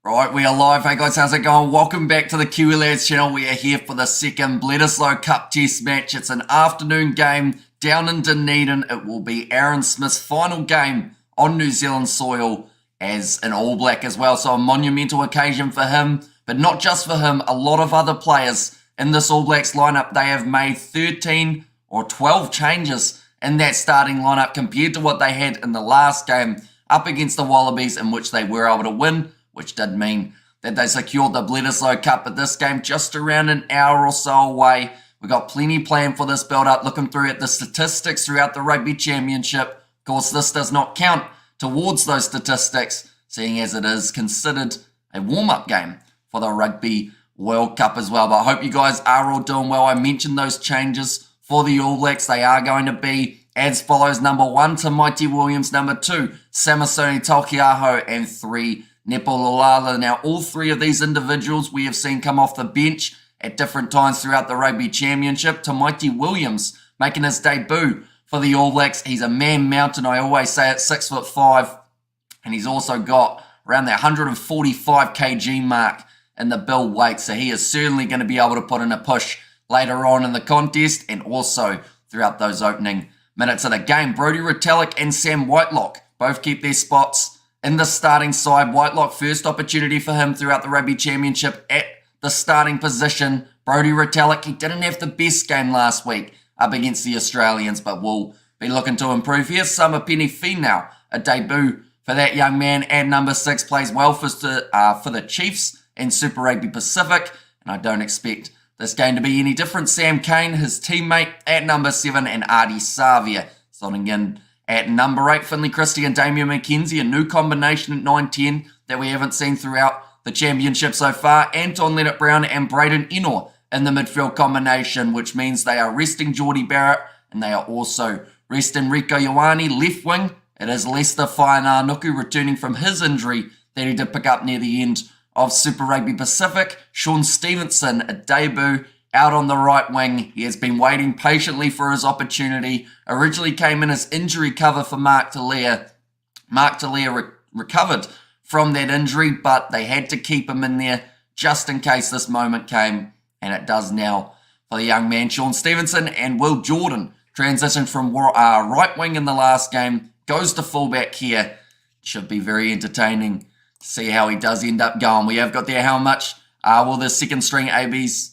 Right, we are live. Hey guys, how's it going? Welcome back to the Kiwi Lads channel. We are here for the second Bledisloe Cup test match. It's an afternoon game down in Dunedin. It will be Aaron Smith's final game on New Zealand soil as an All Black as well. So a monumental occasion for him, but not just for him. A lot of other players in this All Blacks lineup, they have made 13 or 12 changes in that starting lineup compared to what they had in the last game up against the Wallabies, in which they were able to win, which did mean that they secured the Bledisloe Cup. But this game just around an hour or so away. We got plenty planned for this build-up, looking through at the statistics throughout the Rugby Championship. Of course, this does not count towards those statistics, seeing as it is considered a warm-up game for the Rugby World Cup as well. But I hope you guys are all doing well. I mentioned those changes for the All Blacks. They are going to be as follows. Number 1, Tamaiti Williams. Number 2, Samisoni Taukei'aho. And 3, Nepololala. Now, all three of these individuals we have seen come off the bench at different times throughout the Rugby Championship. Tamaiti Williams making his debut for the All Blacks. He's a man mountain, I always say, at 6'5", and he's also got around the 145 kg mark in the build weight, so he is certainly going to be able to put in a push later on in the contest and also throughout those opening minutes of the game. Brodie Retallick and Sam Whitelock both keep their spots in the starting side. Whitelock, first opportunity for him throughout the Rugby Championship at the starting position. Brodie Retallick, he didn't have the best game last week up against the Australians, but will be looking to improve. Here's Samapeni Finau, a debut for that young man, and number 6 plays well for the Chiefs in Super Rugby Pacific, and I don't expect this game to be any different. Sam Cane, his teammate, at number 7, and Ardie Savia slotting in at number 8. Finlay Christie and Damian McKenzie, a new combination at 9-10 that we haven't seen throughout the championship so far. Anton Leonard-Brown and Braden Ennor in the midfield combination, which means they are resting Geordie Barrett, and they are also resting Rieko Ioane. Left wing, it is Leicester Fainanuku returning from his injury that he did pick up near the end of Super Rugby Pacific. Sean Stevenson, a debut out on the right wing. He has been waiting patiently for his opportunity. Originally came in as injury cover for Mark Talia. Mark Talia recovered from that injury, but they had to keep him in there just in case this moment came, and it does now for the young man. Sean Stevenson and Will Jordan transitioned from right wing in the last game, goes to fullback here. Should be very entertaining to see how he does end up going. We have got there how much will the second string ABs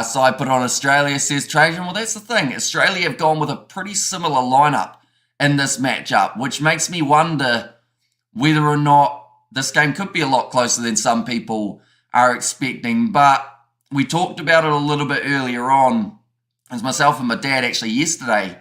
side put on Australia, says Trajan. Well, that's the thing. Australia have gone with a pretty similar lineup in this matchup, which makes me wonder whether or not this game could be a lot closer than some people are expecting. But we talked about it a little bit earlier on, as myself and my dad actually yesterday.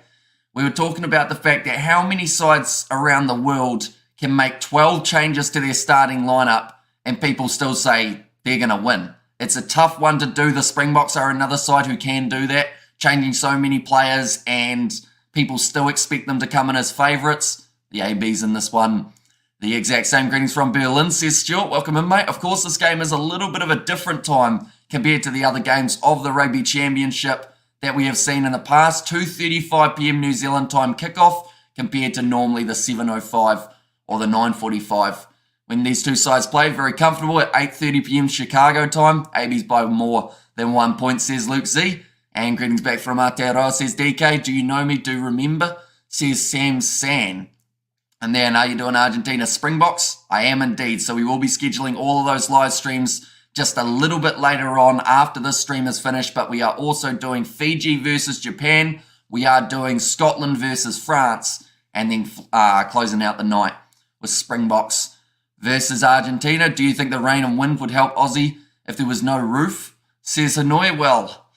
We were talking about the fact that how many sides around the world can make 12 changes to their starting lineup and people still say they're going to win. It's a tough one to do. The Springboks are another side who can do that, changing so many players, and people still expect them to come in as favourites. The ABs in this one, the exact same. Greetings from Berlin, says Stuart. Welcome in, mate. Of course, this game is a little bit of a different time compared to the other games of the Rugby Championship that we have seen in the past. 2:35 p.m. New Zealand time kickoff compared to normally the 7:05 or the 9:45 when these two sides play. Very comfortable at 8:30 p.m. Chicago time. ABs by more than 1 point, says Luke Z. And greetings back from Aotearoa, says DK. Do you know me? Do remember, says Sam San. And then, are you doing Argentina Springboks? I am indeed. So we will be scheduling all of those live streams just a little bit later on after this stream is finished. But we are also doing Fiji versus Japan. We are doing Scotland versus France. And then closing out the night with Springboks versus Argentina. Do you think the rain and wind would help Aussie if there was no roof? Says Hanoi. Well,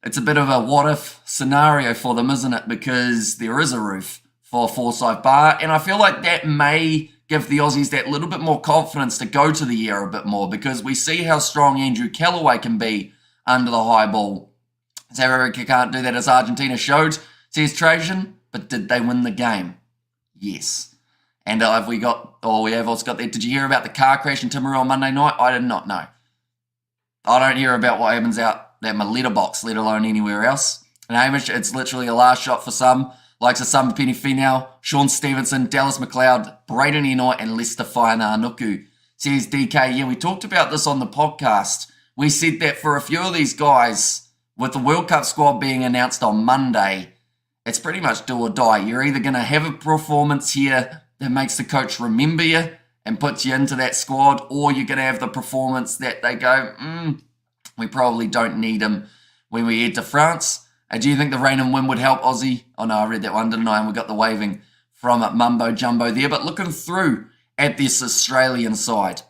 it's a bit of a what-if scenario for them, isn't it? Because there is a roof for Forsyth Barr, and I feel like that may give the Aussies that little bit more confidence to go to the air a bit more, because we see how strong Andrew Callaway can be under the high ball. South Africa can't do that, as Argentina showed, says Trajan, but did they win the game? Yes. And we have also got there. Did you hear about the car crash in Timaru on Monday night? I did not know. I don't hear about what happens out at my letterbox, let alone anywhere else. And Hamish, it's literally a last shot for some, likes of Samapeni Finau, Sean Stevenson, Dallas McLeod, Braden Ennor, and Leicester Fainanuku, says DK. Yeah, we talked about this on the podcast. We said that for a few of these guys, with the World Cup squad being announced on Monday, it's pretty much do or die. You're either going to have a performance here that makes the coach remember you and puts you into that squad, or you're going to have the performance that they go, we probably don't need him when we head to France. Do you think the rain and wind would help Aussie? Oh no, I read that one, didn't I? And we got the waving from Mumbo Jumbo there. But looking through at this Australian side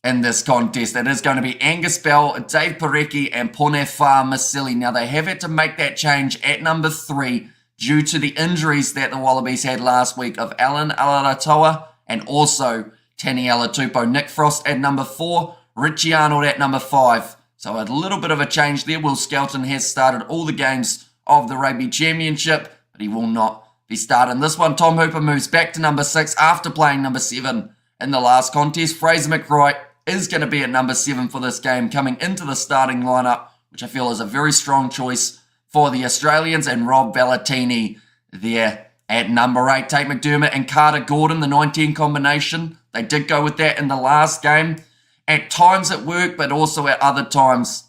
in this contest, it is going to be Angus Bell, Dave Parecki and Ponefa Masili. Now they have had to make that change at number 3 due to the injuries that the Wallabies had last week of Alan Alaratoa and also Tani Alatupo. Nick Frost at number 4, Richie Arnold at number 5. So a little bit of a change there. Will Skelton has started all the games of the Rugby Championship, but he will not be starting this one. Tom Hooper moves back to number 6 after playing number 7 in the last contest. Fraser McRoy is going to be at number 7 for this game, coming into the starting lineup, which I feel is a very strong choice for the Australians, and Rob Valentini there at number 8. Tate McDermott and Carter Gordon, the 19 combination. They did go with that in the last game. At times it worked, but also at other times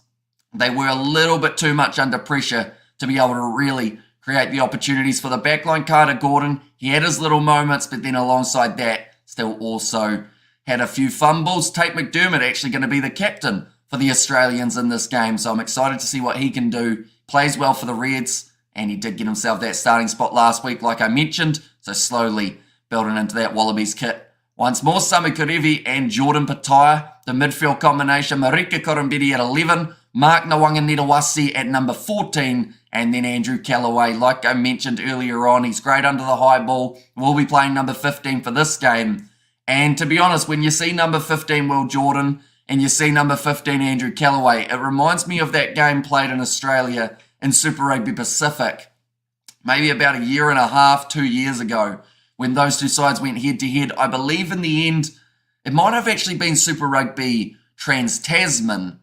they were a little bit too much under pressure to be able to really create the opportunities for the backline. Carter Gordon, he had his little moments, but then alongside that, still also had a few fumbles. Tate McDermott actually going to be the captain for the Australians in this game, so I'm excited to see what he can do. Plays well for the Reds, and he did get himself that starting spot last week, like I mentioned, so slowly building into that Wallabies kit. Once more, Sami Kurevi and Jordan Pataia, the midfield combination. Marika Korombedi at 11, Mark Ngawanganitawasi at number 14, and then Andrew Callaway. Like I mentioned earlier on, he's great under the high ball. Will be playing number 15 for this game. And to be honest, when you see number 15 Will Jordan and you see number 15 Andrew Callaway, it reminds me of that game played in Australia in Super Rugby Pacific, maybe about a year and a half, 2 years ago, when those two sides went head-to-head. I believe in the end, it might have actually been Super Rugby Trans-Tasman,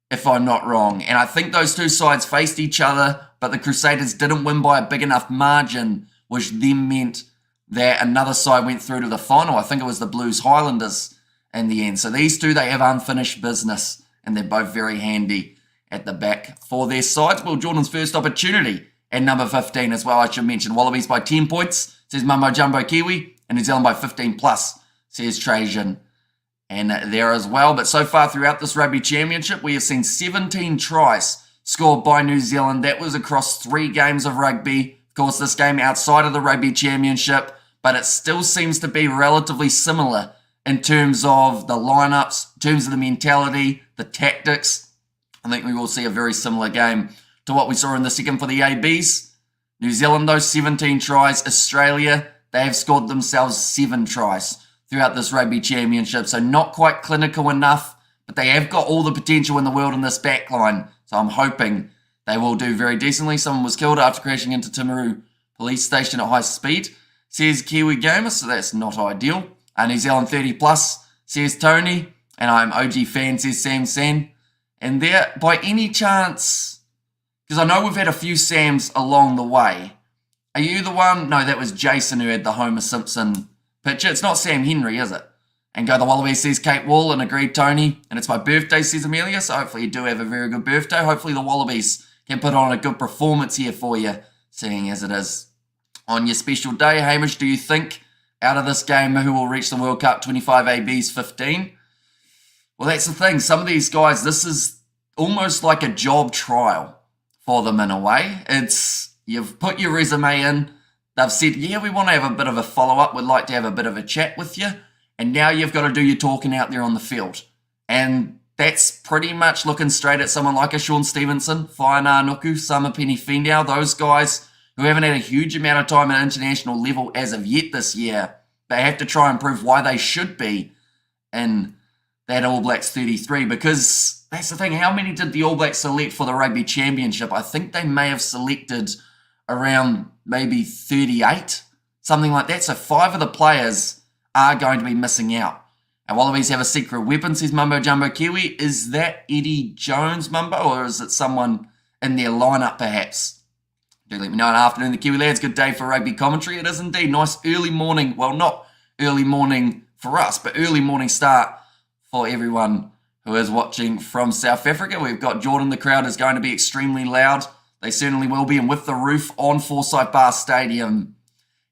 if I'm not wrong. And I think those two sides faced each other, but the Crusaders didn't win by a big enough margin, which then meant that another side went through to the final. I think it was the Blues Highlanders in the end. So these two, they have unfinished business, and they're both very handy at the back for their sides. Will Jordan's first opportunity at number 15 as well, I should mention. Wallabies by 10 points, says Mumbo Jumbo Kiwi, and New Zealand by 15 plus, says Trajan. And there as well. But so far throughout this Rugby Championship, we have seen 17 tries scored by New Zealand. That was across 3 games of rugby. Of course, this game outside of the Rugby Championship, but it still seems to be relatively similar in terms of the lineups, in terms of the mentality, the tactics. I think we will see a very similar game to what we saw in the second for the ABs. New Zealand, those 17 tries. Australia, they have scored themselves 7 tries throughout this Rugby Championship. So not quite clinical enough, but they have got all the potential in the world in this backline. So I'm hoping they will do very decently. Someone was killed after crashing into Timaru police station at high speed, says Kiwi Gamer, so that's not ideal. New Zealand 30 plus, says Tony. And I'm OG fan, says Sam Sen. And there, by any chance, because I know we've had a few Sams along the way, are you the one? No, that was Jason who had the Homer Simpson picture. It's not Sam Henry, is it? And go the Wallabies, says Kate Wall, and agreed Tony. And it's my birthday, says Amelia, so hopefully you do have a very good birthday. Hopefully the Wallabies can put on a good performance here for you, seeing as it is on your special day. Hamish, do you think out of this game who will reach the World Cup 25 ABs 15? Well, that's the thing. Some of these guys, this is almost like a job trial for them in a way. It's, you've put your resume in. They've said, yeah, we want to have a bit of a follow-up. We'd like to have a bit of a chat with you. And now you've got to do your talking out there on the field. And that's pretty much looking straight at someone like a Sean Stevenson, Whainā Nuku, Samapeni Fendau, those guys who haven't had a huge amount of time at international level as of yet this year. They have to try and prove why they should be in that All Blacks 33, because that's the thing. How many did the All Blacks select for the Rugby Championship? I think they may have selected around maybe 38, something like that. So 5 of the players are going to be missing out. And Wallabies have a secret weapon, says Mumbo Jumbo Kiwi. Is that Eddie Jones, Mumbo, or is it someone in their lineup perhaps? Do let me know in the afternoon. The Kiwi lads, good day for rugby commentary. It is indeed. Nice early morning. Well, not early morning for us, but early morning start for everyone who is watching from South Africa. We've got Jordan. The crowd is going to be extremely loud. They certainly will be. And with the roof on Forsyth Barr Stadium,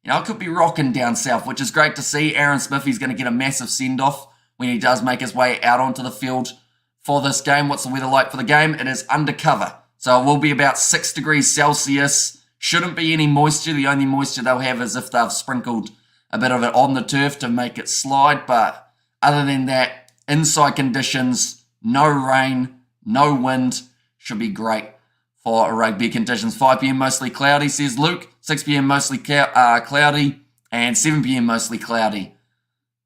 it could be rocking down south, which is great to see. Aaron Smith, he's going to get a massive send-off when he does make his way out onto the field for this game. What's the weather like for the game? It is undercover. So it will be about 6 degrees Celsius. Shouldn't be any moisture. The only moisture they'll have is if they've sprinkled a bit of it on the turf to make it slide. But other than that, inside conditions, no rain, no wind, should be great for rugby conditions. 5 p.m. mostly cloudy, says Luke. 6 p.m. mostly cloudy, and 7 p.m. mostly cloudy.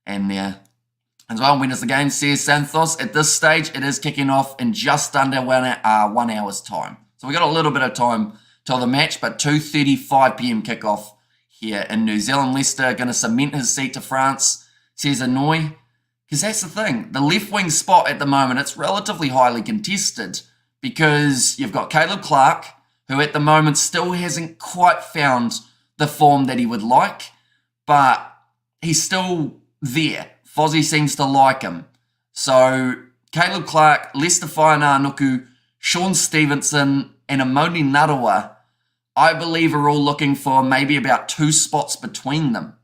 And as well, when is the game, says Santos. At this stage, it is kicking off in just under 1 hour's time. So we got a little bit of time till the match, but 2:35 p.m. kickoff here in New Zealand. Leicester going to cement his seat to France, says Anoy. Because that's the thing. The left wing spot at the moment, it's relatively highly contested because you've got Caleb Clark, who at the moment still hasn't quite found the form that he would like, but he's still there. Fozzie seems to like him. So Caleb Clark, Lester Whainarnuku, Sean Stevenson, and Amoni Narawa, I believe are all looking for maybe about 2 spots between them.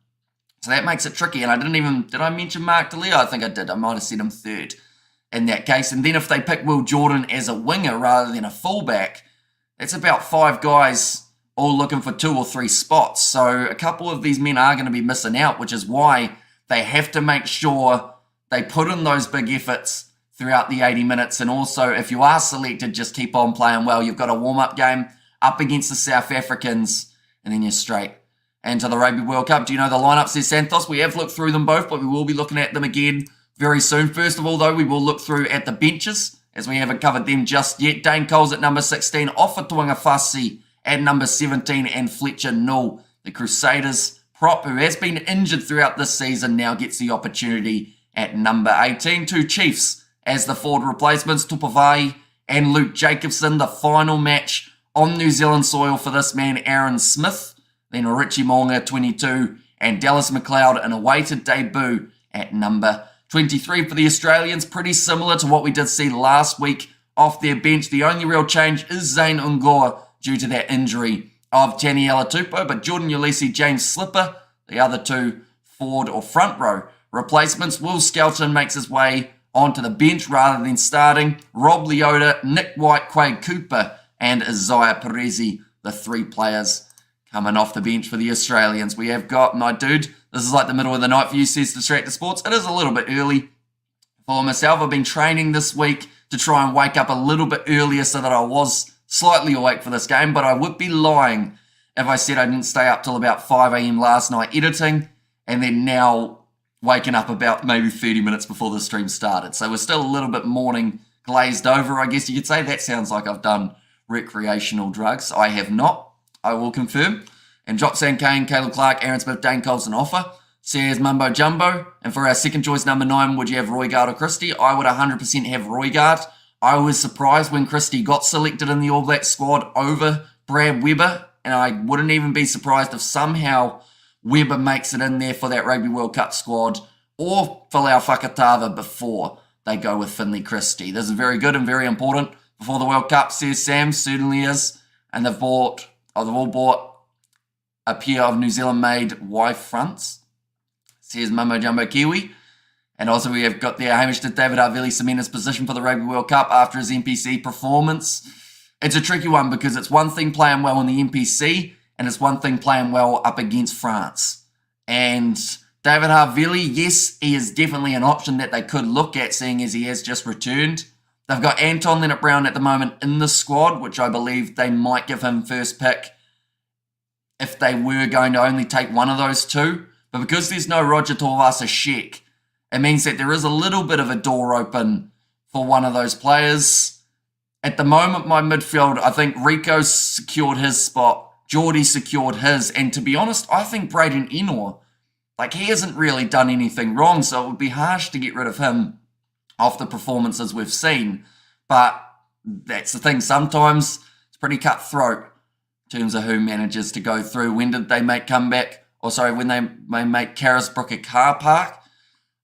So that makes it tricky. And did I mention Mark DeLeo? I think I did. I might have said him third in that case. And then if they pick Will Jordan as a winger rather than a fullback, it's about 5 guys all looking for 2 or 3 spots. So a couple of these men are going to be missing out, which is why they have to make sure they put in those big efforts throughout the 80 minutes. And also, if you are selected, just keep on playing well. You've got a warm-up game up against the South Africans, and then you're straight into the Rugby World Cup. Do you know the lineup, says Santos? We have looked through them both, but we will be looking at them again very soon. First of all, though, we will look through at the benches, as we haven't covered them just yet. Dane Coles at number 16, Ofa Tuangafasi at number 17, and Fletcher Null, the Crusaders prop, who has been injured throughout this season, now gets the opportunity at number 18. 2 Chiefs as the forward replacements, Tupavai and Luke Jacobson. The final match on New Zealand soil for this man, Aaron Smith. Then Richie Mo'unga, 22, and Dallas McLeod, an awaited debut at number 23 for the Australians. Pretty similar to what we did see last week off their bench. The only real change is Zane Ungoa due to that injury of Taniela Tupou, but Jordan Ulisi, James Slipper, the other 2 forward or front row replacements. Will Skelton makes his way onto the bench rather than starting. Rob Leota, Nick White, Quade Cooper, and Isaiah Perezi, the 3 players coming off the bench for the Australians. We have got, my dude, this is like the middle of the night for you, says Distracted Sports. It is a little bit early for myself. I've been training this week to try and wake up a little bit earlier so that I was slightly awake for this game, but I would be lying if I said I didn't stay up till about 5 a.m. last night editing, and then now waking up about maybe 30 minutes before the stream started. So we're still a little bit morning glazed over, I guess you could say. That sounds like I've done recreational drugs. I have not. I will confirm. And Joxan Kane, Caleb Clark, Aaron Smith, Dane Coles, and Offa, says Mumbo Jumbo. And for our second choice, number 9, would you have Roygaard or Christie? I would 100% have Roygaard. I was surprised when Christie got selected in the All Blacks squad over Brad Weber, and I wouldn't even be surprised if somehow Weber makes it in there for that Rugby World Cup squad, or Folau Fakatava before they go with Finlay Christie. This is very good and very important before the World Cup, says Sam. Certainly is. And they've all bought a pair of New Zealand-made Y fronts, says Mumbo Jumbo Kiwi. And also we have got there, Hamish, did David Havili cement his position for the Rugby World Cup after his NPC performance? It's a tricky one because it's one thing playing well in the NPC and it's one thing playing well up against France. And David Havili, yes, he is definitely an option that they could look at, seeing as he has just returned. They've got Anton Leonard-Brown at the moment in the squad, which I believe they might give him first pick if they were going to only take one of those 2. But because there's no Roger Tuivasa-Sheck, it means that there is a little bit of a door open for one of those players. At the moment, my midfield, I think Rico secured his spot, Geordie secured his, and to be honest, I think Braden Ennor, he hasn't really done anything wrong, so it would be harsh to get rid of him off the performances we've seen. But that's the thing, sometimes it's pretty cutthroat in terms of who manages to go through. When did they make comeback? When they make Carisbrook at Car Park?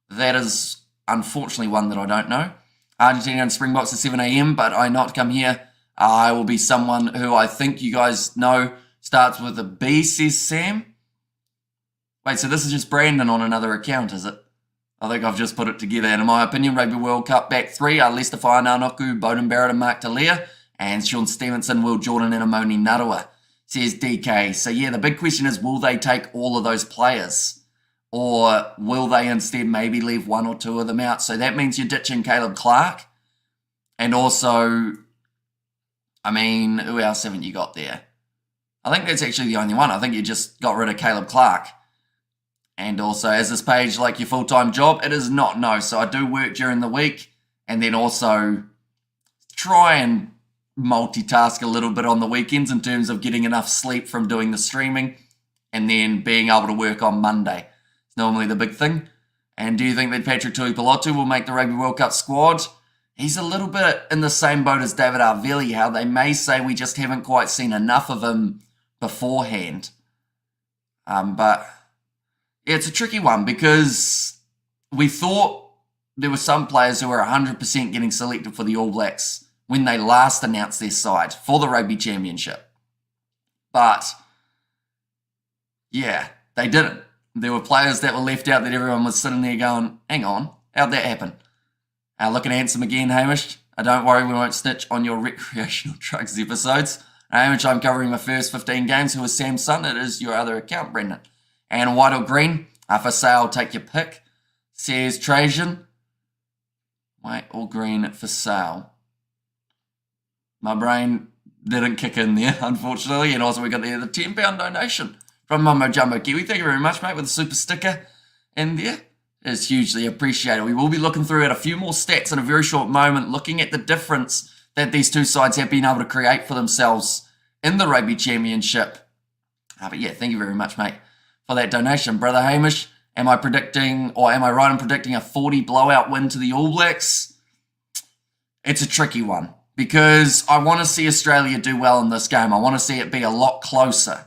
That is unfortunately one that I don't know. Argentina and Springboks at 7 a.m, but I not come here. I will be someone who I think you guys know starts with a B, says Sam. Wait, so this is just Brandon on another account, is it? I think I've just put it together. And in my opinion, Rugby World Cup back three are Lester Whainanoku, Bowden Barrett and Mark Talia, and Sean Stevenson, Will Jordan and Amoni Narua, says DK. So yeah, the big question is, will they take all of those players? Or will they instead maybe leave one or two of them out? So that means you're ditching Caleb Clark. And also, I mean, who else haven't you got there? I think that's actually the only one. I think you just got rid of Caleb Clark. And also, is this page like your full-time job? It is not, no. So I do work during the week and then also try and multitask a little bit on the weekends in terms of getting enough sleep from doing the streaming and then being able to work on Monday. It's normally the big thing. And do you think that Patrick Tuipulotu will make the Rugby World Cup squad? He's a little bit in the same boat as David Arveli, how they may say we just haven't quite seen enough of him beforehand. But yeah, it's a tricky one because we thought there were some players who were 100% getting selected for the All Blacks when they last announced their side for the Rugby Championship. But yeah, they didn't. There were players that were left out that everyone was sitting there going, hang on, how'd that happen? Looking handsome again, Hamish. Don't worry, we won't snitch on your recreational drugs episodes. Hamish, I'm covering my first 15 games. Who is Sam's son? It is your other account, Brendan. And white or green, for sale, take your pick, says Trajan. White or green for sale. My brain didn't kick in there, unfortunately. And also we got there the £10 donation from Mumbo Jumbo Kiwi. Thank you very much, mate, with a super sticker in there. Is hugely appreciated. We will be looking through at a few more stats in a very short moment, looking at the difference that these two sides have been able to create for themselves in the Rugby Championship. But yeah, thank you very much, mate, for that donation. Brother Hamish, am I predicting, or am I right in predicting a 40 blowout win to the All Blacks? It's a tricky one because I want to see Australia do well in this game. I want to see it be a lot closer.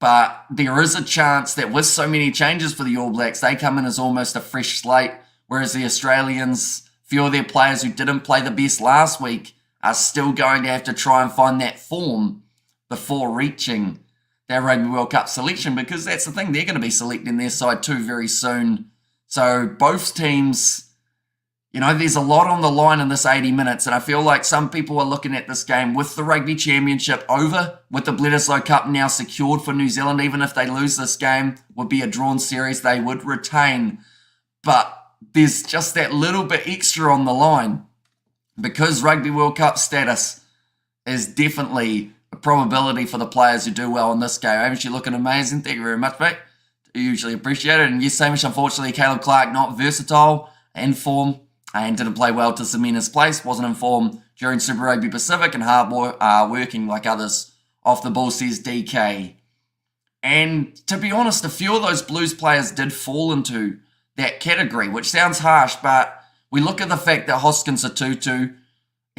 But there is a chance that with so many changes for the All Blacks, they come in as almost a fresh slate, whereas the Australians, few of their players who didn't play the best last week, are still going to have to try and find that form before reaching their Rugby World Cup selection, because that's the thing, they're going to be selecting their side too very soon. So both teams, you know, there's a lot on the line in this 80 minutes, and I feel like some people are looking at this game with the Rugby Championship over, with the Bledisloe Cup now secured for New Zealand. Even if they lose this game, would be a drawn series, they would retain. But there's just that little bit extra on the line because Rugby World Cup status is definitely a probability for the players who do well in this game. Hamish, you're looking amazing. Thank you very much, mate. Usually appreciate it. And yes, Hamish, unfortunately, Caleb Clark not versatile in form and didn't play well to Semena's place. Wasn't in form during Super Rugby Pacific and hard working like others off the ball, says DK. And to be honest, a few of those Blues players did fall into that category, which sounds harsh, but we look at the fact that Hoskins Atutu,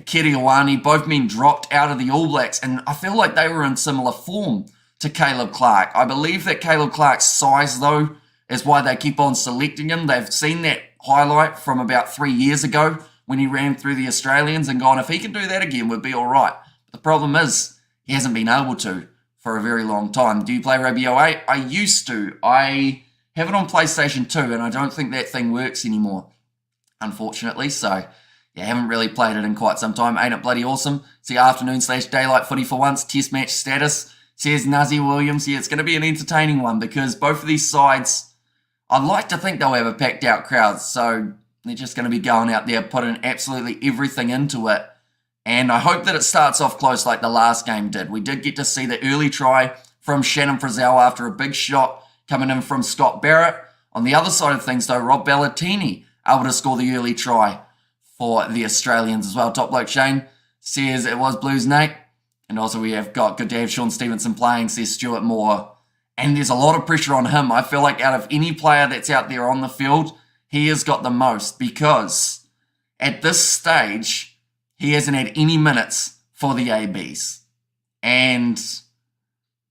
Kiriwani, both men dropped out of the All Blacks, and I feel like they were in similar form to Caleb Clark. I believe that Caleb Clark's size, though, is why they keep on selecting him. They've seen that highlight from about 3 years ago when he ran through the Australians and gone, if he can do that again, we'd be all right. But the problem is, he hasn't been able to for a very long time. Do you play Rugby 08? I used to. I have it on PlayStation 2, and I don't think that thing works anymore, unfortunately. So, yeah, haven't really played it in quite some time. Ain't it bloody awesome? It's the afternoon/daylight footy for once. Test match status, says Nazi Williams. Yeah, it's going to be an entertaining one because both of these sides, I'd like to think they'll have a packed out crowd. So they're just going to be going out there, putting absolutely everything into it. And I hope that it starts off close like the last game did. We did get to see the early try from Shannon Frizzell after a big shot coming in from Scott Barrett. On the other side of things, though, Rob Ballatini able to score the early try for the Australians as well. Top bloke Shane says it was Blues, Nate. And also we have got good to have Sean Stevenson playing, says Stuart Moore. And there's a lot of pressure on him. I feel like out of any player that's out there on the field, he has got the most because at this stage, he hasn't had any minutes for the ABs. And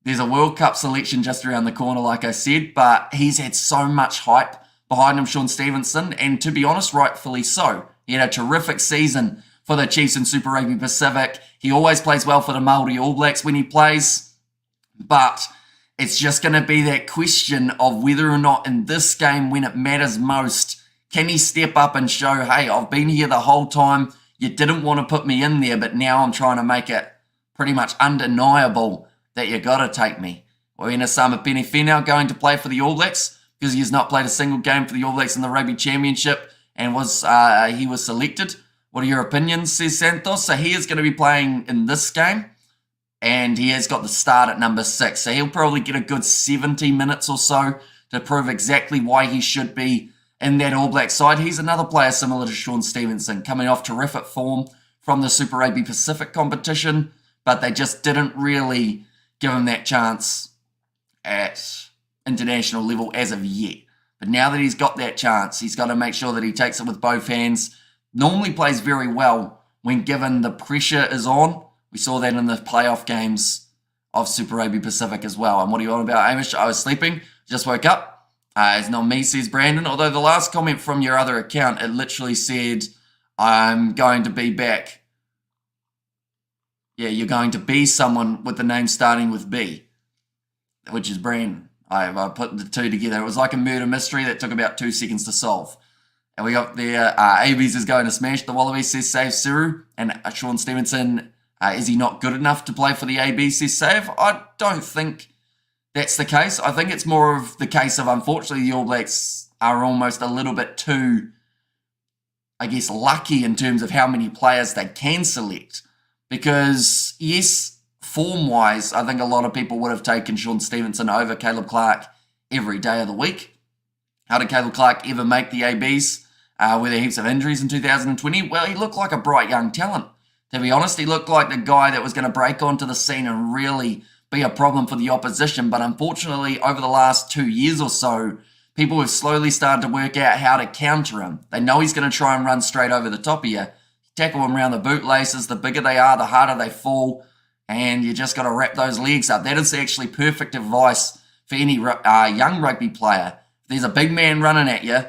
there's a World Cup selection just around the corner, like I said, but he's had so much hype behind him, Sean Stevenson, and to be honest, rightfully so. He had a terrific season for the Chiefs in Super Rugby Pacific. He always plays well for the Māori All Blacks when he plays, but it's just going to be that question of whether or not in this game, when it matters most, can he step up and show, hey, I've been here the whole time, you didn't want to put me in there, but now I'm trying to make it pretty much undeniable that you got to take me. Waina Penifei now going to play for the All Blacks because he has not played a single game for the All Blacks in the Rugby Championship and he was selected. What are your opinions, says Santos? So he is going to be playing in this game, and he has got the start at number 6. So he'll probably get a good 70 minutes or so to prove exactly why he should be in that All Black side. He's another player similar to Sean Stevenson, coming off terrific form from the Super Rugby Pacific competition, but they just didn't really give him that chance at international level as of yet. But now that he's got that chance, he's got to make sure that he takes it with both hands. Normally plays very well when given the pressure is on. We saw that in the playoff games of Super Rugby Pacific as well. And what are you on about, Amish? I was sleeping, just woke up. It's not me, says Brandon. Although the last comment from your other account, it literally said, I'm going to be back. Yeah, you're going to be someone with the name starting with B, which is Brandon. I put the two together. It was like a murder mystery that took about 2 seconds to solve. And we got there, ABs is going to smash the Wallabies, says Save Siru. And Sean Stevenson, is he not good enough to play for the ABs, says Save? I don't think that's the case. I think it's more of the case of, unfortunately, the All Blacks are almost a little bit too, I guess, lucky in terms of how many players they can select. Because, yes, form-wise, I think a lot of people would have taken Sean Stevenson over Caleb Clark every day of the week. How did Caleb Clark ever make the ABs? Were there heaps of injuries in 2020? Well, he looked like a bright young talent. To be honest, he looked like the guy that was going to break onto the scene and really be a problem for the opposition. But unfortunately, over the last 2 years or so, people have slowly started to work out how to counter him. They know he's going to try and run straight over the top of you. Tackle him around the bootlaces. The bigger they are, the harder they fall. And you just got to wrap those legs up. That is actually perfect advice for any young rugby player. If there's a big man running at you,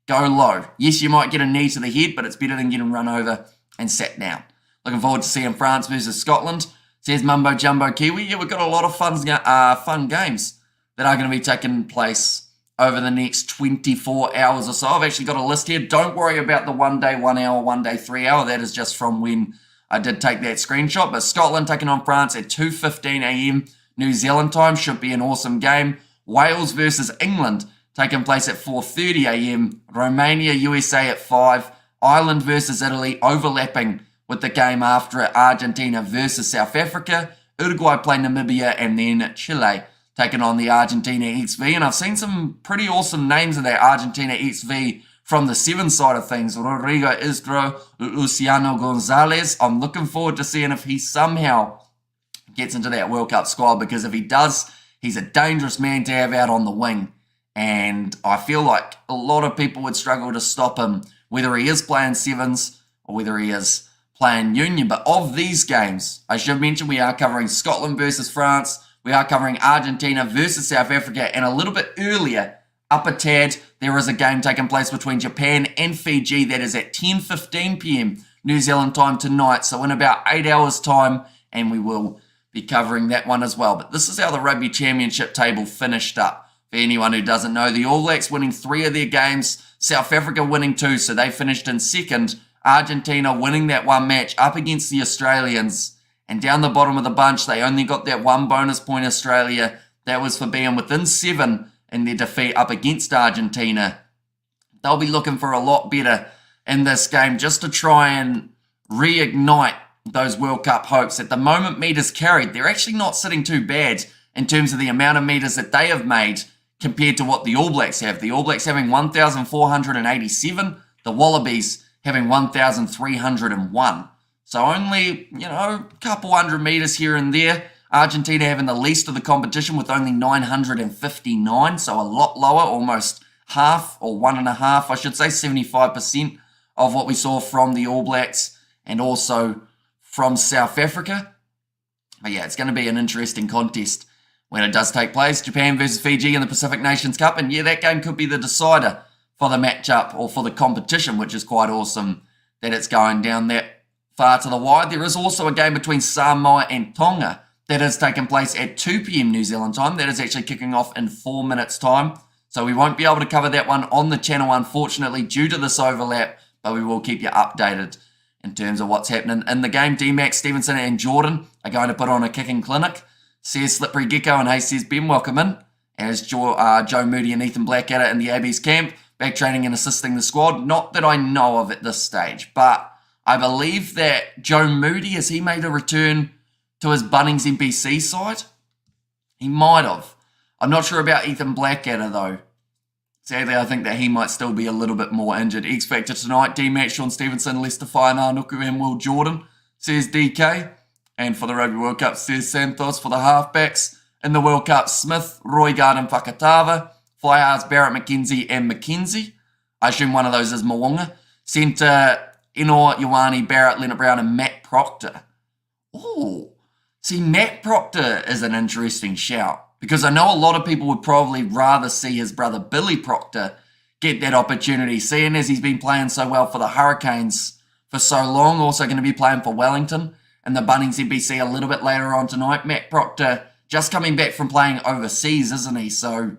go low. Yes, you might get a knee to the head, but it's better than getting run over and sat down. Looking forward to seeing France versus Scotland, says Mumbo Jumbo Kiwi. Yeah, we've got a lot of fun games that are going to be taking place over the next 24 hours or so. I've actually got a list here. Don't worry about the 1 day, 1 hour, 1 day, 3 hour. That is just from when I did take that screenshot. But Scotland taking on France at 2:15 a.m. New Zealand time. Should be an awesome game. Wales versus England taking place at 4:30 a.m. Romania, USA at 5. Ireland versus Italy overlapping with the game after it. Argentina versus South Africa. Uruguay play Namibia, and then Chile taking on the Argentina XV. And I've seen some pretty awesome names of that Argentina XV from the 7 side of things. Rodrigo Isgro, Luciano Gonzalez. I'm looking forward to seeing if he somehow gets into that World Cup squad, because if he does, he's a dangerous man to have out on the wing. And I feel like a lot of people would struggle to stop him, whether he is playing sevens or whether he is playing union. But of these games, I should mention we are covering Scotland versus France. We are covering Argentina versus South Africa. And a little bit earlier, up a tad, there is a game taking place between Japan and Fiji that is at 10:15 p.m. New Zealand time tonight. So in about 8 hours' time, and we will be covering that one as well. But this is how the Rugby Championship table finished up. For anyone who doesn't know, the All Blacks winning 3 of their games, South Africa winning 2, so they finished in second. Argentina winning that 1 match up against the Australians. And down the bottom of the bunch, they only got that 1 bonus point, Australia. That was for being within 7 in their defeat up against Argentina. They'll be looking for a lot better in this game just to try and reignite those World Cup hopes. At the moment, metres carried, they're actually not sitting too bad in terms of the amount of metres that they have made compared to what the All Blacks have. The All Blacks having 1,487, the Wallabies having 1,301. So only, a couple hundred metres here and there. Argentina having the least of the competition with only 959, so a lot lower, almost half, or 1.5, I should say, 75% of what we saw from the All Blacks and also from South Africa. But yeah, it's going to be an interesting contest when it does take place. Japan versus Fiji in the Pacific Nations Cup. And yeah, that game could be the decider for the matchup or for the competition, which is quite awesome that it's going down that far to the wide. There is also a game between Samoa and Tonga that is taking place at 2 p.m. New Zealand time. That is actually kicking off in 4 minutes' time. So we won't be able to cover that one on the channel, unfortunately, due to this overlap, but we will keep you updated in terms of what's happening in the game. D-Max, Stevenson and Jordan are going to put on a kicking clinic. Says Slippery Gecko, and hey, says Ben, welcome in. As Joe Moody and Ethan Blackadder in the AB's camp, back training and assisting the squad. Not that I know of at this stage, but I believe that Joe Moody, has he made a return to his Bunnings NPC side? He might have. I'm not sure about Ethan Blackadder though. Sadly, I think that he might still be a little bit more injured. X Factor tonight, D-Max, Sean Stevenson, Lester Faina, Nuku and Will Jordan, says DK. And for the Rugby World Cup, says Santos. For the halfbacks in the World Cup, Smith, Roygaard and Fakatava. Fly halves, Barrett, McKenzie and McKenzie. I assume one of those is Mwonga. Centre, Enor, Ioane, Barrett, Leonard Brown and Matt Proctor. Ooh. See, Matt Proctor is an interesting shout, because I know a lot of people would probably rather see his brother Billy Proctor get that opportunity, seeing as he's been playing so well for the Hurricanes for so long, also going to be playing for Wellington and the Bunnings NBC a little bit later on tonight. Matt Proctor just coming back from playing overseas, isn't he? So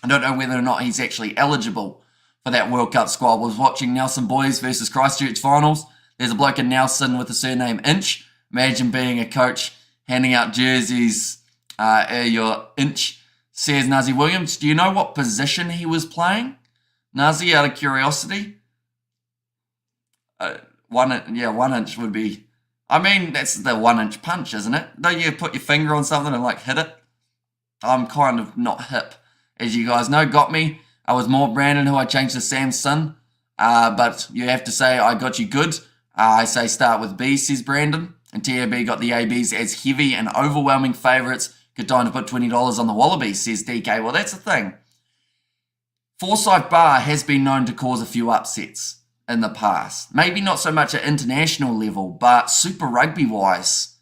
I don't know whether or not he's actually eligible for that World Cup squad. I was watching Nelson Boys versus Christchurch finals. There's a bloke in Nelson with the surname Inch. Imagine being a coach handing out jerseys, your Inch. Says Nazi Williams. Do you know what position he was playing? Nazi, out of curiosity? 1 inch would be... I mean, that's the 1 inch punch, isn't it? Don't you put your finger on something and like hit it? I'm kind of not hip, as you guys know. Got me. I was more Brandon, who I changed to Samson. But you have to say I got you good. I say start with B, says Brandon. And TAB got the ABs as heavy and overwhelming favourites. Good time to put $20 on the Wallabies, says DK. Well, that's the thing. Forsyth Barr has been known to cause a few upsets in the past. Maybe not so much at international level, but Super Rugby-wise.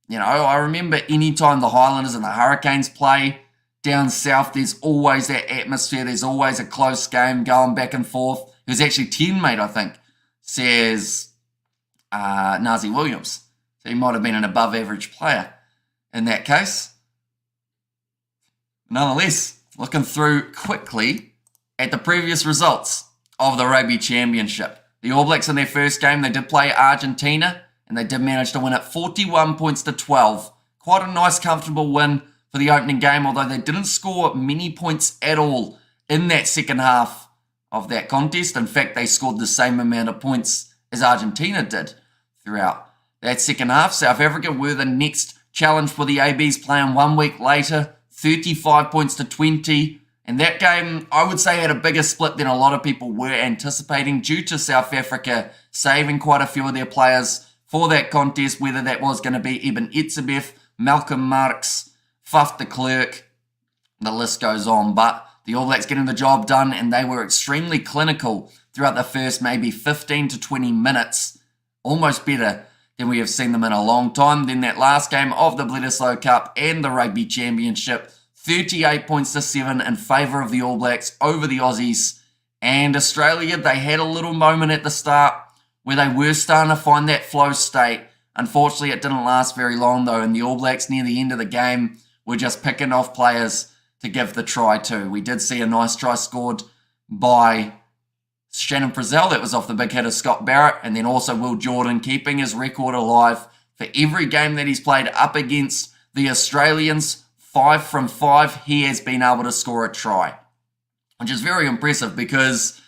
You know, I remember any time the Highlanders and the Hurricanes play down south, there's always that atmosphere. There's always a close game going back and forth. It was actually 10, mate, I think, says Nazi Williams. So he might have been an above-average player in that case. Nonetheless, looking through quickly at the previous results of the Rugby Championship. The All Blacks in their first game, they did play Argentina, and they did manage to win it 41 points to 12. Quite a nice, comfortable win for the opening game, although they didn't score many points at all in that second half of that contest. In fact, they scored the same amount of points as Argentina did throughout that second half. South Africa were the next challenge for the ABs, playing 1 week later, 35 points to 20. And that game, I would say, had a bigger split than a lot of people were anticipating due to South Africa saving quite a few of their players for that contest, whether that was going to be Eben Etzebeth, Malcolm Marx, Faf de Klerk, the list goes on. But the All Blacks getting the job done, and they were extremely clinical throughout the first maybe 15 to 20 minutes, almost better than we have seen them in a long time. Then that last game of the Bledisloe Cup and the Rugby Championship, 38 points to 7 in favour of the All Blacks over the Aussies. And Australia, they had a little moment at the start where they were starting to find that flow state. Unfortunately, it didn't last very long though, and the All Blacks near the end of the game were just picking off players to give the try to. We did see a nice try scored by Shannon Frizzell. That was off the big hit of Scott Barrett, and then also Will Jordan keeping his record alive for every game that he's played up against the Australians. 5 from 5, he has been able to score a try, which is very impressive because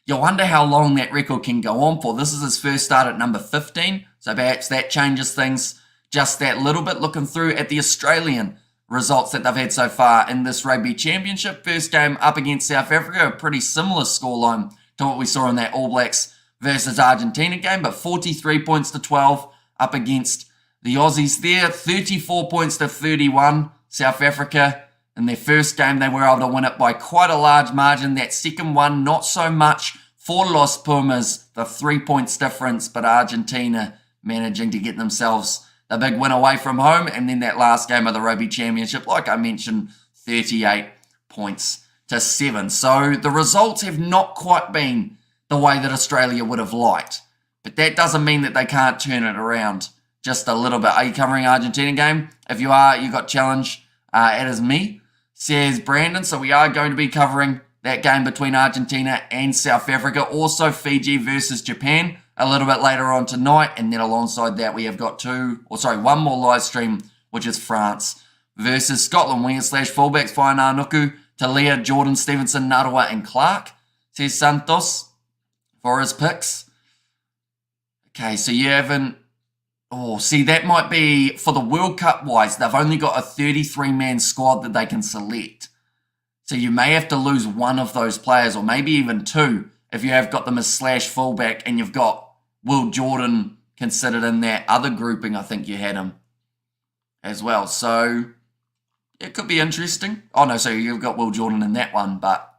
you wonder how long that record can go on for. This is his first start at number 15, so perhaps that changes things just that little bit. Looking through at the Australian results that they've had so far in this Rugby Championship, first game up against South Africa, a pretty similar scoreline to what we saw in that All Blacks versus Argentina game, but 43 points to 12 up against the Aussies there, 34 points to 31. South Africa, in their first game, they were able to win it by quite a large margin. That second one, not so much for Los Pumas, the 3 points difference, but Argentina managing to get themselves the big win away from home. And then that last game of the Rugby Championship, like I mentioned, 38 points to 7. So the results have not quite been the way that Australia would have liked. But that doesn't mean that they can't turn it around just a little bit. Are you covering Argentina game? If you are, you got challenge. It is me, says Brandon. So we are going to be covering that game between Argentina and South Africa. Also Fiji versus Japan a little bit later on tonight. And then alongside that, we have got one more live stream, which is France versus Scotland. Wingers / fullbacks, Faina Nuku, Talia, Jordan, Stevenson, Narawa, and Clark, says Santos for his picks. Okay, so you haven't... Oh, see, that might be... For the World Cup wise, they've only got a 33-man squad that they can select. So you may have to lose one of those players, or maybe even two, if you have got them as / fullback and you've got Will Jordan considered in that other grouping. I think you had him as well. So it could be interesting. Oh, no, so you've got Will Jordan in that one, but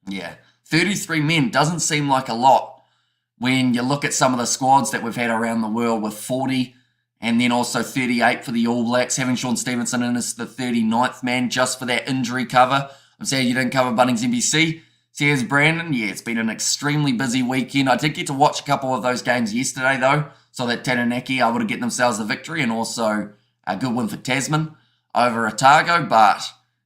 yeah. 33 men doesn't seem like a lot when you look at some of the squads that we've had around the world with 40 and then also 38 for the All Blacks, having Sean Stevenson in as the 39th man just for that injury cover. I'm saying you didn't cover Bunnings NBC. Says Brandon, yeah, it's been an extremely busy weekend. I did get to watch a couple of those games yesterday, though, so that Taranaki able to get themselves the victory and also a good win for Tasman over Otago. But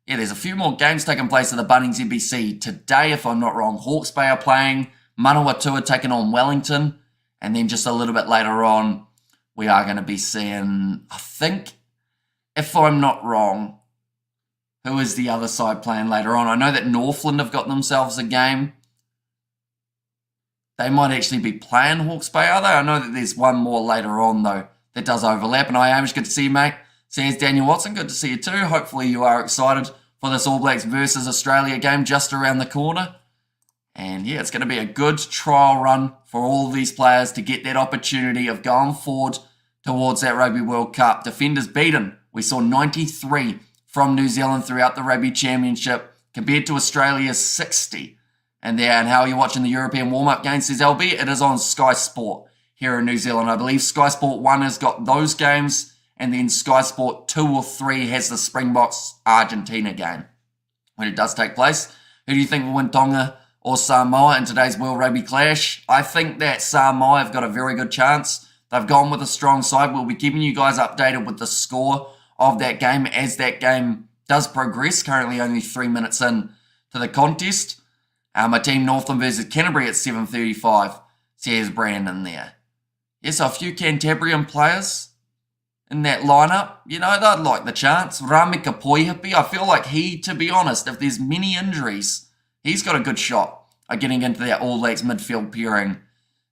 yeah, there's a few more games taking place at the Bunnings NBC today, if I'm not wrong. Hawke's Bay are playing, Manawatu are taking on Wellington, and then just a little bit later on, we are going to be seeing, I think, if I'm not wrong, who is the other side playing later on? I know that Northland have got themselves a game. They might actually be playing Hawke's Bay, are they? I know that there's one more later on, though, that does overlap. And I am good to see you, mate. Says Daniel Watson, good to see you too. Hopefully you are excited for this All Blacks versus Australia game just around the corner. And yeah, it's going to be a good trial run for all of these players to get that opportunity of going forward towards that Rugby World Cup. Defenders beaten. We saw 93 from New Zealand throughout the Rugby Championship compared to Australia's 60. And how are you watching the European warm-up game? Says LB, it is on Sky Sport here in New Zealand. I believe Sky Sport 1 has got those games, and then Sky Sport 2 or 3 has the Springboks Argentina game when it does take place. Who do you think will win, Tonga or Samoa in today's World Rugby Clash? I think that Samoa have got a very good chance. They've gone with a strong side. We'll be keeping you guys updated with the score of that game as that game does progress. Currently only 3 minutes in to the contest. My team Northland versus Canterbury at 7:35, says Brandon there. Yes, a few Cantabrian players in that lineup. You know, they'd like the chance. Ramika Poihipi, I feel like he, to be honest, if there's many injuries, he's got a good shot at getting into that All Blacks midfield pairing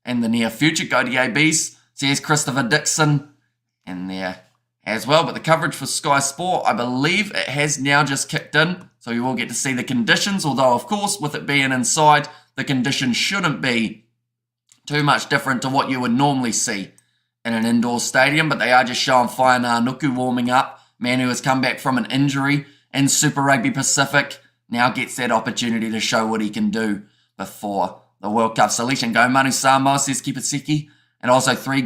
in the near future. Go to the ABs, says Christopher Dixon in there as well. But the coverage for Sky Sport, I believe it has now just kicked in. So you will get to see the conditions. Although, of course, with it being inside, the conditions shouldn't be too much different to what you would normally see in an indoor stadium. But they are just showing Faina Nuku warming up. Man who has come back from an injury in Super Rugby Pacific now gets that opportunity to show what he can do before the World Cup selection. Go Manu Samoa, says Kipaseki. And also 3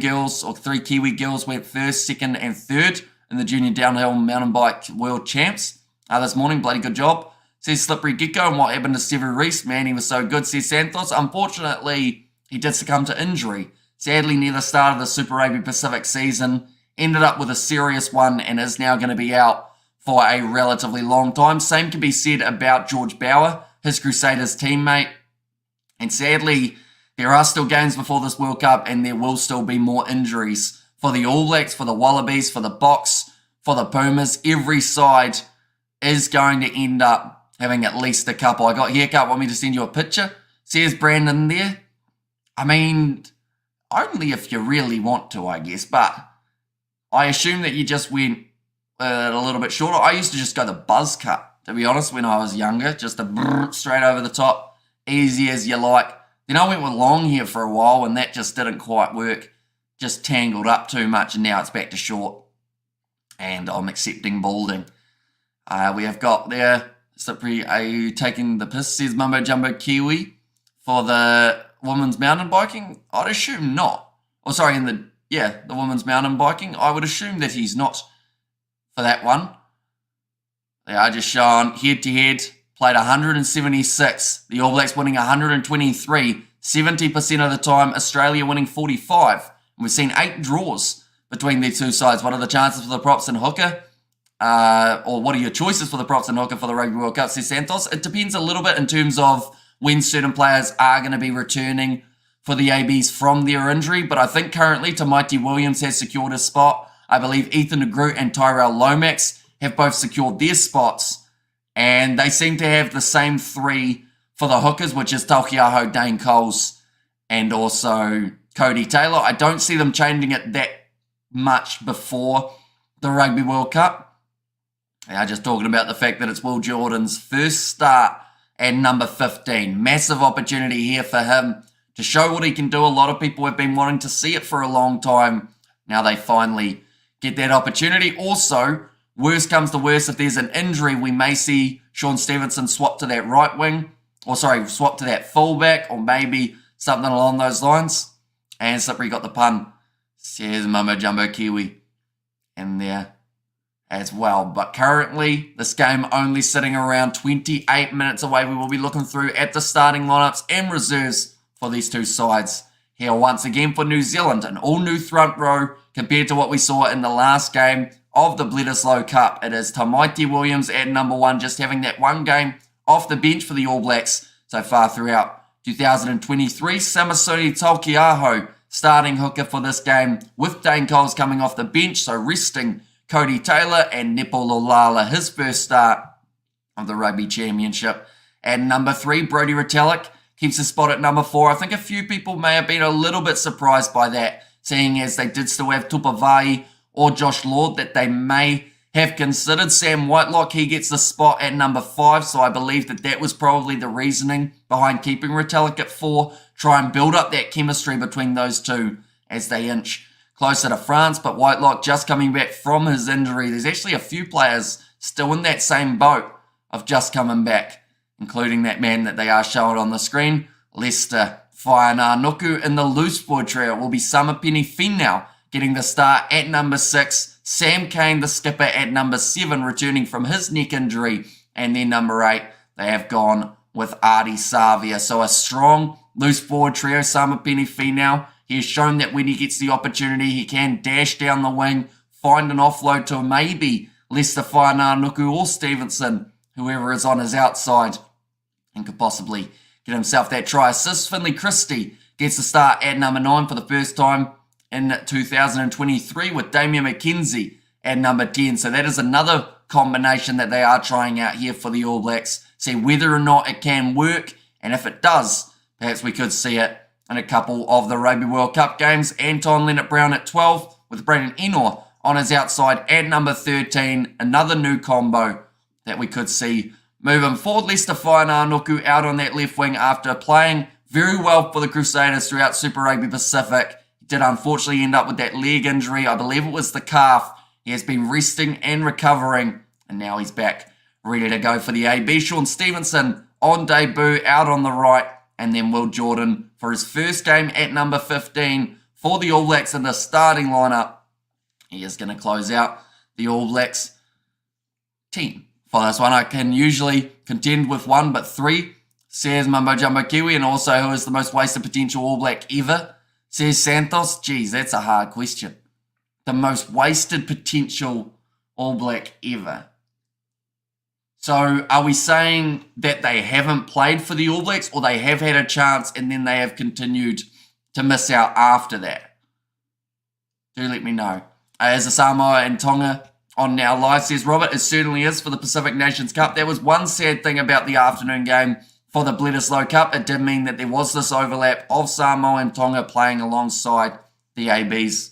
Kiwi girls went first, second, and third in the junior downhill mountain bike world champs this morning. Bloody good job. Says Slippery Gecko. And what happened to Sevu Reece? Man, he was so good, says Santos. Unfortunately, he did succumb to injury. Sadly, near the start of the Super Rugby Pacific season, ended up with a serious one and is now going to be out for a relatively long time. Same can be said about George Bauer, his Crusaders teammate. And sadly, there are still games before this World Cup, and there will still be more injuries for the All Blacks, for the Wallabies, for the Boks, for the Pumas. Every side is going to end up having at least a couple. I got Haircut, want me to send you a picture? Says Brandon there. I mean, only if you really want to, I guess. But I assume that you just went a little bit shorter. I used to just go the buzz cut, to be honest, when I was younger. Just a brrr, straight over the top, easy as you like. Then I went with long hair for a while, and that just didn't quite work. Just tangled up too much, and now it's back to short. And I'm accepting balding. We have got there, Slippery, are you taking the piss, says Mumbo Jumbo Kiwi, for the women's mountain biking? I'd assume not. The women's mountain biking. I would assume that he's not for that one. They are just showing head-to-head played 176. The All Blacks winning 123. 70% of the time, Australia winning 45. And we've seen 8 draws between these two sides. What are the chances for the props in Haka? Or what are your choices for the props in Haka for the Rugby World Cup, says Santos? It depends a little bit in terms of when certain players are going to be returning for the ABs from their injury. But I think currently Tamaiti Williams has secured a spot. I believe Ethan de Groot and Tyrell Lomax have both secured their spots. And they seem to have the same 3 for the hookers, which is Taukei'aho, Dane Coles, and also Cody Taylor. I don't see them changing it that much before the Rugby World Cup. They are just talking about the fact that it's Will Jordan's first start at number 15. Massive opportunity here for him to show what he can do. A lot of people have been wanting to see it for a long time. Now they finally get that opportunity. Also, worst comes to worst, if there's an injury, we may see Sean Stevenson swap to that right wing, swap to that fullback, or maybe something along those lines. And Slippery got the pun. Says Mama Jumbo Kiwi in there as well. But currently, this game only sitting around 28 minutes away. We will be looking through at the starting lineups and reserves for these two sides. Here once again for New Zealand, an all-new front row compared to what we saw in the last game of the Bledisloe Cup. It is Tamaiti Williams at number 1, just having that one game off the bench for the All Blacks so far throughout 2023. Samisoni Taukei'aho starting hooker for this game, with Dane Coles coming off the bench, so resting Cody Taylor, and Nepo Lolala, his first start of the Rugby Championship. At number 3, Brodie Retallick keeps his spot at number 4. I think a few people may have been a little bit surprised by that, seeing as they did still have Tupavai or Josh Lord that they may have considered. Sam Whitelock, he gets the spot at number 5, so I believe that was probably the reasoning behind keeping Retallick at 4. Try and build up that chemistry between those two as they inch closer to France. But Whitelock just coming back from his injury. There's actually a few players still in that same boat of just coming back, including that man that they are showing on the screen, Lester Whainarnuku. In the loose forward trio will be Samapeni Finau getting the start at number 6. Sam Cane, the skipper, at number 7, returning from his neck injury. And then number 8, they have gone with Artie Savia. So a strong loose forward trio. Samapeni Finau, he has shown that when he gets the opportunity, he can dash down the wing, find an offload to maybe Lester Whainarnuku or Stevenson, whoever is on his outside, and could possibly get himself that try assist. Finley Christie gets the start at number 9 for the first time in 2023, with Damian McKenzie at number 10. So that is another combination that they are trying out here for the All Blacks. See whether or not it can work, and if it does, perhaps we could see it in a couple of the Rugby World Cup games. Anton Leonard-Brown at 12, with Brandon Enor on his outside at number 13. Another new combo that we could see moving forward. Lester Whainarnuku out on that left wing after playing very well for the Crusaders throughout Super Rugby Pacific. He did unfortunately end up with that leg injury. I believe it was the calf. He has been resting and recovering, and now he's back ready to go for the AB. Sean Stevenson on debut out on the right, and then Will Jordan for his first game at number 15 for the All Blacks in the starting lineup. He is going to close out the All Blacks team. For this one, I can usually contend with 1, but 3, says Mumbo Jumbo Kiwi, and also who is the most wasted potential All Black ever, says Santos. Geez, that's a hard question. The most wasted potential All Black ever. So are we saying that they haven't played for the All Blacks, or they have had a chance and then they have continued to miss out after that? Do let me know. As a Samoa and Tonga on Now Live, says Robert, it certainly is for the Pacific Nations Cup. There was one sad thing about the afternoon game for the Bledisloe Cup. It did mean that there was this overlap of Samoa and Tonga playing alongside the ABs.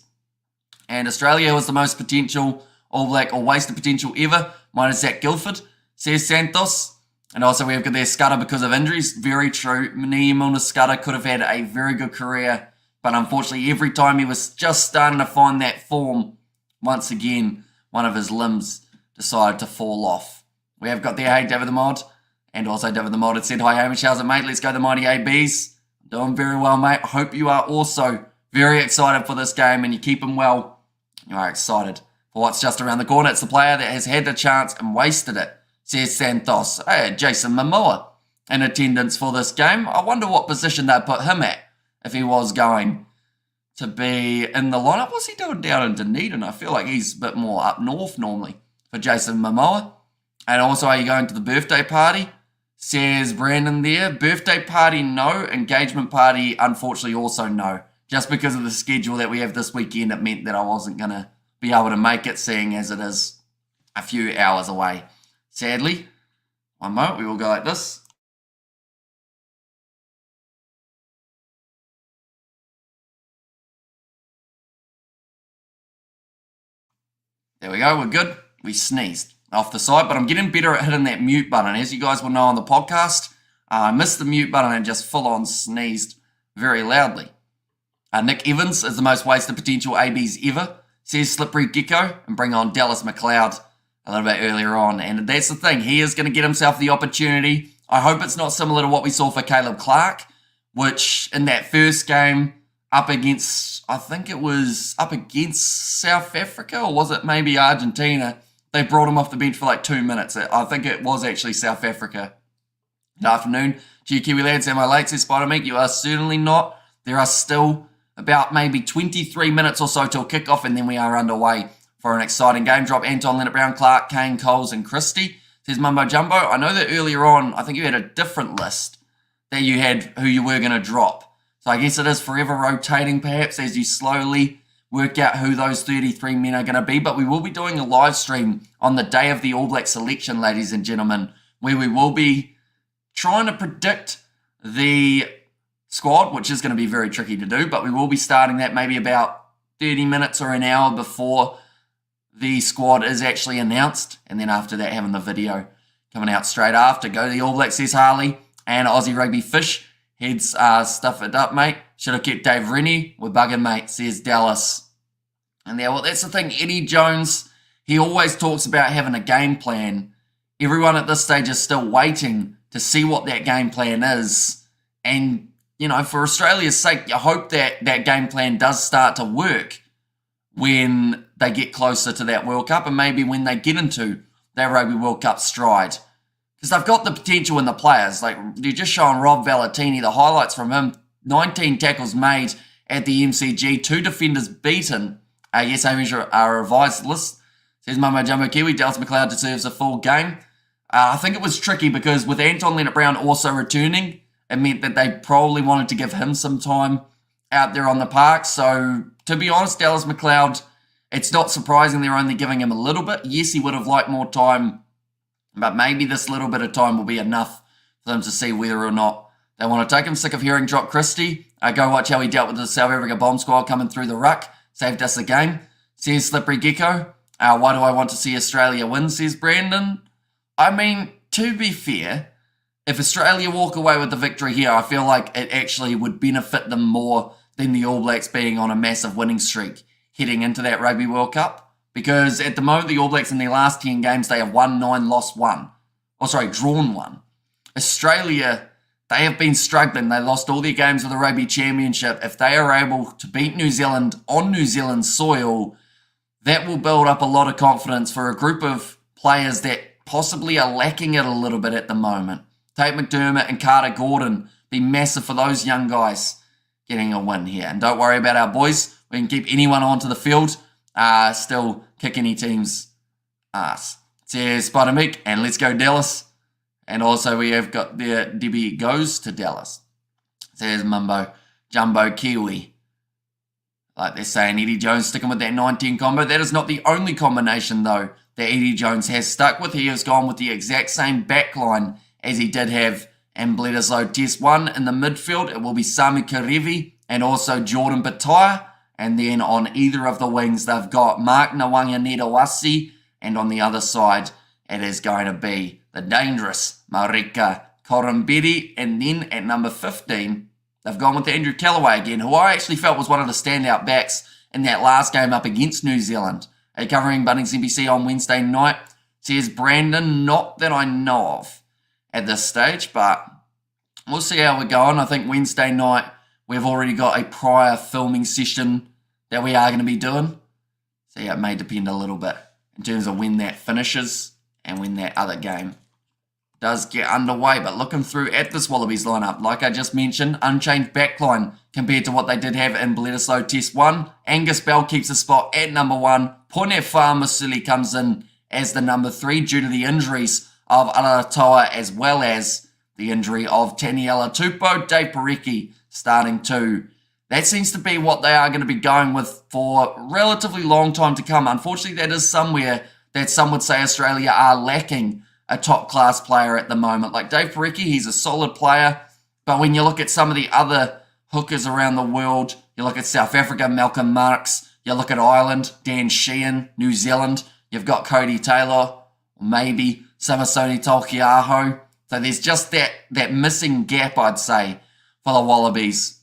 And Australia was the most potential All Black, or wasted potential ever, minus Zach Guildford, says Santos. And also we have got their Scudder because of injuries. Very true. Niimuna Scudder could have had a very good career, but unfortunately every time he was just starting to find that form, once again, one of his limbs decided to fall off. We have got there, hey, David the Mod. And also David the Mod had said, hi Hamish, how's it mate? Let's go the mighty ABs. Doing very well, mate. Hope you are also very excited for this game and you keep them well. You are excited for what's just around the corner. It's the player that has had the chance and wasted it, says Santos. Hey, Jason Momoa in attendance for this game. I wonder what position they'd put him at if he was going to be in the lineup. What's he doing down in Dunedin? I feel like he's a bit more up north normally for Jason Momoa. And also, are you going to the birthday party? Says Brandon there. Birthday party, no. Engagement party, unfortunately, also no. Just because of the schedule that we have this weekend, it meant that I wasn't going to be able to make it, seeing as it is a few hours away. Sadly. One moment, we will go like this. There we go, we're good. We sneezed off the side, but I'm getting better at hitting that mute button. As you guys will know on the podcast, I missed the mute button and just full on sneezed very loudly. Nick Evans is the most wasted potential ABs ever, says Slippery Gecko, and bring on Dallas McLeod a little bit earlier on. And that's the thing, he is going to get himself the opportunity. I hope it's not similar to what we saw for Caleb Clark, which in that first game up against, I think it was up against South Africa, or was it maybe Argentina? They brought him off the bench for like 2 minutes. I think it was actually South Africa. Good afternoon. Kiwi lads, am I late? Says Spider-Meat. You are certainly not. There are still about maybe 23 minutes or so till kickoff, and then we are underway for an exciting game. Drop Anton, Leonard Brown, Clark, Kane, Coles, and Christie. Says Mumbo Jumbo. I know that earlier on, I think you had a different list that you had who you were going to drop. So I guess it is forever rotating perhaps as you slowly work out who those 33 men are going to be. But we will be doing a live stream on the day of the All Black selection, ladies and gentlemen, where we will be trying to predict the squad, which is going to be very tricky to do. But we will be starting that maybe about 30 minutes or an hour before the squad is actually announced. And then after that, having the video coming out straight after. Go to the All Blacks, says Harley, and Aussie Rugby Fish. Heads stuff it up, mate. Should have kept Dave Rennie. We're bugging, mate, says Dallas. And there, well, that's the thing. Eddie Jones, he always talks about having a game plan. Everyone at this stage is still waiting to see what that game plan is. And, you know, for Australia's sake, you hope that that game plan does start to work when they get closer to that World Cup and maybe when they get into that Rugby World Cup stride. Because they've got the potential in the players. Like, you're just showing Rob Valentini, the highlights from him. 19 tackles made at the MCG. 2 defenders beaten. Yes, I measure a revised list. Says Mamo Jumbo Kiwi. Dallas McLeod deserves a full game. I think it was tricky because with Anton Leonard-Brown also returning, it meant that they probably wanted to give him some time out there on the park. So, to be honest, Dallas McLeod, it's not surprising they're only giving him a little bit. Yes, he would have liked more time, but maybe this little bit of time will be enough for them to see whether or not they want to take him. Sick of hearing Drop Christie. Go watch how he dealt with the South Africa bomb squad coming through the ruck. Saved us a game. Says Slippery Gecko. Why do I want to see Australia win, says Brandon. I mean, to be fair, if Australia walk away with the victory here, I feel like it actually would benefit them more than the All Blacks being on a massive winning streak heading into that Rugby World Cup. Because at the moment, the All Blacks in their last 10 games, they have won 9, lost 1. Drawn 1. Australia, they have been struggling. They lost all their games of the Rugby Championship. If they are able to beat New Zealand on New Zealand soil, that will build up a lot of confidence for a group of players that possibly are lacking it a little bit at the moment. Tate McDermott and Carter Gordon be massive for those young guys getting a win here. And don't worry about our boys. We can keep anyone onto the field. Still kick any team's ass. Says Spider Mick, and let's go Dallas. And also we have got the Debbie goes to Dallas. Says Mumbo Jumbo Kiwi. Like they're saying, Eddie Jones sticking with that 19 combo. That is not the only combination though that Eddie Jones has stuck with. He has gone with the exact same backline as he did have in Bledisloe Test 1 in the midfield. It will be Sami Karevi and also Jordan Bataya. And then on either of the wings, they've got Mark Nawanga-Nedawasi. And on the other side, it is going to be the dangerous Marika Korombedi. And then at number 15, they've gone with Andrew Callaway again, who I actually felt was one of the standout backs in that last game up against New Zealand. Covering Bunnings NBC on Wednesday night, says Brandon, not that I know of at this stage, but we'll see how we're going. I think Wednesday night, we've already got a prior filming session that we are going to be doing. So yeah, it may depend a little bit in terms of when that finishes and when that other game does get underway. But looking through at this Wallabies lineup, like I just mentioned, unchanged backline compared to what they did have in Bledisloe Test 1. Angus Bell keeps a spot at number 1. Poinefa Masuli comes in as the number 3 due to the injuries of Alatoa as well as the injury of Taniela Tupou. Dave Parecki starting 2. That seems to be what they are going to be going with for a relatively long time to come. Unfortunately, that is somewhere that some would say Australia are lacking a top-class player at the moment. Like Dave Parecki, he's a solid player, but when you look at some of the other hookers around the world, you look at South Africa, Malcolm Marx, you look at Ireland, Dan Sheehan, New Zealand, you've got Cody Taylor, maybe Samasoni Tolkiaho. So there's just that missing gap, I'd say, for the Wallabies.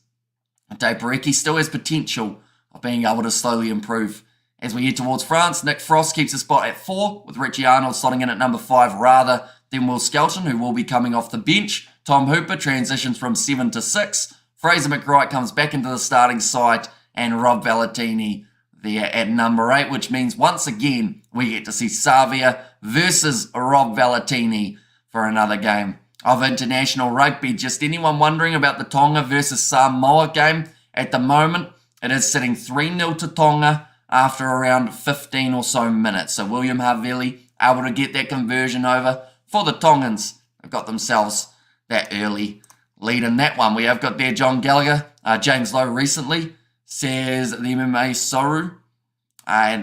Dave Parecki still has potential of being able to slowly improve. As we head towards France, Nick Frost keeps a spot at 4, with Richie Arnold slotting in at number 5 rather than Will Skelton, who will be coming off the bench. Tom Hooper transitions from 7 to 6. Fraser McWright comes back into the starting side, and Rob Valentini there at number 8, which means once again we get to see Savia versus Rob Valentini for another game of international rugby. Just anyone wondering about the Tonga versus Samoa game at the moment, it is sitting 3-0 to Tonga after around 15 or so minutes. So William Havili able to get that conversion over for the Tongans. They've got themselves that early lead in that one. We have got there John Gallagher, James Lowe recently, says the MMA Soru,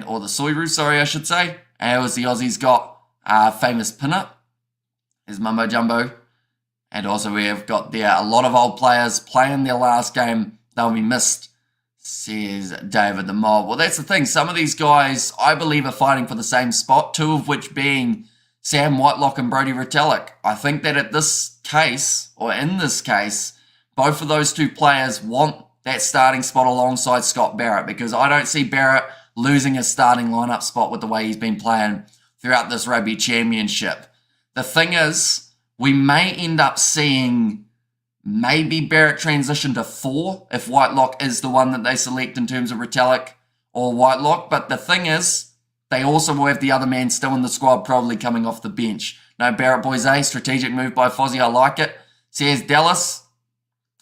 or the Soiru, sorry, I should say. And it was the Aussies got famous pinner, is Mumbo Jumbo. And also we have got there a lot of old players playing their last game. They'll be missed, says David the Mob. Well, that's the thing. Some of these guys, I believe, are fighting for the same spot, 2 of which being Sam Whitelock and Brodie Retallick. I think that in this case, both of those 2 players want that starting spot alongside Scott Barrett, because I don't see Barrett losing a starting lineup spot with the way he's been playing throughout this Rugby Championship. The thing is, we may end up seeing maybe Barrett transition to 4 if Whitelock is the one that they select in terms of Retallick or Whitelock. But the thing is, they also will have the other man still in the squad probably coming off the bench. No Barrett Boise, strategic move by Fozzie, I like it, says Dallas.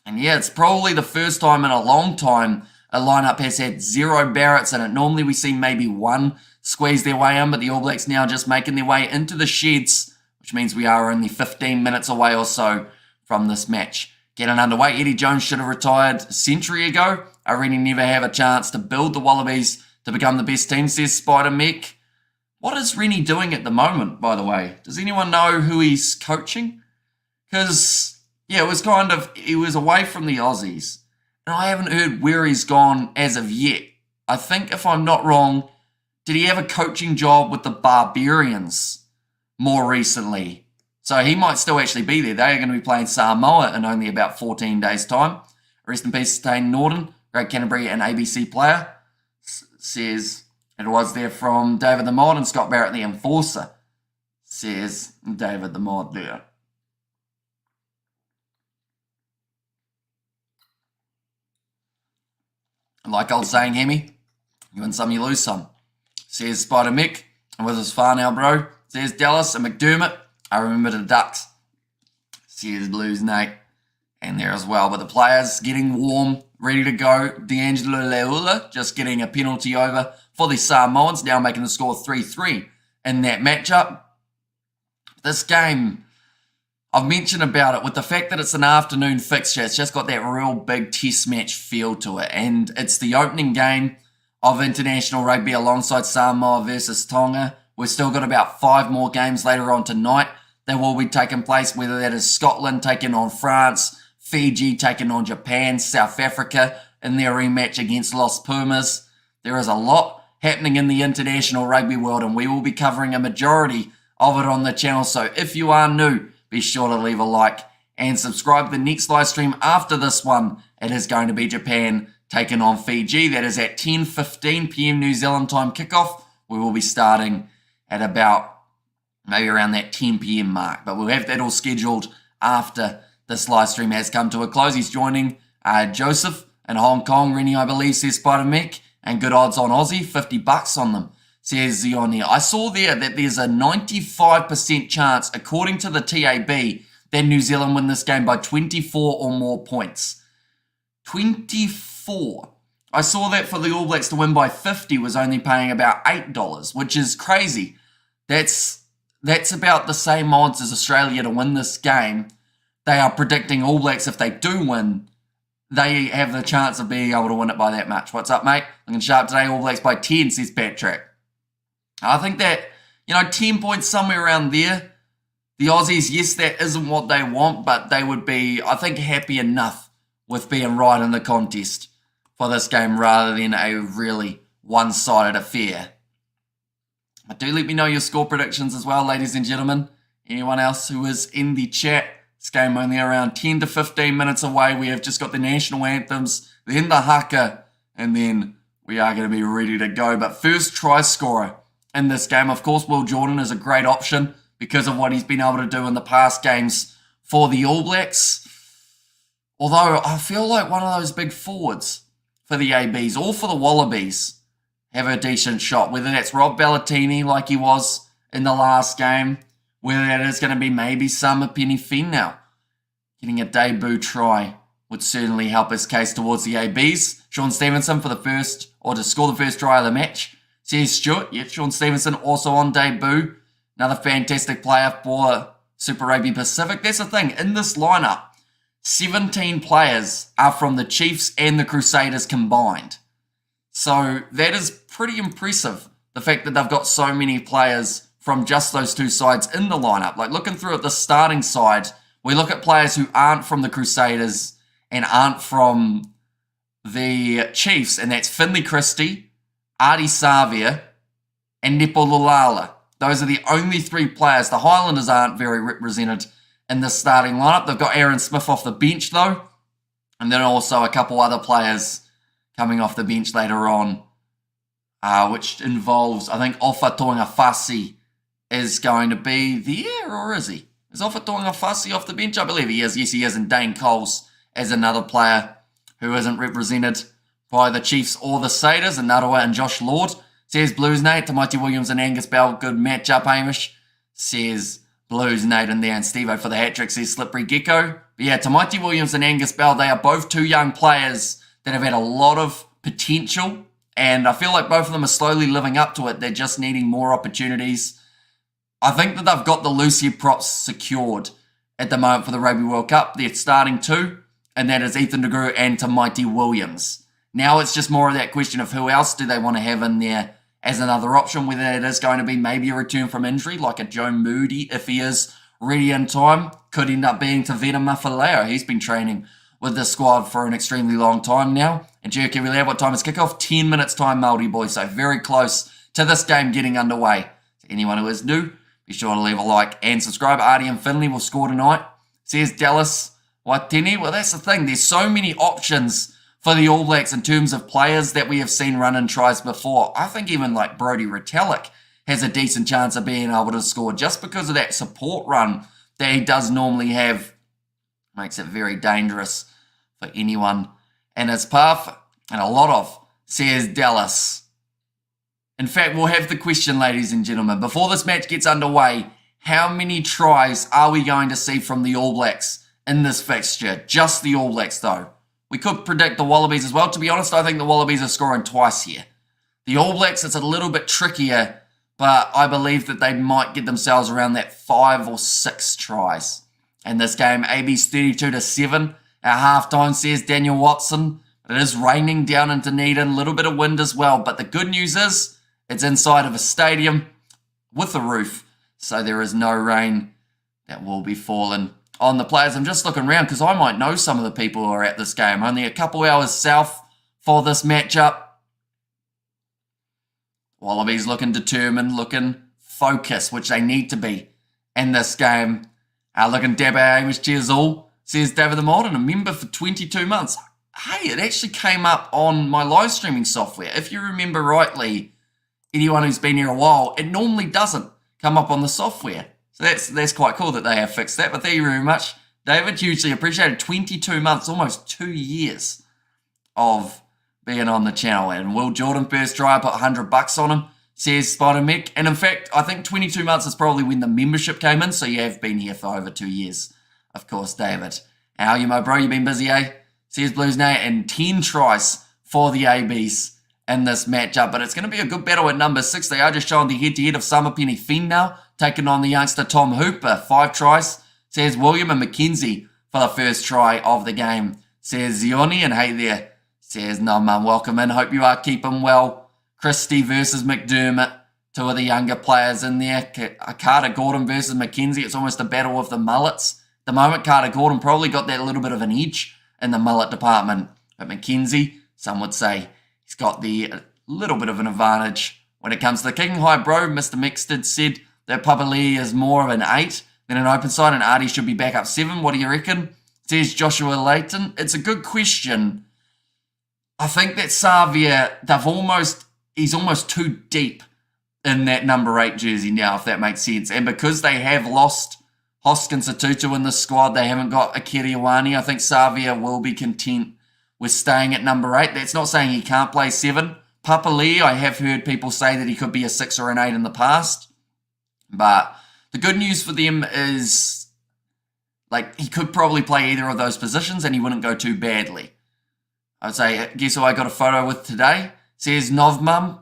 And yeah, it's probably the first time in a long time a lineup has had 0 Barretts in it. Normally we see maybe 1 squeeze their way in, but the All Blacks now just making their way into the sheds, which means we are only 15 minutes away or so from this match getting underway. Eddie Jones should have retired a century ago. I really never have a chance to build the Wallabies to become the best team, says Spider Mech. What is Rennie doing at the moment, by the way? Does anyone know who he's coaching? Because, yeah, he was away from the Aussies. And I haven't heard where he's gone as of yet. I think, if I'm not wrong, did he have a coaching job with the Barbarians more recently? So he might still actually be there. They are going to be playing Samoa in only about 14 days' time. Rest in peace, Tane Norton, great Canterbury and ABC player. Says it was there from David the Mod and Scott Barrett the Enforcer. Says David the Mod there. Like old saying, Hemi, you win some, you lose some. Says Spider Mick, and with his far now, bro. Says Dallas and McDermott. I remember the Ducks. Says Blues Nate. And there as well. But the players getting warm, ready to go. D'Angelo Leula just getting a penalty over for the Samoans, now making the score 3-3 in that matchup. This game, I've mentioned about it, with the fact that it's an afternoon fixture, it's just got that real big test match feel to it. And it's the opening game of international rugby alongside Samoa versus Tonga. We've still got about 5 more games later on tonight that will be taking place, whether that is Scotland taking on France, Fiji taking on Japan, South Africa in their rematch against Los Pumas. There is a lot happening in the international rugby world, and we will be covering a majority of it on the channel. So if you are new, be sure to leave a like and subscribe. The next live stream after this one, it is going to be Japan taking on Fiji. That is at 10:15 p.m. New Zealand time kickoff. We will be starting at about maybe around that 10 p.m. mark, but we'll have that all scheduled after this live stream has come to a close. He's joining Joseph in Hong Kong. Rennie, I believe, says Spider Mech, and good odds on Aussie, $50 on them, says Zioni. I saw there that there's a 95% chance, according to the TAB, that New Zealand win this game by 24 or more points. 24. I saw that for the All Blacks to win by 50 was only paying about $8, which is crazy. That's about the same odds as Australia to win this game. They are predicting All Blacks, if they do win, they have the chance of being able to win it by that much. What's up, mate? Looking sharp today. All Blacks by 10, says Patrick. I think that, 10 points somewhere around there. The Aussies, yes, that isn't what they want, but they would be, I think, happy enough with being right in the contest for this game rather than a really one-sided affair. But do let me know your score predictions as well, ladies and gentlemen. Anyone else who is in the chat? This game only around 10 to 15 minutes away. We have just got the national anthems, then the Haka, and then we are going to be ready to go. But first try scorer in this game, of course, Will Jordan is a great option because of what he's been able to do in the past games for the All Blacks. Although I feel like one of those big forwards for the ABs or for the Wallabies have a decent shot, whether that's Rob Ballatini like he was in the last game, whether that is going to be maybe Sama Penifin now. Getting a debut try would certainly help his case towards the ABs. Sean Stevenson for the first, or to score the first try of the match. Says Stuart, yep, Sean Stevenson also on debut. Another fantastic player for Super Rugby Pacific. That's the thing, in this lineup, 17 players are from the Chiefs and the Crusaders combined. So that is pretty impressive, the fact that they've got so many players from just those two sides in the lineup. Like looking through at the starting side, we look at players who aren't from the Crusaders and aren't from the Chiefs, and that's Finley Christie, Artie Savia, and Nepo Lulala. Those are the only three players. The Highlanders aren't very represented in the starting lineup. They've got Aaron Smith off the bench though, and then also a couple other players coming off the bench later on, which involves, I think, Ofa Toingafasi is going to be there, or is he? Is Ofa Toingafasi off the bench? I believe he is. Yes, he is. And Dane Coles as another player who isn't represented by the Chiefs or the Satyrs. And Narawa and Josh Lord. Says Blues Nate. Tamati Williams and Angus Bell. Good matchup, Hamish. Says Blues Nate and there. And Steve-O for the hat-trick. Says Slippery Gecko. But yeah, Tamati Williams and Angus Bell, they are both two young players that have had a lot of potential. And I feel like both of them are slowly living up to it. They're just needing more opportunities. I think that they've got the Lucia props secured at the moment for the Rugby World Cup. They're starting two, and that is Ethan de Groo and Tamati Williams. Now it's just more of that question of who else do they want to have in there as another option, whether it is going to be maybe a return from injury, like a Joe Moody, if he is ready in time. Could end up being Taveta Mafaleo. He's been training with the squad for an extremely long time now. And Jerky Relay, what time is kickoff? 10 minutes time, Māori boys. So very close to this game getting underway. So anyone who is new, be sure to leave a like and subscribe. Artie and Finley will score tonight. Says Dallas Watini. Well, that's the thing. There's so many options for the All Blacks in terms of players that we have seen run in tries before. I think even like Brodie Retallick has a decent chance of being able to score just because of that support run that he does normally have. Makes it very dangerous for anyone in his path. And a lot of, says Dallas. In fact, we'll have the question, ladies and gentlemen. Before this match gets underway, how many tries are we going to see from the All Blacks in this fixture? Just the All Blacks, though. We could predict the Wallabies as well. To be honest, I think the Wallabies are scoring twice here. The All Blacks, it's a little bit trickier, but I believe that they might get themselves around that 5 or 6 tries. In this game, AB's 32-7 at halftime, says Daniel Watson. It is raining down in Dunedin, a little bit of wind as well. But the good news is, it's inside of a stadium with a roof, so there is no rain that will be falling on the players. I'm just looking around because I might know some of the people who are at this game. Only a couple hours south for this matchup. Wallabies looking determined, looking focused, which they need to be in this game. Looking dab at Hamish, cheers all, says David the Modern, a member for 22 months. Hey, it actually came up on my live streaming software. If you remember rightly, anyone who's been here a while, it normally doesn't come up on the software. So that's quite cool that they have fixed that. But thank you very much, David. Hugely appreciated. 22 months, almost 2 years of being on the channel. And Will Jordan first try, I put $100 on him, says Spider Mick. And in fact, I think 22 months is probably when the membership came in, so you have been here for over 2 years. Of course, David. How are you, my bro? You been busy, eh? Says Blues Nate, and 10 tries for the ABs in this matchup. But it's going to be a good battle at number 6. They are just showing the head-to-head of Samapeni Finn now, taking on the youngster Tom Hooper. 5 tries, says William, and McKenzie for the first try of the game. Says Zioni, and hey there. Says no, mum, welcome in. Hope you are keeping well. Christie versus McDermott. 2 of the younger players in there. Carter Gordon versus McKenzie. It's almost a battle of the mullets. At the moment, Carter Gordon probably got that little bit of an edge in the mullet department. But McKenzie, some would say, he's got the little bit of an advantage. When it comes to the kicking high, bro, Mr. Mixted said that Papali is more of an 8 than an open side, and Artie should be back up 7. What do you reckon? Says Joshua Layton. It's a good question. I think that Savia, he's almost too deep in that number 8 jersey now, if that makes sense. And because they have lost Hoskins Atutu in the squad, they haven't got Akira Iwani. I think Savia will be content with staying at number 8. That's not saying he can't play 7. Papali, I have heard people say that he could be a 6 or an 8 in the past. But the good news for them is, he could probably play either of those positions and he wouldn't go too badly. I would say, guess who I got a photo with today? Says Novmum,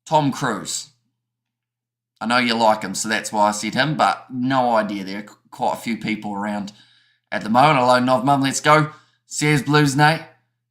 Tom Cruise. I know you like him, so that's why I said him, but no idea. There are quite a few people around at the moment. Hello, Novmum, let's go. Says Blues Nate.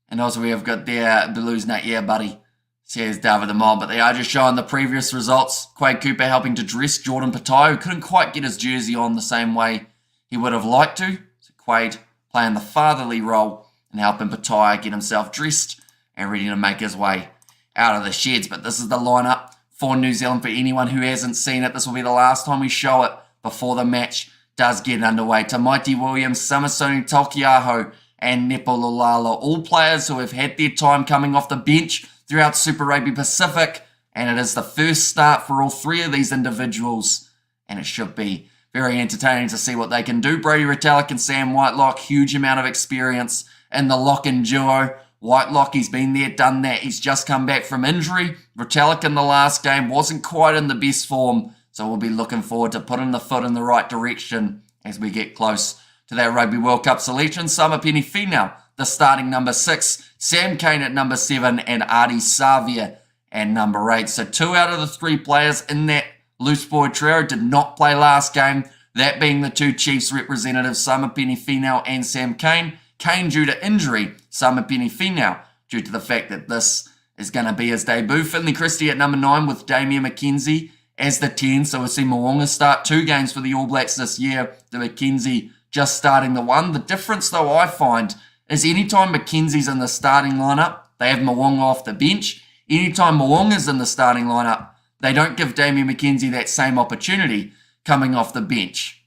And also we have got there Blues Nate, yeah, buddy. Says David the Mob. But they are just showing the previous results. Quade Cooper helping to dress Jordan Patai, who couldn't quite get his jersey on the same way he would have liked to. So Quade playing the fatherly role and helping Patai get himself dressed and ready to make his way out of the sheds. But this is the lineup for New Zealand. For anyone who hasn't seen it, this will be the last time we show it before the match does get underway. Tamaiti Williams, Samasoni Tokiaho, and Nepo Lulala, all players who have had their time coming off the bench throughout Super Rugby Pacific, and it is the first start for all 3 of these individuals, and it should be very entertaining to see what they can do. Brady Retallick and Sam Whitelock, huge amount of experience in the lock-in duo. Whitelock, he's been there, done that. He's just come back from injury. Retallick in the last game wasn't quite in the best form, so we'll be looking forward to putting the foot in the right direction as we get close to that Rugby World Cup selection. Samapeni Fina, the starting number 6, Sam Cane at number 7, and Artie Savia at number 8. So 2 out of the 3 players in that loose forward trio did not play last game, that being the 2 Chiefs representatives, Samapeni Finau and Sam Cane. Cane due to injury, Samapeni Finau due to the fact that this is going to be his debut. Finley Christie at number 9 with Damien McKenzie as the 10. So we'll see Mo'unga start 2 games for the All Blacks this year. The McKenzie just starting the 1. The difference, though, I find is anytime McKenzie's in the starting lineup, they have Mo'unga off the bench. Anytime Mo'unga's in the starting lineup, they don't give Damien McKenzie that same opportunity coming off the bench.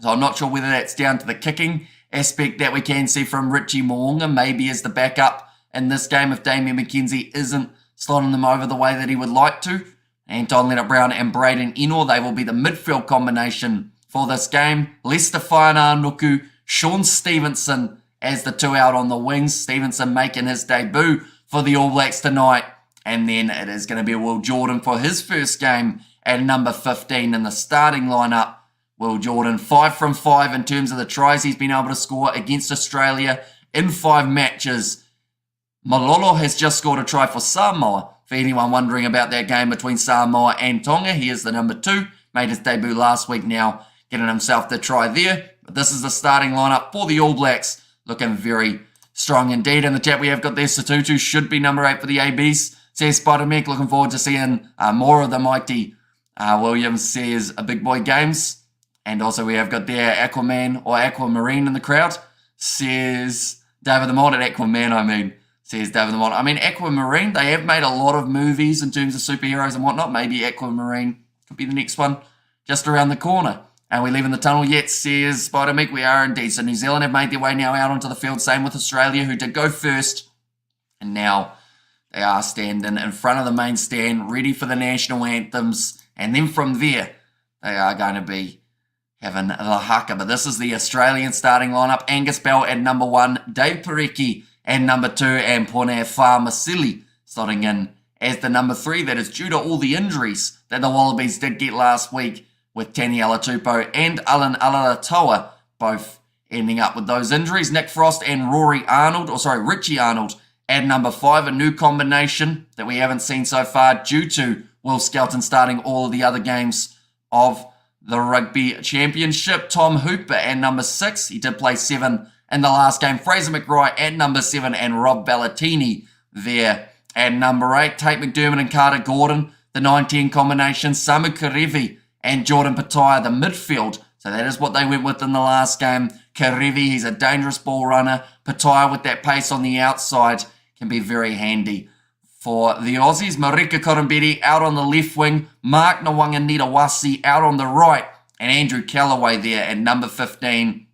So I'm not sure whether that's down to the kicking aspect that we can see from Richie Mo'unga, maybe as the backup in this game if Damien McKenzie isn't slotting them over the way that he would like to. Anton Leonard-Brown and Braden Ennor, they will be the midfield combination for this game. Lester Whainarnuku, Sean Stevenson as the 2 out on the wings. Stevenson making his debut for the All Blacks tonight. And then it is going to be Will Jordan for his first game at number 15 in the starting lineup. Will Jordan, 5 from 5 in terms of the tries he's been able to score against Australia in 5 matches. Malolo has just scored a try for Samoa. For anyone wondering about that game between Samoa and Tonga, he is the number 2. Made his debut last week now, getting himself the try there. But this is the starting lineup for the All Blacks. Looking very strong indeed. In the chat we have got there, Satutu should be number 8 for the ABs. Says Spider-Mick, looking forward to seeing more of the mighty Williams. Says a big boy games. And also we have got there Aquaman or Aquamarine in the crowd. Says David the Mod at Aquaman, Says David the Mod. Aquamarine, they have made a lot of movies in terms of superheroes and whatnot. Maybe Aquamarine could be the next one just around the corner. And we leaving the tunnel yet, says Spider-Mick. We are indeed. So New Zealand have made their way now out onto the field. Same with Australia, who did go first. And now they are standing in front of the main stand, ready for the national anthems. And then from there, they are going to be having the Haka. But this is the Australian starting lineup. Angus Bell at number 1, Dave Parecki at number 2, and Pone Whamasili slotting in as the number 3. That is due to all the injuries that the Wallabies did get last week, with Taniela Tupou and Alan Alatoa both ending up with those injuries. Nick Frost and Richie Arnold at number 5, a new combination that we haven't seen so far due to Will Skelton starting all of the other games of the Rugby Championship. Tom Hooper at number 6. He did play 7 in the last game. Fraser McRae at number 7 and Rob Ballatini there at number 8. Tate McDermott and Carter Gordon, the 19 combination. Samu Karevi and Jordan Pataia, the midfield. So that is what they went with in the last game. Karevi, he's a dangerous ball runner. Pataia with that pace on the outside can be very handy for the Aussies. Marika Korombedi out on the left wing. Mark Nwanganitawasi out on the right. And Andrew Callaway there at number 15.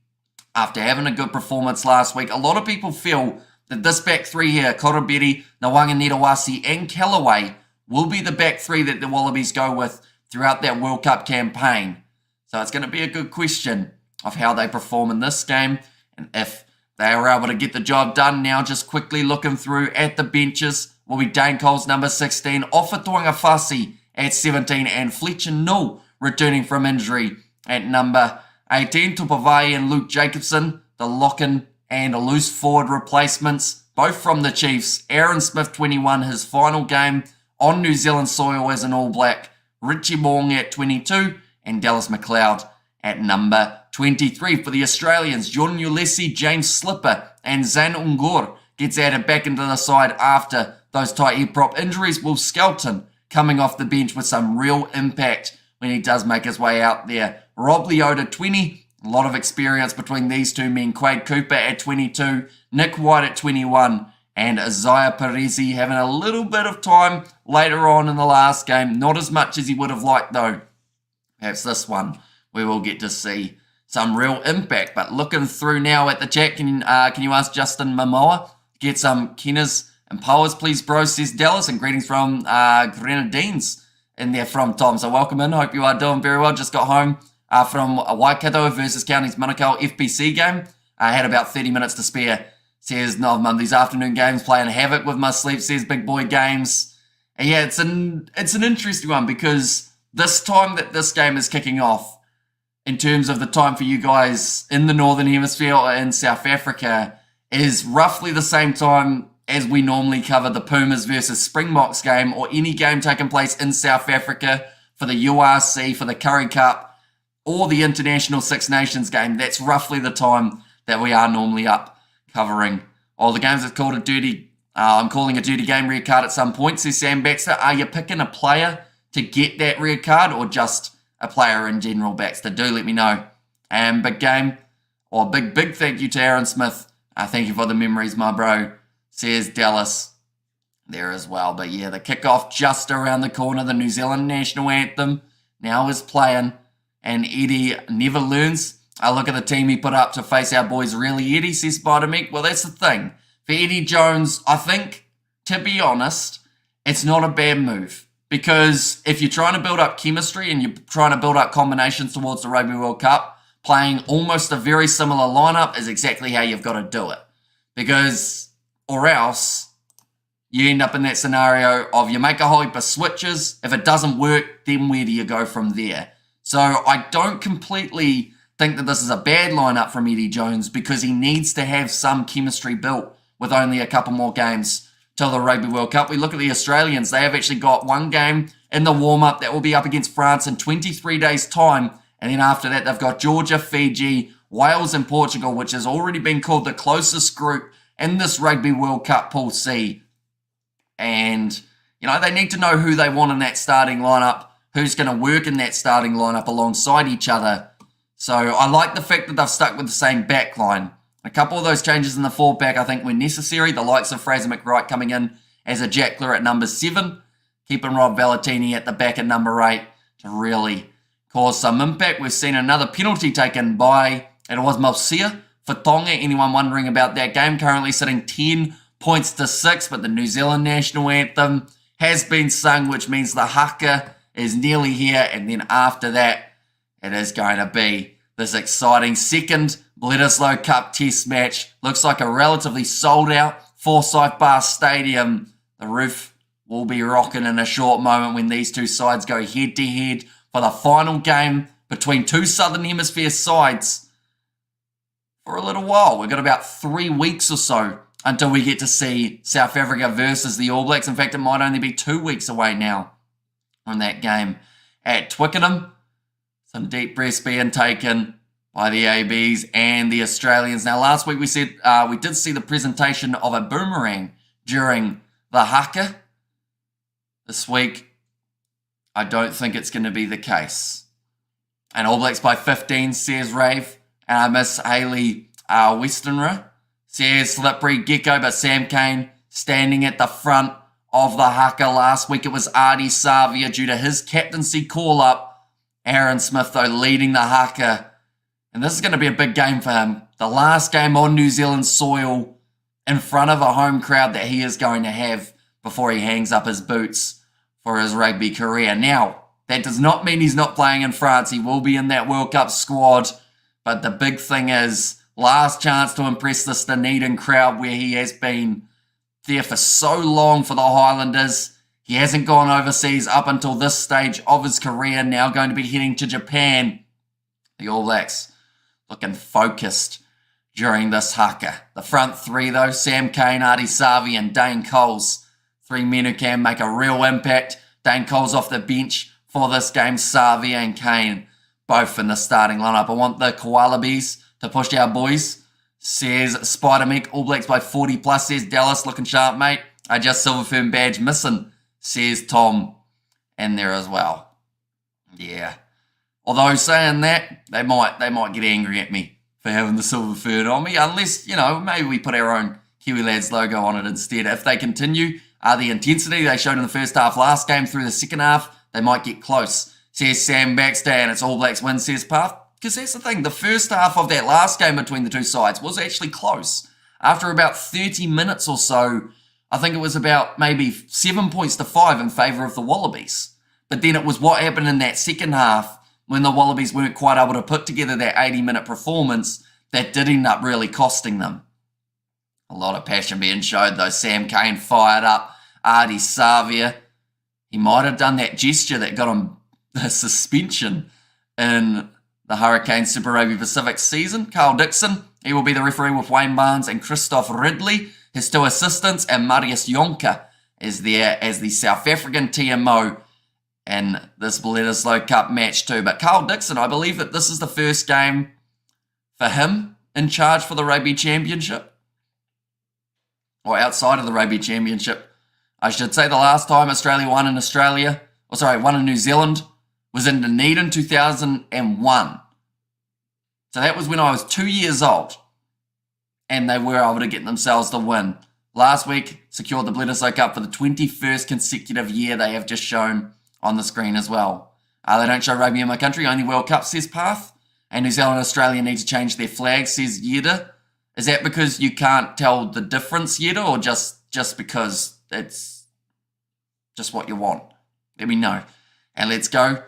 After having a good performance last week, a lot of people feel that this back 3 here, Korombedi, Nwanganitawasi and Callaway, will be the back 3 that the Wallabies go with throughout that World Cup campaign. So it's going to be a good question of how they perform in this game and if they are able to get the job done. Now just quickly looking through at the benches will be Dane Cole's number 16, Ofa Tuangafasi at 17 and Fletcher Null returning from injury at number 18. Tupavai and Luke Jacobson, the lock-in and loose forward replacements, both from the Chiefs. Aaron Smith, 21, his final game on New Zealand soil as an All Black. Richie Moong at 22 and Dallas McLeod at number 23. For the Australians, Jordan Ulesi, James Slipper and Zan Ungur gets added back into the side after those tight ear prop injuries. Will Skelton coming off the bench with some real impact when he does make his way out there. Rob Leota, 20. A lot of experience between these two men. Quade Cooper at 22. Nick White at 21. And Isaiah Parisi having a little bit of time later on in the last game. Not as much as he would have liked, though. Perhaps this one we will get to see some real impact. But looking through now at the chat, can you ask Justin Momoa? Get some Kenners and powers, please, bro, says Dallas. And greetings from Grenadines in there from Tom. So welcome in. Hope you are doing very well. Just got home from Waikato versus Counties Manukau FPC game. I had about 30 minutes to spare. Says, no, Mum, these afternoon games playing havoc with my sleep, says Big Boy Games. And yeah, it's an interesting one because this time that this game is kicking off, in terms of the time for you guys in the Northern Hemisphere or in South Africa, is roughly the same time as we normally cover the Pumas versus Springboks game or any game taking place in South Africa for the URC, for the Currie Cup, or the International Six Nations game. That's roughly the time that we are normally up covering all the games. It's called a dirty, I'm calling a dirty game red card at some point, says Sam Baxter. Are you picking a player to get that red card or just a player in general, Baxter? Do let me know. And big game, or big thank you to Aaron Smith. Thank you for the memories, my bro, says Dallas there as well. But yeah, the kickoff just around the corner. The New Zealand national anthem now is playing, and Eddie never learns. I look at the team he put up to face our boys, really, Eddie, says Spider-Meek. Well, that's the thing. For Eddie Jones, I think, to be honest, it's not a bad move. Because if you're trying to build up chemistry and you're trying to build up combinations towards the Rugby World Cup, playing almost a very similar lineup is exactly how you've got to do it. Because, or else, you end up in that scenario of you make a whole heap of switches. If it doesn't work, then where do you go from there? So I don't completely think that this is a bad lineup from Eddie Jones because he needs to have some chemistry built with only a couple more games till the Rugby World Cup. We look at the Australians. They have actually got one game in the warm-up that will be up against France in 23 days' time. And then after that, they've got Georgia, Fiji, Wales and Portugal, which has already been called the closest group in this Rugby World Cup Pool C. And, they need to know who they want in that starting lineup, who's going to work in that starting lineup alongside each other. So I like the fact that they've stuck with the same back line. A couple of those changes in the forward pack I think were necessary. The likes of Fraser McRae coming in as a jackler at number 7, keeping Rob Ballatini at the back at number 8 to really cause some impact. We've seen another penalty taken by, and it was Malsia for Tonga. Anyone wondering about that game? Currently sitting 10 points to 6, but the New Zealand national anthem has been sung, which means the Haka is nearly here. And then after that, it is going to be this exciting second Bledisloe Cup test match. Looks like a relatively sold out Forsyth Barr Stadium. The roof will be rocking in a short moment when these two sides go head-to-head for the final game between two Southern Hemisphere sides for a little while. We've got about 3 weeks or so until we get to see South Africa versus the All Blacks. In fact, it might only be 2 weeks away now on that game at Twickenham. Some deep breaths being taken by the ABs and the Australians. Now, last week we said we did see the presentation of a boomerang during the Haka. This week, I don't think it's going to be the case. And All Blacks by 15, says Rave. And I miss Hayley Westenra. Says Slippery Gecko, but Sam Cane standing at the front of the Haka. Last week it was Ardie Savia due to his captaincy call-up. Aaron Smith, though, leading the Haka. And this is going to be a big game for him. The last game on New Zealand soil in front of a home crowd that he is going to have before he hangs up his boots for his rugby career. Now, that does not mean he's not playing in France. He will be in that World Cup squad. But the big thing is, last chance to impress this Dunedin crowd where he has been there for so long for the Highlanders. He hasn't gone overseas up until this stage of his career. Now going to be heading to Japan. The All Blacks looking focused during this Haka. The front three, though, Sam Cane, Ardie Savia and Dane Coles. 3 men who can make a real impact. Dane Coles off the bench for this game. Savia and Cane both in the starting lineup. I want the Wallabies to push our boys, says Spider-Meek. All Blacks by 40 plus, says Dallas. Looking sharp, mate. I just Silver Fern badge missing, says Tom. And there as well. Yeah. Although saying that, they might get angry at me for having the Silver Fern on me. Unless, maybe we put our own Kiwi Lads logo on it instead. If they continue the intensity they showed in the first half last game through the second half, they might get close, says Sam Baxter, and it's All Blacks win, says Path. Because that's the thing, the first half of that last game between the two sides was actually close. After about 30 minutes or so, I think it was about maybe 7 points to 5 in favour of the Wallabies. But then it was what happened in that second half when the Wallabies weren't quite able to put together that 80-minute performance that did end up really costing them. A lot of passion being showed, though. Sam Cane fired up. Ardie Savia, he might have done that gesture that got him the suspension in the Hurricane Super Rugby Pacific season. Carl Dixon, he will be the referee with Wayne Barnes and Christoph Ridley. His two assistants, and Marius Jonker is there as the South African TMO in this Bledisloe Cup match too. But Carl Dixon, I believe that this is the first game for him in charge for the Rugby Championship. Or outside of the Rugby Championship, I should say. The last time Australia won in won in New Zealand was in Dunedin 2001. So that was when I was 2 years old. And they were able to get themselves the win. Last week, secured the Bledisloe Cup for the 21st consecutive year. They have just shown on the screen as well. They don't show rugby in my country, only World Cup, says Path. And New Zealand and Australia need to change their flag, says Yeda. Is that because you can't tell the difference, Yeda, or just because it's just what you want? Let me know. And let's go.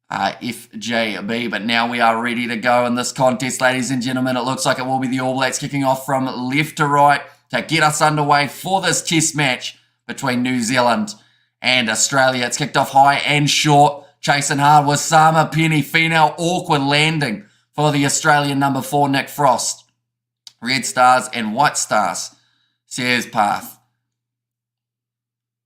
FJB, but now we are ready to go in this contest, ladies and gentlemen. It looks like it will be the All Blacks kicking off from left to right to get us underway for this test match between New Zealand and Australia. It's kicked off high and short, chasing hard with Sama Penny. Female awkward landing for the Australian number 4, Nick Frost. Red stars and white stars, says Path.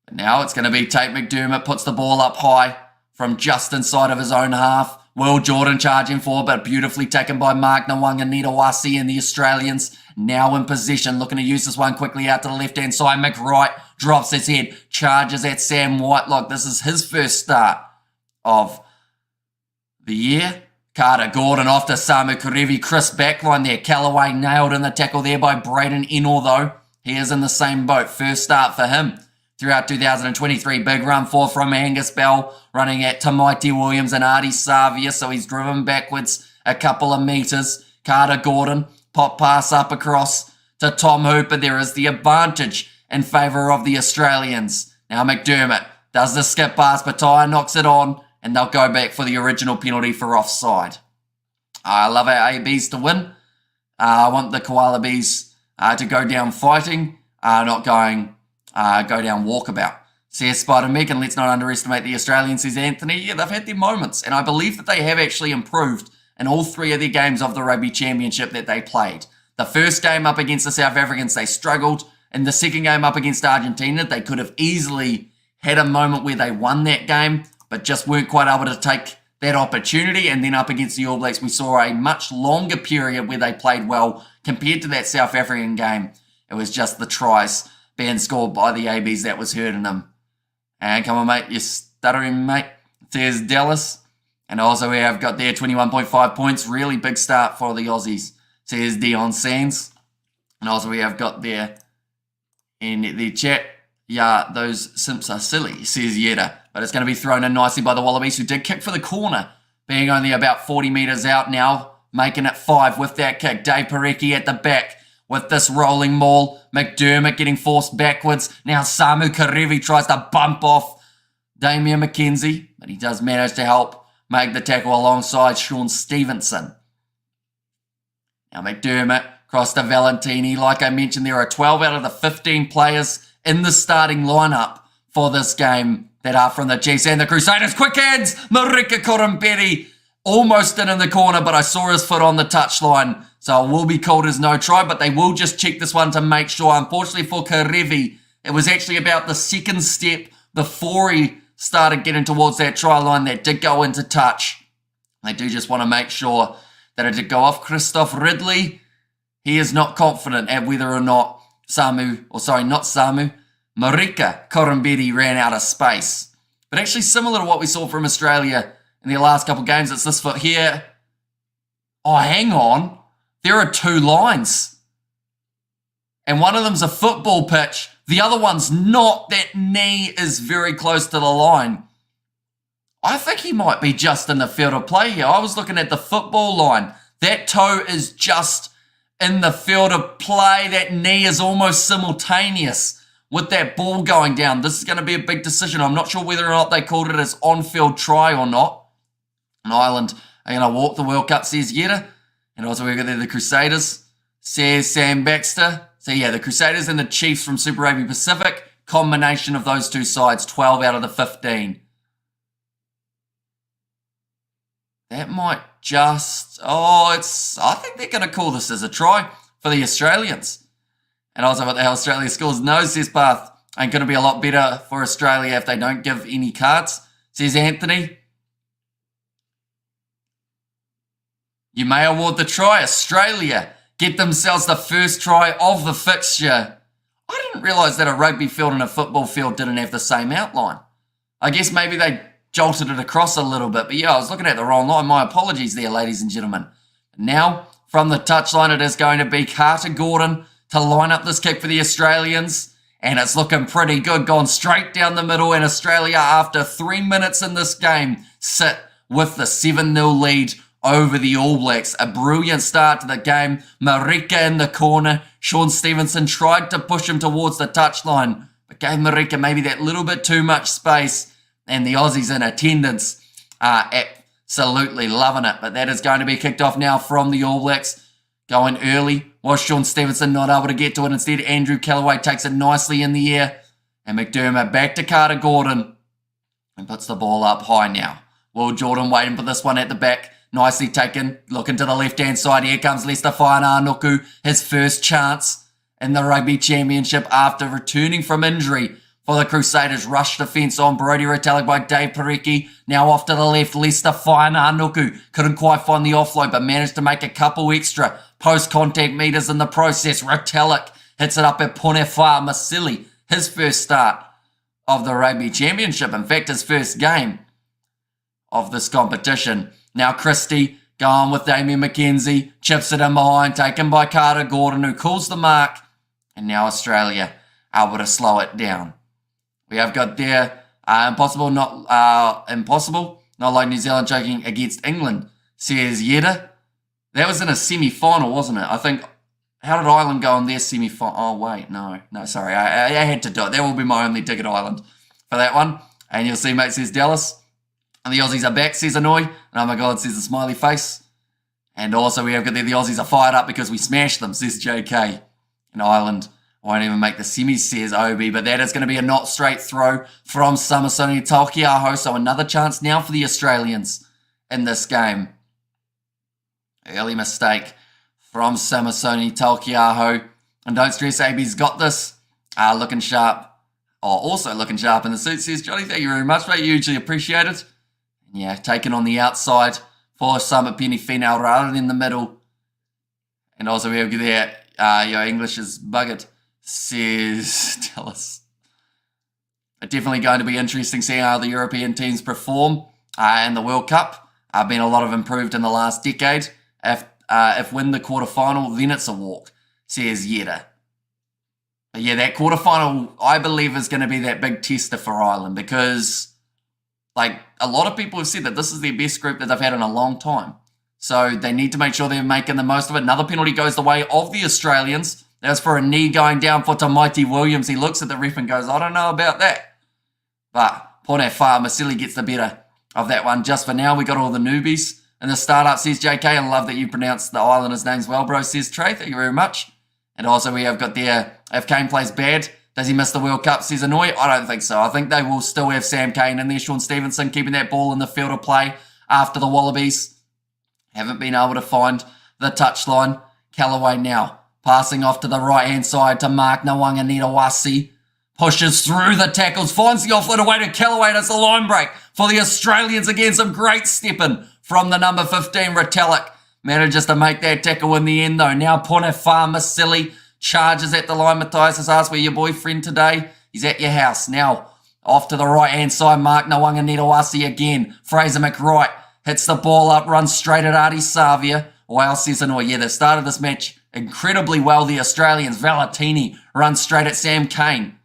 But now it's going to be Tate McDermott, puts the ball up high from just inside of his own half. Will Jordan charging forward, but beautifully taken by Mark Nawanga-Nitawasi, and the Australians now in possession, looking to use this one quickly out to the left-hand side. McWright drops his head, charges at Sam Whitelock. This is his first start of the year. Carter Gordon off to Samu Karevi. Chris backline there. Callaway nailed in the tackle there by Braden Enor, though. He is in the same boat. First start for him throughout 2023. Big run forward from Angus Bell, running at Tamaiti Williams and Ardie Savia, so he's driven backwards a couple of metres. Carter Gordon, pop pass up across to Tom Hooper. There is the advantage in favour of the Australians. Now McDermott does the skip pass, Pattaya knocks it on, and they'll go back for the original penalty for offside. I love our ABs to win. I want the Wallabies to go down fighting, not go down walkabout. Says Spider Meg, and let's not underestimate the Australians, says Anthony. Yeah, they've had their moments, and I believe that they have actually improved in all 3 of their games of the Rugby Championship that they played. The first game up against the South Africans, they struggled. In the second game up against Argentina, they could have easily had a moment where they won that game, but just weren't quite able to take that opportunity. And then up against the All Blacks, we saw a much longer period where they played well compared to that South African game. It was just the tries being scored by the ABs that was hurting them. And come on, mate, you're stuttering, mate. There's Dallas. And also we have got there 21.5 points. Really big start for the Aussies. Says Dion Sands. And also we have got there in the chat, yeah, those simps are silly, says Yeda. But it's going to be thrown in nicely by the Wallabies, who did kick for the corner, being only about 40 metres out now, making it 5 with that kick. Dave Parecki at the back with this rolling maul. McDermott getting forced backwards. Now Samu Karevi tries to bump off Damian McKenzie, but he does manage to help make the tackle alongside Sean Stevenson. Now McDermott across to Valentini. Like I mentioned, there are 12 out of the 15 players in the starting lineup for this game that are from the Chiefs and the Crusaders. Quick hands, Marika Koromberi almost in the corner, but I saw his foot on the touchline, so it will be called as no try, but they will just check this one to make sure. Unfortunately for Karevi, it was actually about the second step before he started getting towards that try line that did go into touch. They do just want to make sure that it did go off. Christoph Ridley, he is not confident at whether or not Marika Koromberi ran out of space. But actually similar to what we saw from Australia in their last couple of games, it's this foot here. Oh, hang on. There are 2 lines. And one of them's a football pitch. The other one's not. That knee is very close to the line. I think he might be just in the field of play here. I was looking at the football line. That toe is just in the field of play. That knee is almost simultaneous with that ball going down. This is going to be a big decision. I'm not sure whether or not they called it as on-field try or not. And Ireland are going to walk the World Cup, says Yeda. And also we've got there the Crusaders, says Sam Baxter. So yeah, the Crusaders and the Chiefs from Super Rugby Pacific. Combination of those 2 sides, 12 out of the 15. That might just... I think they're going to call this as a try for the Australians. And also what the hell Australia scores. No, says Path. Ain't going to be a lot better for Australia if they don't give any cards, says Anthony. You may award the try. Australia get themselves the first try of the fixture. I didn't realise that a rugby field and a football field didn't have the same outline. I guess maybe they jolted it across a little bit. But yeah, I was looking at the wrong line. My apologies there, ladies and gentlemen. Now, from the touchline, it is going to be Carter Gordon to line up this kick for the Australians. And it's looking pretty good. Gone straight down the middle. And Australia, after 3 minutes in this game, sit with the 7-0 lead over the All Blacks. A brilliant start to the game. Marika in the corner. Sean Stevenson tried to push him towards the touchline, but gave Marika maybe that little bit too much space. And the Aussies in attendance are absolutely loving it. But that is going to be kicked off now from the All Blacks. Going early. Was Sean Stevenson not able to get to it? Instead, Andrew Callaway takes it nicely in the air. And McDermott back to Carter Gordon. And puts the ball up high now. Will Jordan waiting for this one at the back. Nicely taken. Looking to the left-hand side. Here comes Lester Fainanuku. His first chance in the Rugby Championship after returning from injury for the Crusaders. Rush defence on Brodie Retallick by Dave Parecki. Now off to the left. Lester Fainanuku. Couldn't quite find the offload, but managed to make a couple extra post-contact meters in the process. Retallick hits it up at Ponefa Masili. His first start of the Rugby Championship. In fact, his first game of this competition. Now Christie going with Damian McKenzie. Chips it in behind. Taken by Carter Gordon, who calls the mark. And now Australia able to slow it down. We have got there impossible, not like New Zealand choking against England, says Yeda. That was in a semi-final, wasn't it? I think, how did Ireland go in their semi-final? Oh, wait, no, sorry. I had to do it. That will be my only dig at Ireland for that one. And you'll see, mate, says Dallas. And the Aussies are back, says Annoy. And oh my God, says the smiley face. And also we have got there, the Aussies are fired up because we smashed them, says JK. And Ireland Won't even make the semis, says Obi, but that is going to be a not straight throw from Samisoni Taukei'aho, so another chance now for the Australians in this game. Early mistake from Samisoni Taukei'aho, and don't stress, AB's got this. Looking sharp. Also looking sharp in the suit, says Johnny. Thank you very much, mate. Hugely appreciate it. Yeah, taken on the outside for Sama Penny Finau rather than the middle. And also we have there, your English is buggered, says Dallas. It's definitely going to be interesting seeing how the European teams perform in the World Cup. Been a lot of improved in the last decade. If win the quarterfinal, then it's a walk, says Yeda. But yeah, that quarterfinal, I believe, is going to be that big tester for Ireland because, like, a lot of people have said that this is their best group that they've had in a long time. So they need to make sure they're making the most of it. Another penalty goes the way of the Australians. That's for a knee going down for Tamaiti Williams. He looks at the ref and goes, I don't know about that. But Pone Masili gets the better of that one. Just for now, we got all the newbies in the startup, says JK. I love that you pronounced the Islanders' names well, bro, says Trey. Thank you very much. And also we have got there, if Kane plays bad, does he miss the World Cup, says Annoy? I don't think so. I think they will still have Sam Kane in there. Sean Stevenson keeping that ball in the field of play after the Wallabies haven't been able to find the touchline. Callaway now passing off to the right-hand side to Mark Ngawanganitawasi. Pushes through the tackles, finds the offload away to Callaway. It's a line break for the Australians. Again, some great stepping from the number 15, Retallick. Manages to make that tackle in the end, though. Now Ponefa Masili charges at the line. Matthias has asked where your boyfriend today. He's at your house. Now, off to the right-hand side, Mark Ngawanganitawasi again. Fraser McWright hits the ball up, runs straight at Artie Savia. Wow, says Annoy. Yeah, they started this match incredibly well, the Australians. Valentini runs straight at Sam Kane.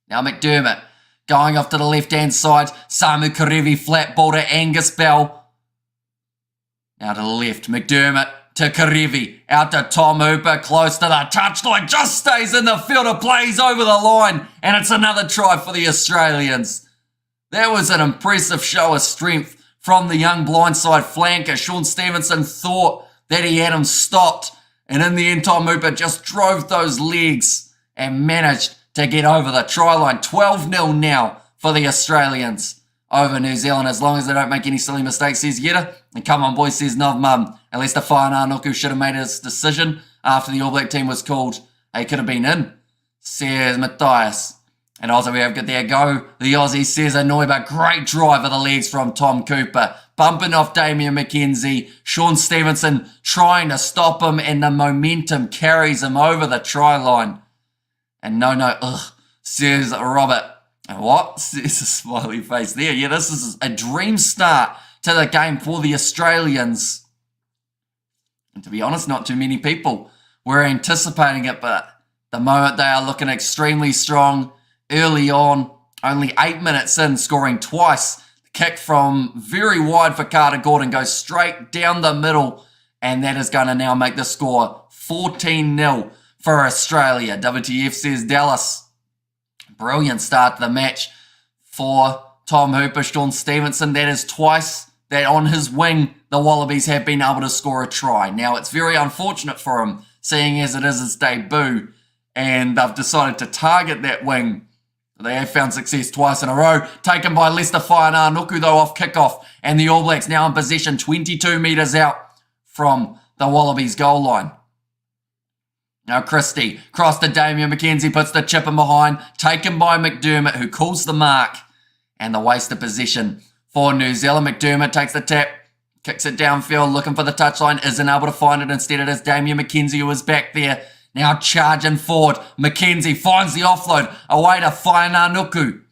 Now McDermott going off to the left-hand side. Samu Karevi flat ball to Angus Bell. Now to the left, McDermott to Karevi, out to Tom Hooper, close to the touchline, just stays in the field of play, he's over the line, and it's another try for the Australians. That was an impressive show of strength from the young blindside flanker. Sean Stevenson thought that he had him stopped, and in the end, Tom Hooper just drove those legs and managed to get over the try line. 12-0 now for the Australians over New Zealand, as long as they don't make any silly mistakes, says Yeda. And come on, boys, says Nov Mum. At least Whānā should have made his decision after the All Black team was called. He could have been in, says Matthias. And also we have got there go, the Aussie, says Annoy, but great drive of the legs from Tom Cooper. Bumping off Damian McKenzie. Sean Stevenson trying to stop him, and the momentum carries him over the try line. And says Robert. And what? There's a smiley face there. Yeah, this is a dream start to the game for the Australians. And to be honest, not too many people were anticipating it, but the moment they are looking extremely strong early on, only 8 minutes in, scoring twice. The kick from very wide for Carter Gordon goes straight down the middle, and that is going to now make the score 14-0 for Australia. WTF, says Dallas. Brilliant start to the match for Tom Hooper, Sean Stevenson. That is twice that on his wing, the Wallabies have been able to score a try. Now, it's very unfortunate for him, seeing as it is his debut, and they've decided to target that wing. They have found success twice in a row. Taken by Leicester Whānā though, off kickoff, and the All Blacks now in possession, 22 metres out from the Wallabies goal line. Now Christie, cross to Damian McKenzie, puts the chip in behind, taken by McDermott, who calls the mark, and the waste of possession for New Zealand. McDermott takes the tap, kicks it downfield, looking for the touchline, isn't able to find it. Instead it is Damian McKenzie who is back there, now charging forward. McKenzie finds the offload, away to Whānā.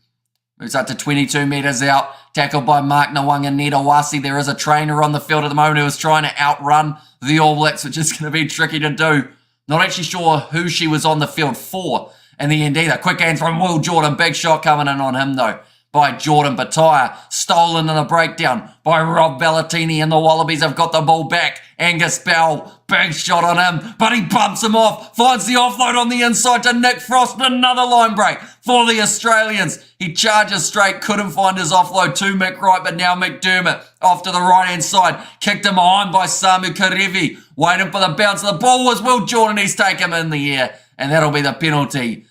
Moves up to 22 metres out, tackled by Mark Ngawanganitawasi. There is a trainer on the field at the moment who is trying to outrun the All Blacks, which is going to be tricky to do. Not actually sure who she was on the field for in the end either. Quick hands from Will Jordan. Big shot coming in on him though by Jordan Bataya. Stolen in a breakdown by Rob Valentini, and the Wallabies have got the ball back. Angus Bell, big shot on him, but he bumps him off. Finds the offload on the inside to Nick Frost. Another line break for the Australians. He charges straight, couldn't find his offload to Mick Wright, but now McDermott off to the right-hand side. Kicked him behind by Samu Karevi. Waiting for the bounce. The ball was Will Jordan. He's taken him in the air. And that'll be the penalty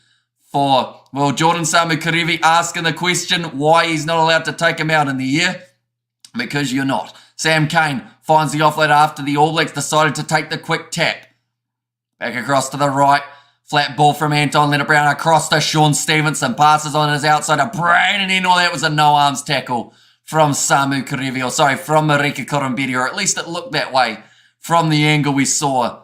for, well, Jordan Samu-Kerevi asking the question why he's not allowed to take him out in the air. Because you're not. Sam Cane finds the offload after the All Blacks decided to take the quick tap. Back across to the right. Flat ball from Anton Leonard-Brown across to Sean Stevenson. Passes on his outside to Brandon Eno. That was a no-arms tackle from Samu-Kerevi. Or sorry, from Marika Korombedi. Or at least it looked that way from the angle we saw.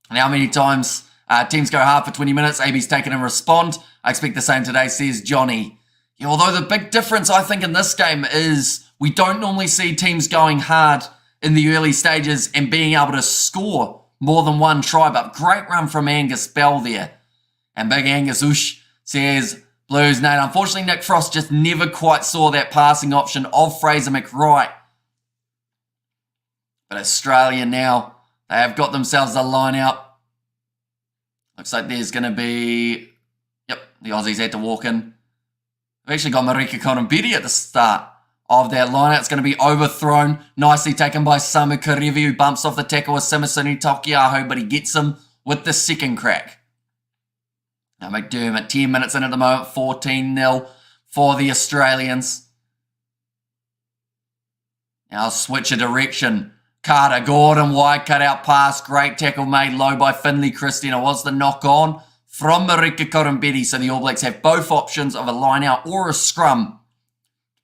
And how many times teams go hard for 20 minutes? AB's taken and respond. I expect the same today, says Johnny. Yeah, although the big difference, I think, in this game is we don't normally see teams going hard in the early stages and being able to score more than one try. But great run from Angus Bell there. And Big Angus Oosh says, Blues, Nate. Unfortunately, Nick Frost just never quite saw that passing option of Fraser McWright. But Australia now, they have got themselves a line out. Looks like there's going to be, yep, the Aussies had to walk in. We've actually got Marika Korombedi at the start of that line out. It's going to be overthrown. Nicely taken by Samu-Kerevi, who bumps off the tackle with Simisuni Takiaho, but he gets him with the second crack. Now McDermott, 10 minutes in at the moment, 14-0 for the Australians. Now switch a direction. Carter Gordon, wide cut-out pass. Great tackle made low by Finley Christian. It was the knock-on from Marika Korombedi. So the All Blacks have both options of a line-out or a scrum,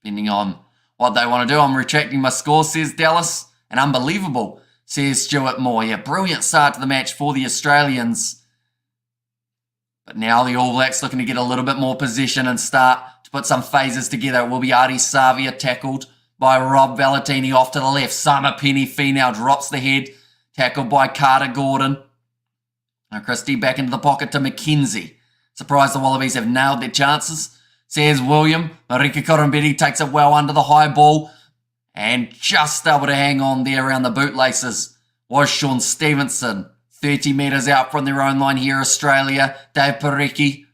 depending on what they want to do. I'm retracting my score, says Dallas. And unbelievable, says Stuart Moore. Yeah, brilliant start to the match for the Australians. But now the All Blacks looking to get a little bit more position and start to put some phases together. It will be Artie Savia tackled by Rob Valentini off to the left. Sama Penny-Fee now drops the head. Tackled by Carter Gordon. Now Christie back into the pocket to McKenzie. Surprised the Wallabies have nailed their chances, says William. Marika Korombedi takes it well under the high ball. And just able to hang on there around the bootlaces was Sean Stevenson. 30 metres out from their own line here, Australia. Dave Parecki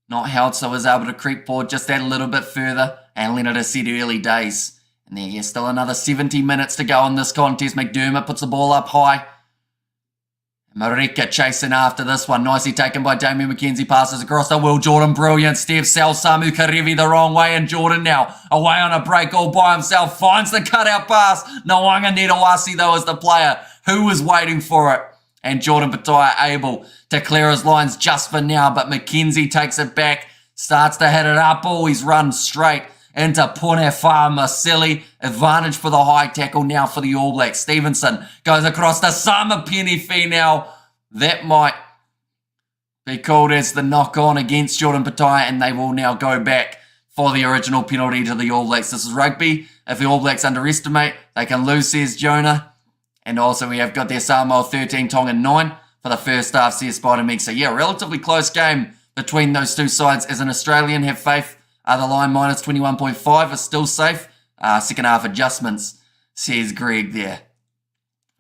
not held, so was able to creep forward just that little bit further. And Leonard has said early days. And there's still another 70 minutes to go in this contest. McDermott puts the ball up high. Marika chasing after this one. Nicely taken by Damien McKenzie. Passes across to Will Jordan. Brilliant step. Sells Samu-Kerevi the wrong way. And Jordan now away on a break all by himself. Finds the cutout pass. Nawanga Nedawasi though is the player who was waiting for it. And Jordan Petaia able to clear his lines just for now. But McKenzie takes it back. Starts to hit it up. Oh, he's run straight into Punefa Masili. Advantage for the high tackle now for the All Blacks. Stevenson goes across to Sama Penny-Fee now. That might be called as the knock-on against Jordan Petaia, and they will now go back for the original penalty to the All Blacks. This is rugby. If the All Blacks underestimate, they can lose, says Jonah. And also we have got their Samoa 13, Tonga 9 for the first half, says Spider-Meg. So yeah, relatively close game between those two sides. As an Australian, have faith. The line minus 21.5 is still safe. Second half adjustments, says Greg there.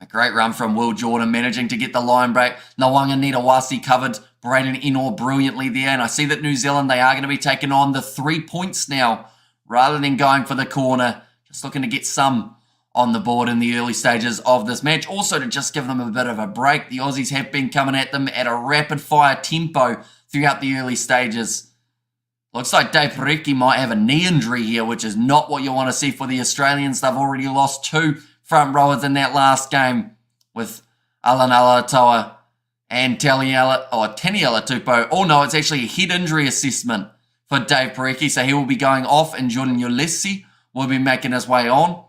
A great run from Will Jordan, managing to get the line break. Nawanga Nedawasi covered Braden Ennor brilliantly there. And I see that New Zealand, they are going to be taking on the 3 points now, rather than going for the corner. Just looking to get some on the board in the early stages of this match. Also to just give them a bit of a break. The Aussies have been coming at them at a rapid-fire tempo throughout the early stages. Looks like Dave Parecki might have a knee injury here, which is not what you want to see for the Australians. They've already lost 2 front rowers in that last game with Alan Alatoa and Taniela Tupo. Oh no, it's actually a head injury assessment for Dave Parecki, so he will be going off, and Jordan Ulesi will be making his way on.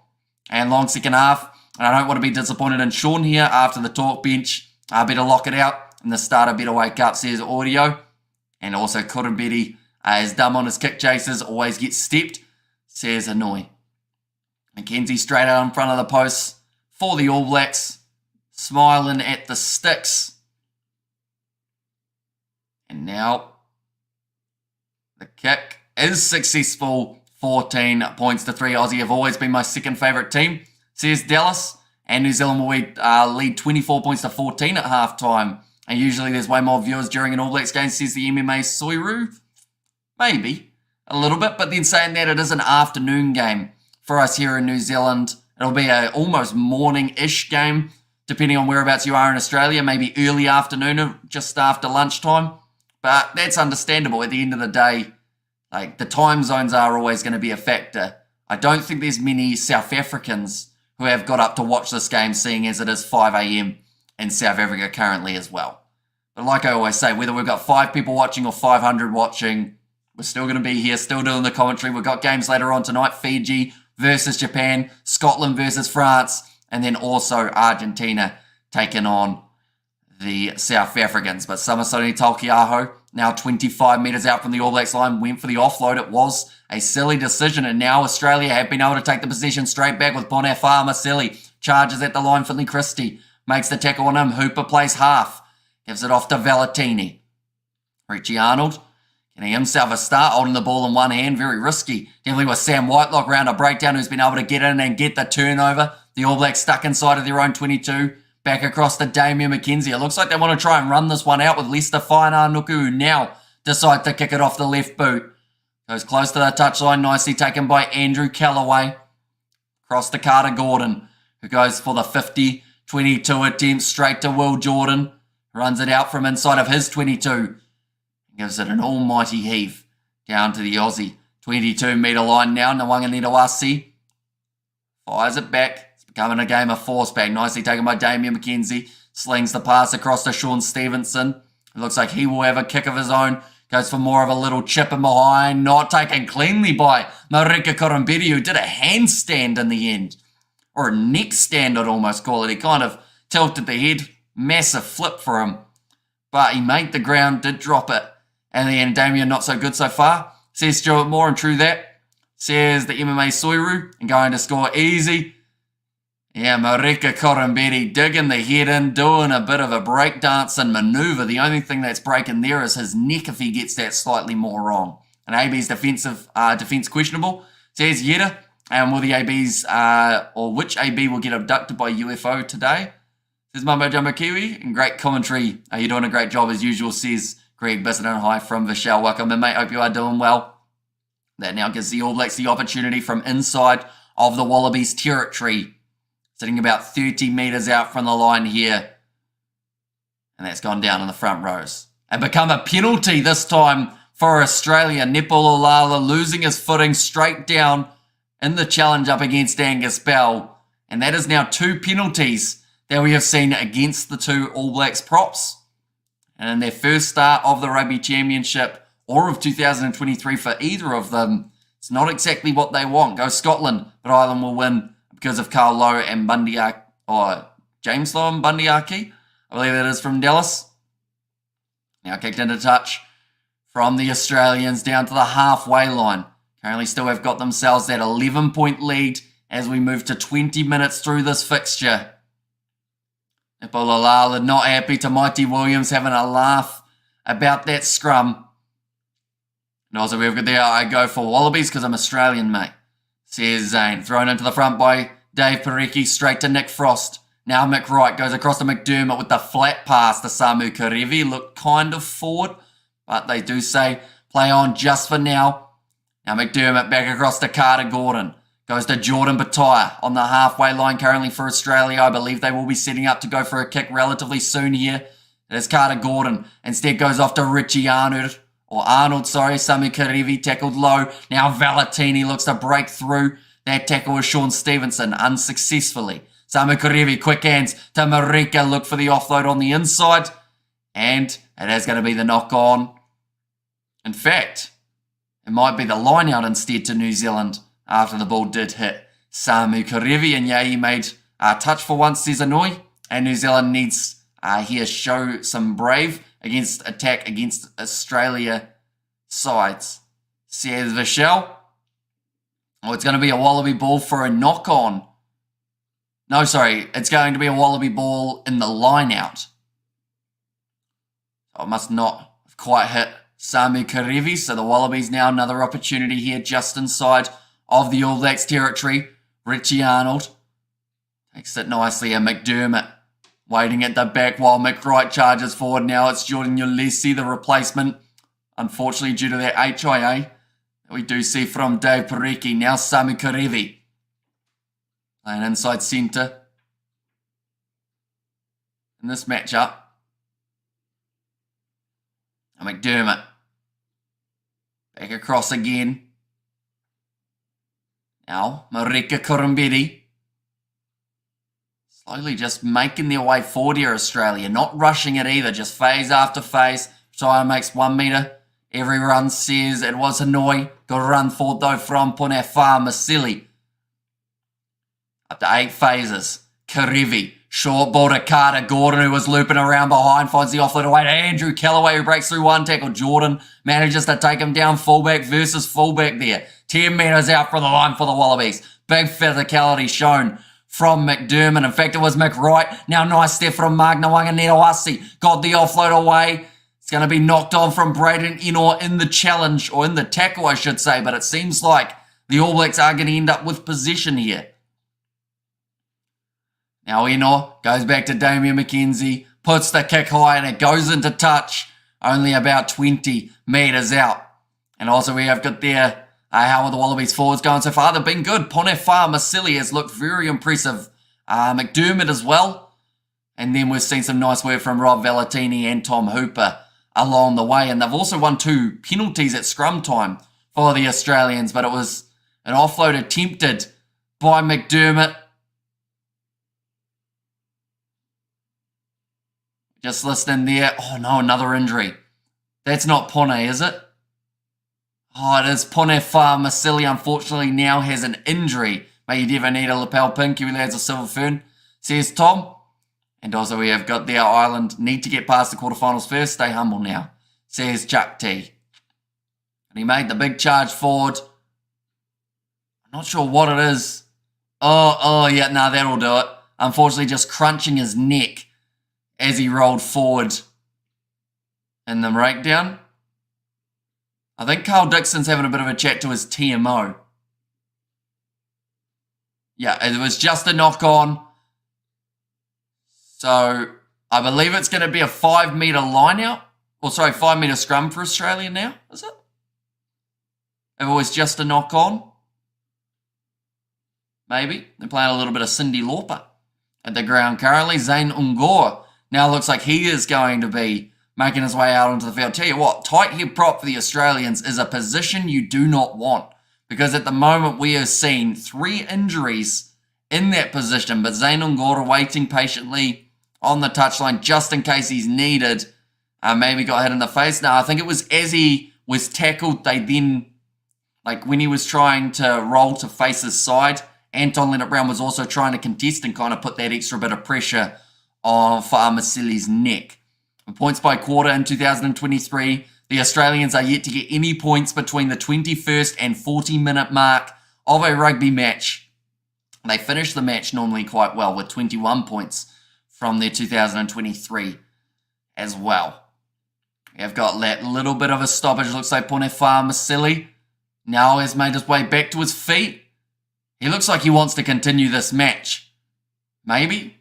And long second half, and I don't want to be disappointed in Sean here after the talk bench. Better lock it out, and the starter better wake up, says Audio. And also Korombedi is dumb on his kick chases, always gets stepped, says Hanoi. McKenzie straight out in front of the post for the All Blacks, smiling at the sticks. And now the kick is successful, 14 points to 3. Aussie have always been my second favourite team, says Dallas. And New Zealand will lead 24 points to 14 at halftime. And usually there's way more viewers during an All Blacks game, says the MMA Soiru. Maybe a little bit, but then saying that, it is an afternoon game for us here in New Zealand. It'll be a almost morning-ish game depending on whereabouts you are in Australia, maybe early afternoon or just after lunchtime. But that's understandable. At the end of the day, like, the time zones are always going to be a factor. I don't think there's many South Africans who have got up to watch this game, seeing as it is 5 a.m. in South Africa currently as well. But like I always say, whether we've got 5 people watching or 500 watching, we're still going to be here, still doing the commentary. We've got games later on tonight: Fiji versus Japan, Scotland versus France, and then also Argentina taking on the South Africans. But Samasoni Taukei'aho, now 25 metres out from the All Blacks line, went for the offload. It was a silly decision, and now Australia have been able to take the possession straight back with Bonafama Masili. Charges at the line, Finley Christie makes the tackle on him. Hooper plays half, gives it off to Valentini. Richie Arnold getting himself a start, holding the ball in one hand, very risky. Definitely with Sam Whitelock round a breakdown, who's been able to get in and get the turnover. The All Blacks stuck inside of their own 22. Back across to Damien McKenzie. It looks like they want to try and run this one out with Lester Fainanuku, who now decide to kick it off the left boot. Goes close to the touchline, nicely taken by Andrew Callaway. Across to Carter Gordon, who goes for the 50-22 attempt straight to Will Jordan. Runs it out from inside of his 22. Gives it an almighty heave down to the Aussie 22-metre line now. Nwanganitawasi fires it back. It's becoming a game of force back. Nicely taken by Damien McKenzie. Slings the pass across to Sean Stevenson. It looks like he will have a kick of his own. Goes for more of a little chip in behind. Not taken cleanly by Marika Koromberi, who did a handstand in the end. Or a neck stand, I'd almost call it. He kind of tilted the head. Massive flip for him. But he made the ground, did drop it. And then Damien, not so good so far. Says Stuart Moore, and true that. Says the MMA Soiru, and going to score easy. Yeah, Marika Koromberi digging the head in, doing a bit of a breakdancing manoeuvre. The only thing that's breaking there is his neck if he gets that slightly more wrong. And AB's defence questionable. Says Yetta. And will the ABs, or which AB will get abducted by UFO today? Says Mumbo Jumbo Kiwi. And great commentary. You're doing a great job as usual, says Greg Bissett. Hi from Vishal. Welcome in, mate. Hope you are doing well. That now gives the All Blacks the opportunity from inside of the Wallabies territory. Sitting about 30 metres out from the line here. And that's gone down in the front rows. And become a penalty this time for Australia. Nepal-Olala losing his footing straight down in the challenge up against Angus Bell. And that is now 2 penalties that we have seen against the 2 All Blacks props. And in their first start of the Rugby Championship or of 2023 for either of them, it's not exactly what they want. Go Scotland, but Ireland will win because of Carl Lowe and Bundyaki, or James Lowe and Bundyaki, I believe that is from Dallas. Now kicked into touch from the Australians down to the halfway line. Currently still have got themselves that 11-point lead as we move to 20 minutes through this fixture. Nepal-Olala not happy. Mighty Williams having a laugh about that scrum. And also we've got there, I go for Wallabies because I'm Australian, mate. Says Zane. Thrown into the front by Dave Parecki, straight to Nick Frost. Now Mick Wright goes across to McDermott with the flat pass to Samu Karevi. Looked kind of forward, but they do say play on just for now. Now McDermott back across to Carter Gordon. Goes to Jordan Bataya on the halfway line currently for Australia. I believe they will be setting up to go for a kick relatively soon here. There's Carter Gordon. Instead goes off to Richie Arnold. Samu Karevi tackled low. Now Valentini looks to break through. That tackle was Sean Stevenson unsuccessfully. Samu Karevi, quick hands to Marika. Look for the offload on the inside. And it is going to be the knock on. In fact, it might be the line out instead to New Zealand after the ball did hit Samu Karevi. And yeah, he made a touch for once, says Anoi. And New Zealand needs here show some brave against attack against Australia sides. Says Vishal. Oh, it's going to be a Wallaby ball for a knock-on. No, sorry. It's going to be a Wallaby ball in the line-out. So it must not have quite hit Samu Karevi. So the Wallabies now another opportunity here just inside of the All Blacks territory. Richie Arnold takes it nicely. And McDermott waiting at the back while Mick Wright charges forward. Now it's Jordan Ulesi, the replacement. Unfortunately, due to that HIA that we do see from Dave Parecki. Now Samu Karevi playing inside centre. in this matchup. And McDermott. Back across again. Now, Marika Kurambedi. Slowly just making their way forward here, Australia. Not rushing it either, just phase after phase. Try makes 1 metre. Every run says it was Hanoi. Got a run forward though from Ponefa Masili. Up to 8 phases. Karevi. Short ball to Carter Gordon, who was looping around behind, finds the offload away to Andrew Callaway, who breaks through one tackle. Jordan manages to take him down fullback versus fullback there. 10 metres out from the line for the Wallabies. Big physicality shown from McDermott. In fact, it was McWright. Now nice step from Magnawanga Netawasi. Got the offload away. It's going to be knocked on from Braden Enor in the challenge, or in the tackle, I should say. But it seems like the All Blacks are going to end up with possession here. Now Enor goes back to Damian McKenzie. Puts the kick high and it goes into touch. Only about 20 metres out. And also we have got there, how are the Wallabies forwards going so far? They've been good. Ponefa Masili has looked very impressive. McDermott as well. And then we've seen some nice work from Rob Valentini and Tom Hooper along the way. And they've also won 2 penalties at scrum time for the Australians. But it was an offload attempted by McDermott. Just listening there. Oh no, another injury. That's not Pone, is it? Oh, it is Ponefa Masili, unfortunately, now has an injury. May you never need a lapel pin. Kiwi lads a silver fern, says Tom. And also we have got there, Ireland need to get past the quarterfinals first. Stay humble now, says Chuck T. And he made the big charge forward. I'm not sure what it is. Oh, yeah, no, that'll do it. Unfortunately, just crunching his neck as he rolled forward in the breakdown. I think Carl Dixon's having a bit of a chat to his TMO. Yeah, it was just a knock on. So I believe it's going to be a 5 metre line out. Or sorry, 5 metre scrum for Australia now, is it? If it was just a knock on. Maybe. They're playing a little bit of Cindy Lauper at the ground currently. Zane Ungor now looks like he is going to be making his way out onto the field. Tell you what, tight head prop for the Australians is a position you do not want. Because at the moment we have seen 3 injuries in that position. But Zane Ungor waiting patiently on the touchline just in case he's needed. Maybe got hit in the face. Now I think it was as he was tackled, they then, like when he was trying to roll to face his side, Anton Leonard-Brown was also trying to contest and kind of put that extra bit of pressure on Masili's neck. Points by quarter in 2023. The Australians are yet to get any points between the 21st and 40-minute mark of a rugby match. They finish the match normally quite well with 21 points from their 2023 as well. We have got that little bit of a stoppage. Looks like Ponefa Masili now has made his way back to his feet. He looks like he wants to continue this match. Maybe.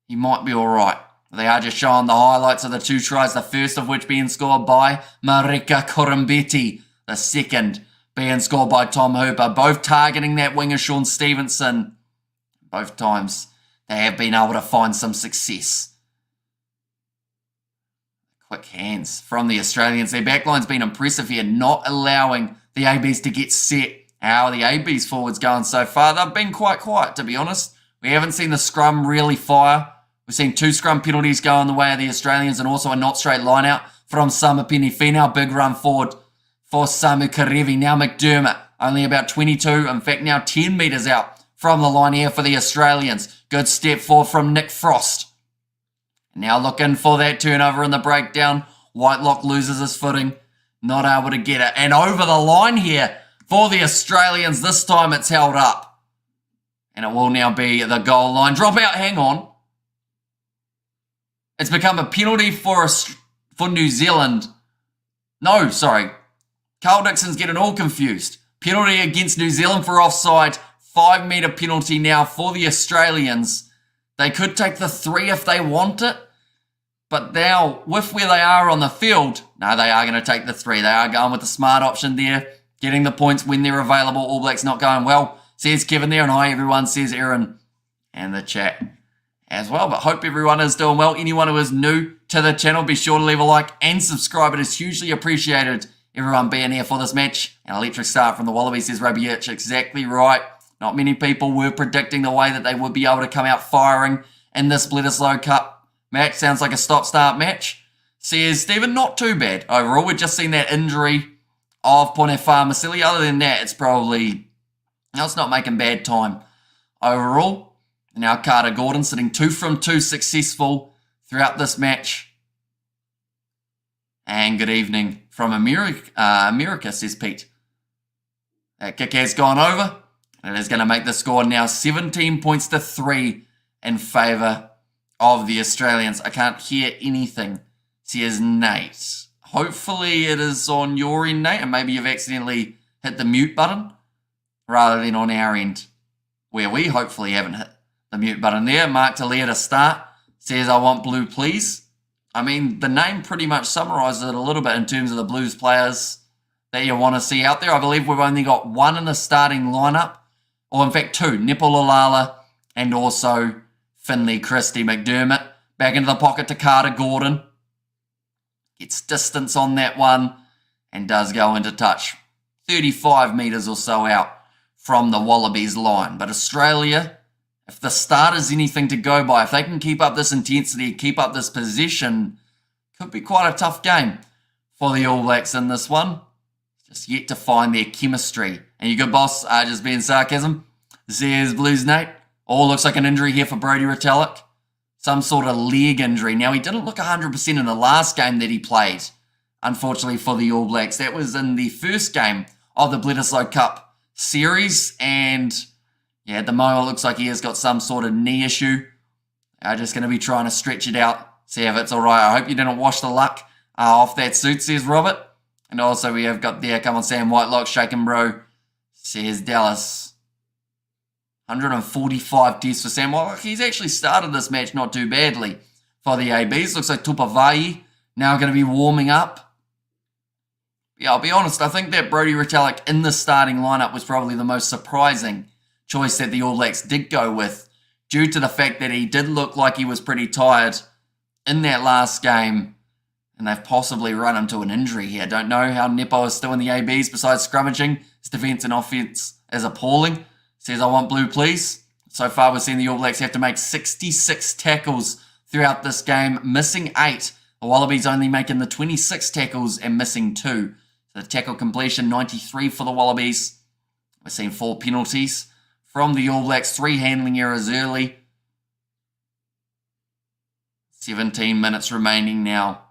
He might be alright. They are just showing the highlights of the 2 tries, the first of which being scored by Marika Kurambeti, the second being scored by Tom Hooper, both targeting that winger Sean Stevenson. Both times they have been able to find some success. Quick hands from the Australians. Their backline's been impressive here, not allowing the ABs to get set. How are the ABs forwards going so far? They've been quite quiet, to be honest. We haven't seen the scrum really fire. We've seen 2 scrum penalties go in the way of the Australians and also a not straight line out from Samapini Finau. Big run forward for Samu Karevi. Now McDermott, only about 22. In fact, now 10 metres out from the line here for the Australians. Good step forward from Nick Frost. Now looking for that turnover in the breakdown. Whitelock loses his footing. Not able to get it. And over the line here for the Australians. This time it's held up. And it will now be the goal line. Drop out, hang on. It's become a penalty for New Zealand. No, sorry. Carl Dixon's getting all confused. Penalty against New Zealand for offside. 5 metre penalty now for the Australians. They could take the 3 if they want it. But now, with where they are on the field, no, they are going to take the 3. They are going with the smart option there. Getting the points when they're available. All Blacks not going well, says Kevin there. And hi everyone, says Aaron. And the chat as well. But hope everyone is doing well. Anyone who is new to the channel, be sure to leave a like and subscribe. It is hugely appreciated, everyone being here for this match. An electric start from the Wallabies, says Rugby. It's exactly right. Not many people were predicting the way that they would be able to come out firing in this Bledisloe Cup match. Sounds like a stop-start match. Says Stephen, not too bad overall. We've just seen that injury of Ponefa Masili. Other than that, it's probably, it's not making bad time overall. Now Carter Gordon sitting 2 from 2 successful throughout this match. And good evening from America, says Pete. That kick has gone over. And it is going to make the score now 17 points to 3 in favour of the Australians. I can't hear anything, says Nate. Hopefully it is on your end, Nate, and maybe you've accidentally hit the mute button rather than on our end, where we hopefully haven't hit the mute button there. Mark Talia to start, says, I want blue, please. I mean, the name pretty much summarises it a little bit in terms of the Blues players that you want to see out there. I believe we've only got one in the starting lineup, or in fact 2, Nipololala and also Finley Christie. McDermott back into the pocket to Carter Gordon. Gets distance on that one and does go into touch. 35 metres or so out from the Wallabies line. But Australia, if the start is anything to go by, if they can keep up this intensity, keep up this position, could be quite a tough game for the All Blacks in this one. Just yet to find their chemistry. And you good, boss, just being sarcasm. Says Blues Nate. Oh, looks like an injury here for Brodie Retallick. Some sort of leg injury. Now, he didn't look 100% in the last game that he played, unfortunately, for the All Blacks. That was in the first game of the Bledisloe Cup series. And, yeah, at the moment, it looks like he has got some sort of knee issue. Just going to be trying to stretch it out, see if it's all right. I hope you didn't wash the luck off that suit, says Robert. And also, we have got there, come on, Sam Whitelock, shaking bro, says Dallas. 145 tests for Sam Whitelock. He's actually started this match not too badly for the ABs. Looks like Tupavai now going to be warming up. Yeah, I'll be honest, I think that Brodie Retallick in the starting lineup was probably the most surprising choice that the All Blacks did go with, due to the fact that he did look like he was pretty tired in that last game, and they've possibly run him to an injury here. Don't know how Nepo is still in the ABs besides scrummaging. His defence and offence is appalling. Says, I want blue, please. So far, we've seen the All Blacks have to make 66 tackles throughout this game, missing 8. The Wallabies only making the 26 tackles and missing 2. So the tackle completion, 93 for the Wallabies. We're seeing 4 penalties from the All Blacks, 3 handling errors early. 17 minutes remaining now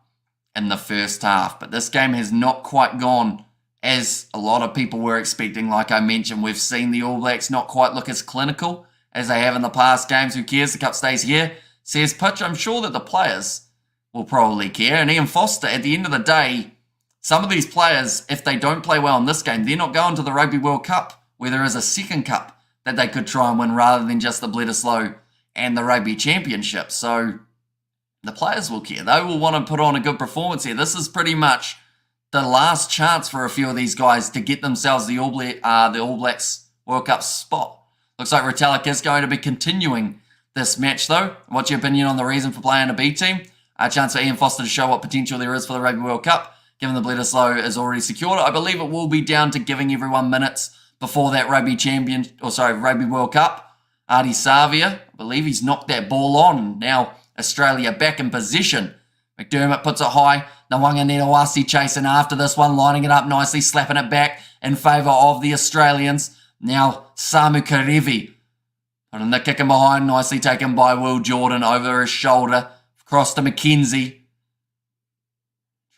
in the first half. But this game has not quite gone as a lot of people were expecting. Like I mentioned, we've seen the All Blacks not quite look as clinical as they have in the past games. Who cares? The cup stays here, says Pitch. I'm sure that the players will probably care. And Ian Foster, at the end of the day, some of these players, if they don't play well in this game, they're not going to the Rugby World Cup, where there is a second cup that they could try and win rather than just the Bledisloe and the Rugby Championship. So the players will care. They will want to put on a good performance here. This is pretty much the last chance for a few of these guys to get themselves the All Blacks World Cup spot. Looks like Retallick is going to be continuing this match, though. What's your opinion on the reason for playing a B team? A chance for Ian Foster to show what potential there is for the Rugby World Cup, given the Bledisloe is already secured. I believe it will be down to giving everyone minutes before that Rugby World Cup. Artie Savia, I believe he's knocked that ball on. Now Australia back in position. McDermott puts it high. Nawanga Netawasi chasing after this one, lining it up nicely, slapping it back in favour of the Australians. Now Samu Karevi putting the kick in behind, nicely taken by Will Jordan over his shoulder. Across to McKenzie.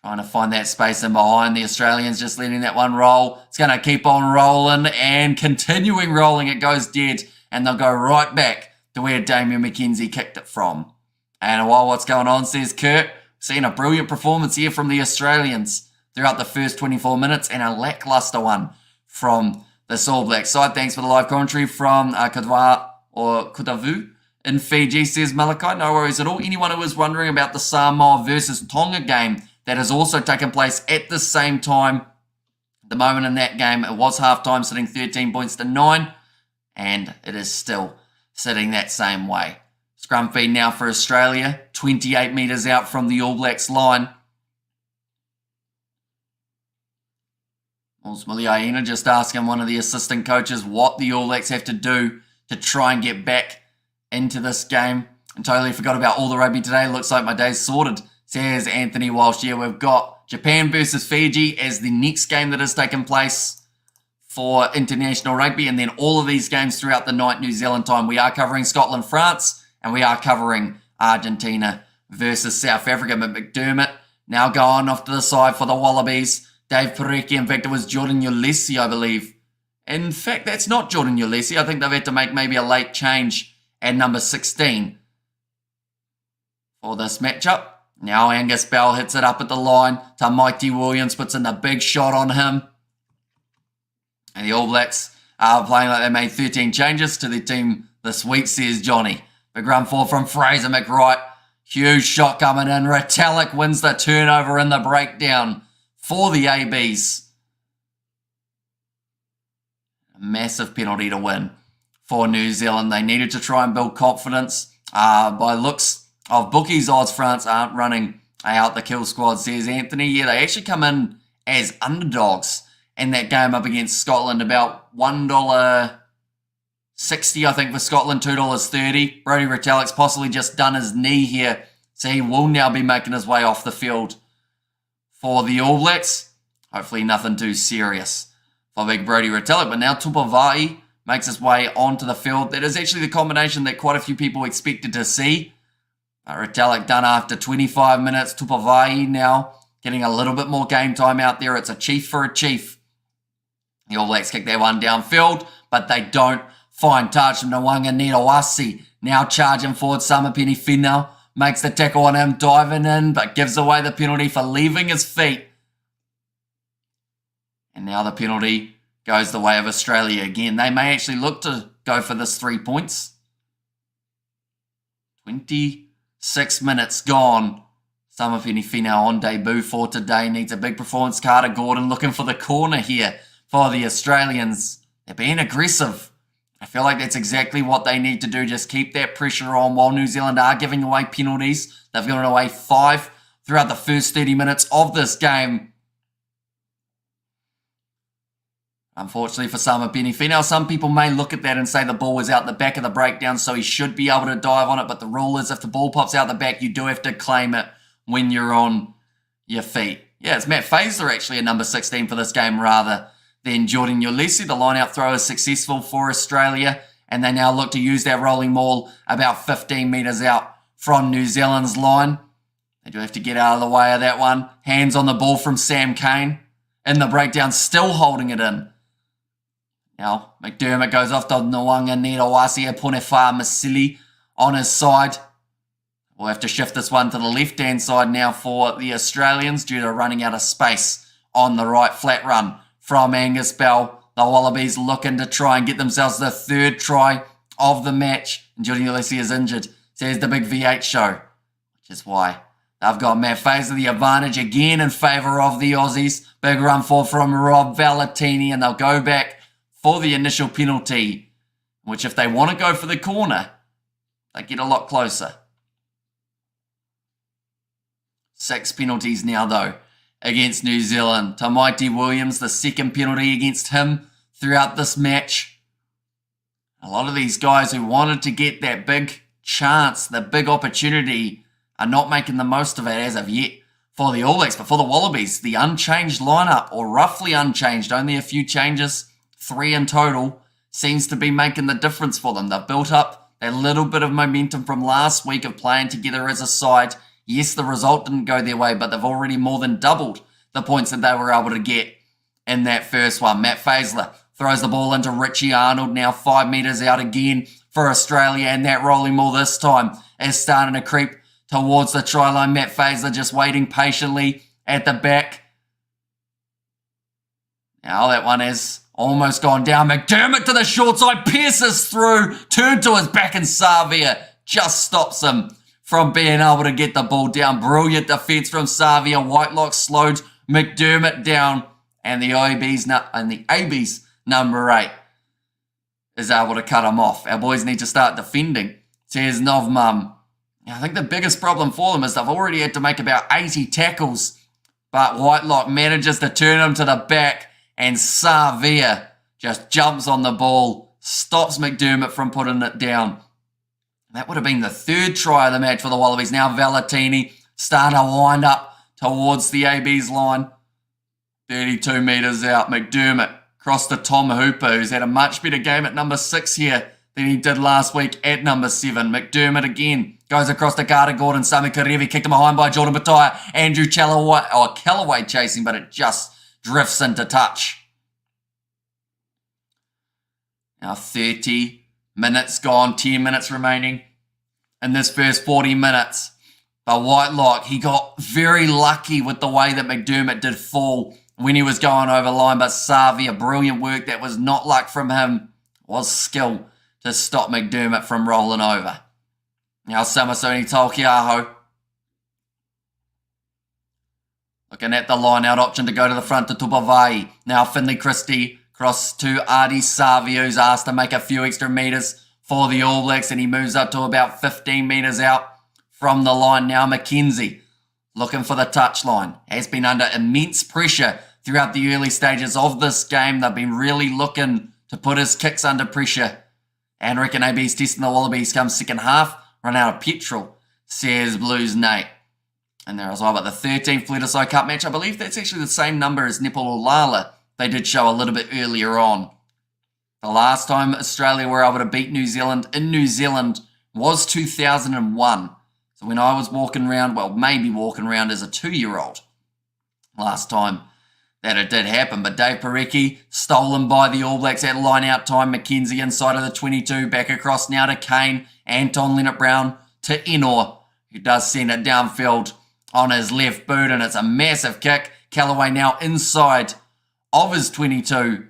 Trying to find that space in behind. The Australians just letting that one roll. It's going to keep on rolling and continuing rolling. It goes dead and they'll go right back to where Damian McKenzie kicked it from. And while what's going on, says Kurt, seeing a brilliant performance here from the Australians throughout the first 24 minutes and a lackluster one from the All Blacks side. Thanks for the live commentary from Kutavu in Fiji, says Malachi. No worries at all. Anyone who is wondering about the Samoa versus Tonga game that has also taken place at the same time, at the moment in that game, it was halftime, sitting 13 points to 9, and it is still sitting that same way. Scrum feed now for Australia, 28 metres out from the All Blacks line. Ultimately, Iena just asking one of the assistant coaches what the All Blacks have to do to try and get back into this game. And totally forgot about all the rugby today. Looks like my day's sorted, says Anthony Walsh. Yeah, we've got Japan versus Fiji as the next game that has taken place for international rugby. And then all of these games throughout the night, New Zealand time. We are covering Scotland, France, and we are covering Argentina versus South Africa. But McDermott now going off to the side for the Wallabies. Dave Parecki, in fact, it was Jordan Ulesi, I believe. In fact, that's not Jordan Ulesi. I think they've had to make maybe a late change at number 16 for this matchup. Now Angus Bell hits it up at the line. Tamaiti Williams puts in the big shot on him. And the All Blacks are playing like they made 13 changes to their team this week, says Johnny. Big run forward from Fraser McWright. Huge shot coming in. Retallick wins the turnover in the breakdown for the ABs. A massive penalty to win for New Zealand. They needed to try and build confidence. By looks of bookies, odds France aren't running out the kill squad, says Anthony. Yeah, they actually come in as underdogs in that game up against Scotland. About $1.60, I think, for Scotland, $2.30. Brodie Retallick's possibly just done his knee here, so he will now be making his way off the field for the All Blacks. Hopefully nothing too serious for big Brodie Retallick. But now Tupavai makes his way onto the field. That is actually the combination that quite a few people expected to see. Retallick done after 25 minutes. Tupavai now getting a little bit more game time out there. It's a chief for a chief. The All Blacks kick their one downfield, but they don't find touch. Nwanga Nidawasi now charging forward. Samapeni Finau makes the tackle on him, diving in, but gives away the penalty for leaving his feet. And now the penalty goes the way of Australia again. They may actually look to go for this 3 points. 26 minutes gone. Samapeni Finau on debut for today. Needs a big performance. Carter Gordon looking for the corner here for the Australians. They're being aggressive. I feel like that's exactly what they need to do. Just keep that pressure on while New Zealand are giving away penalties. They've given away 5 throughout the first 30 minutes of this game. Unfortunately for Samapeni Finau, some people may look at that and say the ball was out the back of the breakdown, so he should be able to dive on it. But the rule is if the ball pops out the back, you do have to claim it when you're on your feet. Yeah, it's Matt Faisler actually at number 16 for this game rather than Jordan Ulesi. The line-out throw is successful for Australia, and they now look to use their rolling maul about 15 metres out from New Zealand's line. They do have to get out of the way of that one. Hands on the ball from Sam Cane. In the breakdown, still holding it in. Now, McDermott goes off to Nwanga Nidawasi, Punefa Masili on his side. We'll have to shift this one to the left-hand side now for the Australians due to running out of space on the right. Flat run from Angus Bell. The Wallabies looking to try and get themselves the 3rd try of the match. And Jordan Ulesi is injured. So here's the big V8 show, which is why they've got Matt Faisler the advantage again in favour of the Aussies. Big run forward from Rob Valentini, and they'll go back for the initial penalty, which if they want to go for the corner, they get a lot closer. 6 penalties now, though, against New Zealand. Tamaiti Williams, the 2nd penalty against him throughout this match. A lot of these guys who wanted to get that big chance, the big opportunity, are not making the most of it as of yet for the All Blacks. But for the Wallabies, the unchanged lineup, or roughly unchanged, only a few changes, 3 in total, seems to be making the difference for them. They've built up a little bit of momentum from last week of playing together as a side. Yes, the result didn't go their way, but they've already more than doubled the points that they were able to get in that first one. Matt Faisler throws the ball into Richie Arnold, now 5 metres out again for Australia, and that rolling ball this time is starting to creep towards the try line. Matt Faisler just waiting patiently at the back. Now that one is almost gone down. McDermott to the short side, pierces through, turned to his back, and Savia just stops him from being able to get the ball down. Brilliant defence from Savia. Whitelock slowed McDermott down, and the AB's number 8 is able to cut him off. Our boys need to start defending says Novmum. I think the biggest problem for them is they've already had to make about 80 tackles, but Whitelock manages to turn him to the back, and Savia just jumps on the ball, stops McDermott from putting it down. That would have been the third try of the match for the Wallabies. Now Valentini starting to wind up towards the AB's line. 32 metres out. McDermott across to Tom Hooper, who's had a much better game at number 6 here than he did last week at number 7. McDermott again goes across to Carter Gordon. Sami Karevi kicked him behind by Jordan Bataya. Andrew Callaway chasing, but it just drifts into touch. Now 30 minutes gone, 10 minutes remaining in this first 40 minutes. But Whitelock, he got very lucky with the way that McDermott did fall when he was going over line. But Savia, brilliant work. That was not luck from him. It was skill to stop McDermott from rolling over. Now Samasoni Taukei'aho looking at the line out option to go to the front to Tupavai. Now Finley Christie cross to Artie Savia, who's asked to make a few extra metres for the All Blacks, and he moves up to about 15 metres out from the line. Now McKenzie looking for the touchline. Has been under immense pressure throughout the early stages of this game. They've been really looking to put his kicks under pressure. And I reckon AB's testing the Wallabies come second half. Run out of petrol, says Blues Nate. And there as well about the 13th Bledisloe Cup match. I believe that's actually the same number as Nepal-Ulala. They did show a little bit earlier on. The last time Australia were able to beat New Zealand in New Zealand was 2001. So when I was walking around, well, maybe walking around as a 2-year-old, last time that it did happen. But Dave Parecki stolen by the All Blacks at line-out time. McKenzie inside of the 22, back across now to Kane. Anton Leonard-Brown to Enor, who does send it downfield on his left boot, and it's a massive kick. Callaway now inside of his 22.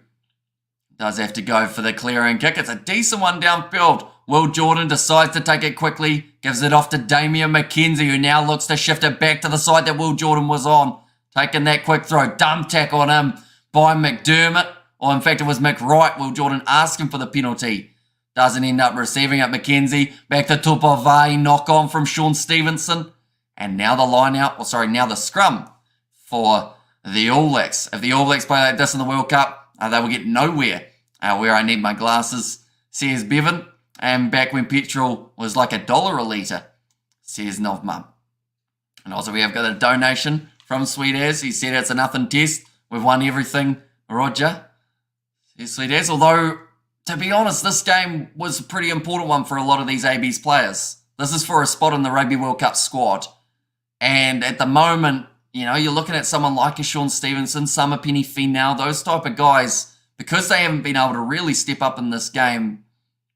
Does have to go for the clearing kick. It's a decent one downfield. Will Jordan decides to take it quickly, gives it off to Damian McKenzie, who now looks to shift it back to the side that Will Jordan was on. Taking that quick throw, dumb tackle on him by McDermott, or in fact it was Mick Wright. Will Jordan asking for the penalty. Doesn't end up receiving it. McKenzie back to Tupavai, knock on from Sean Stevenson. And now the line out, now the scrum for the All Blacks. If the All Blacks play like this in the World Cup, they will get nowhere. Where I need my glasses, says Bevan. And back when petrol was like $1 a litre, says Novmum. And also we have got a donation from Sweet As. He said it's a nothing test. We've won everything, Roger. Says Sweet As. Although, to be honest, this game was a pretty important one for a lot of these AB's players. This is for a spot in the Rugby World Cup squad. And at the moment, you know, you're looking at someone like a Sean Stevenson, Samapeni Finau, those type of guys, because they haven't been able to really step up in this game.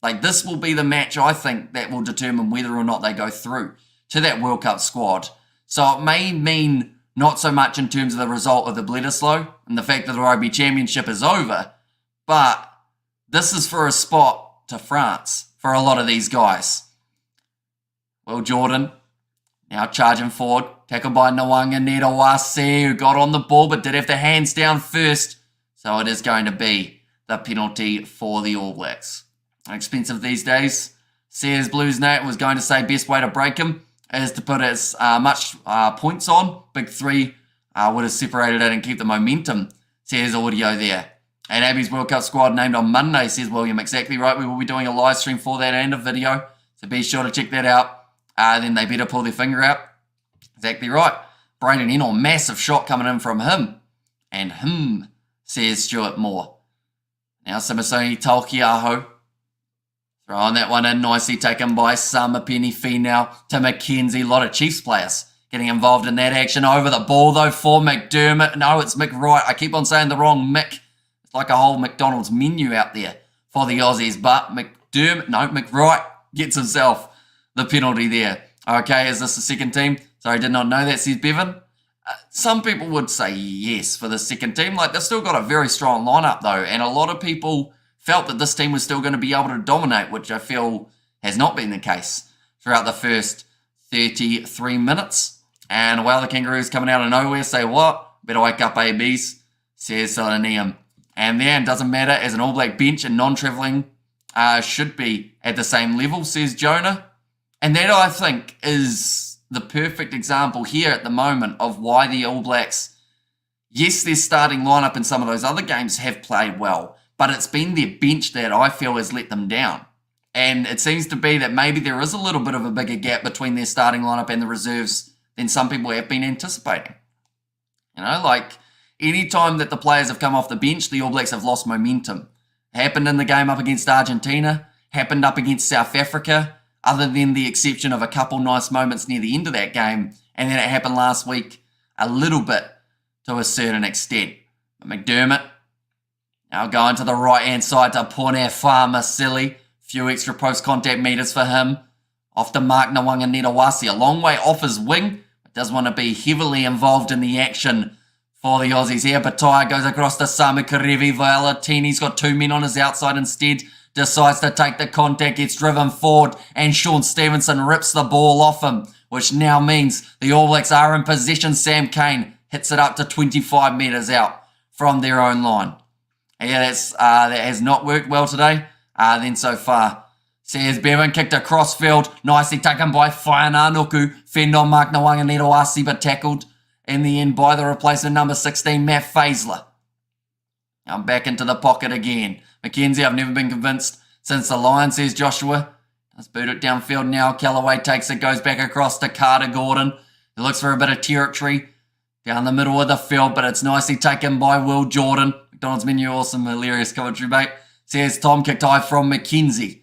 Like, this will be the match, I think, that will determine whether or not they go through to that World Cup squad. So it may mean not so much in terms of the result of the Bledisloe and the fact that the Rugby Championship is over, but this is for a spot to France for a lot of these guys. Will Jordan now charging forward, tackled by Nwanga Nedawase, who got on the ball but did have the hands down first. So it is going to be the penalty for the All Blacks. Expensive these days. Says Blues Nate was going to say best way to break him is to put as much points on. Big 3 would have separated it and keep the momentum, says audio there. And Abby's World Cup squad named on Monday, says William. Exactly right. We will be doing a live stream for that and a video. So be sure to check that out. Then they better pull their finger out. Exactly right. Braden Enor, massive shot coming in from him. And says Stuart Moore. Now Samasoni Taukei'aho. Throwing that one in nicely, taken by Samapeni Finau to McKenzie. A lot of Chiefs players getting involved in that action. Over the ball, though, for McDermott. No, it's Mick Wright. I keep on saying the wrong Mick. It's like a whole McDonald's menu out there for the Aussies. But Mick Wright gets himself the penalty there. Okay, is this the second team? Sorry, did not know that, says Bevan. Some people would say yes for the second team. Like, they've still got a very strong lineup, though. And a lot of people felt that this team was still going to be able to dominate, which I feel has not been the case throughout the first 33 minutes. And while the Kangaroos coming out of nowhere, say what? Better wake up, ABs, says Solanium. And then, doesn't matter, as an All Black bench and non-travelling should be at the same level, says Jonah. And that, I think, is the perfect example here at the moment of why the All Blacks, yes, their starting lineup in some of those other games have played well, but it's been their bench that I feel has let them down. And it seems to be that maybe there is a little bit of a bigger gap between their starting lineup and the reserves than some people have been anticipating. Like any time that the players have come off the bench, the All Blacks have lost momentum. It happened in the game up against Argentina, happened up against South Africa, other than the exception of a couple nice moments near the end of that game, and then it happened last week a little bit to a certain extent. But McDermott now going to the right-hand side to Ponefama-Sili. Few extra post-contact meters for him. Off to Mark Nawanga-Netawasi, a long way off his wing, but does want to be heavily involved in the action for the Aussies here. Batai goes across to Samu Karevi. Valetini's got 2 men on his outside instead. Decides to take the contact, gets driven forward, and Sean Stevenson rips the ball off him, which now means the All Blacks are in possession. Sam Cane hits it up to 25 metres out from their own line. Yeah, that has not worked well today. Then so far. Says Bevan kicked across field, nicely taken by Whainanuku. Fend on Mark Nawanga-Netawasi, but tackled in the end by the replacement number 16, Matt Faisler. Now back into the pocket again. McKenzie, I've never been convinced since the Lions, says Joshua. Let's boot it downfield now. Callaway takes it, goes back across to Carter Gordon. He looks for a bit of territory down the middle of the field, but it's nicely taken by Will Jordan. McDonald's menu, awesome, hilarious commentary, mate. Says Tom kicked high from McKenzie.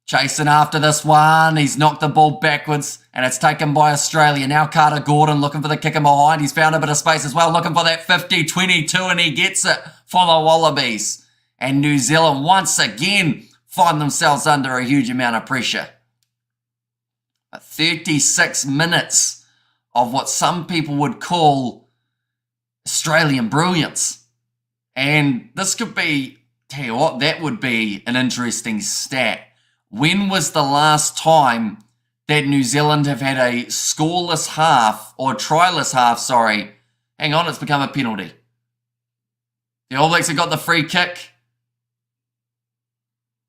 Chasing after this one. He's knocked the ball backwards, and it's taken by Australia. Now Carter Gordon looking for the kick in behind. He's found a bit of space as well, looking for that 50-22, and he gets it for the Wallabies. And New Zealand once again find themselves under a huge amount of pressure. 36 minutes of what some people would call Australian brilliance. And this could be, tell you what, that would be an interesting stat. When was the last time that New Zealand have had a scoreless half, or tryless half, sorry. Hang on, it's become a penalty. The All Blacks have got the free kick.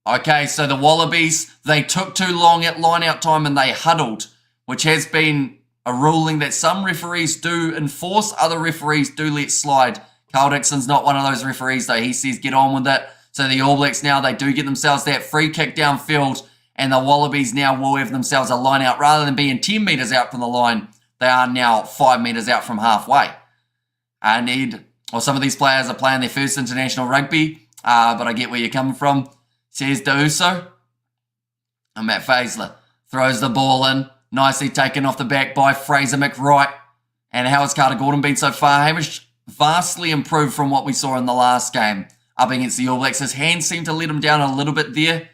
Okay, so the Wallabies, they took too long at line-out time and they huddled, which has been a ruling that some referees do enforce, other referees do let slide. Carl Dixon's not one of those referees, though. He says get on with it. So the All Blacks now, they do get themselves that free kick downfield, and the Wallabies now will have themselves a line out. Rather than being 10 metres out from the line, they are now 5 metres out from halfway. Some of these players are playing their first international rugby, but I get where you're coming from. Says D'Uso. And Matt Faisler throws the ball in, nicely taken off the back by Fraser McWright. And how has Carter Gordon been so far? Hamish vastly improved from what we saw in the last game up against the All Blacks. His hands seemed to let him down a little bit there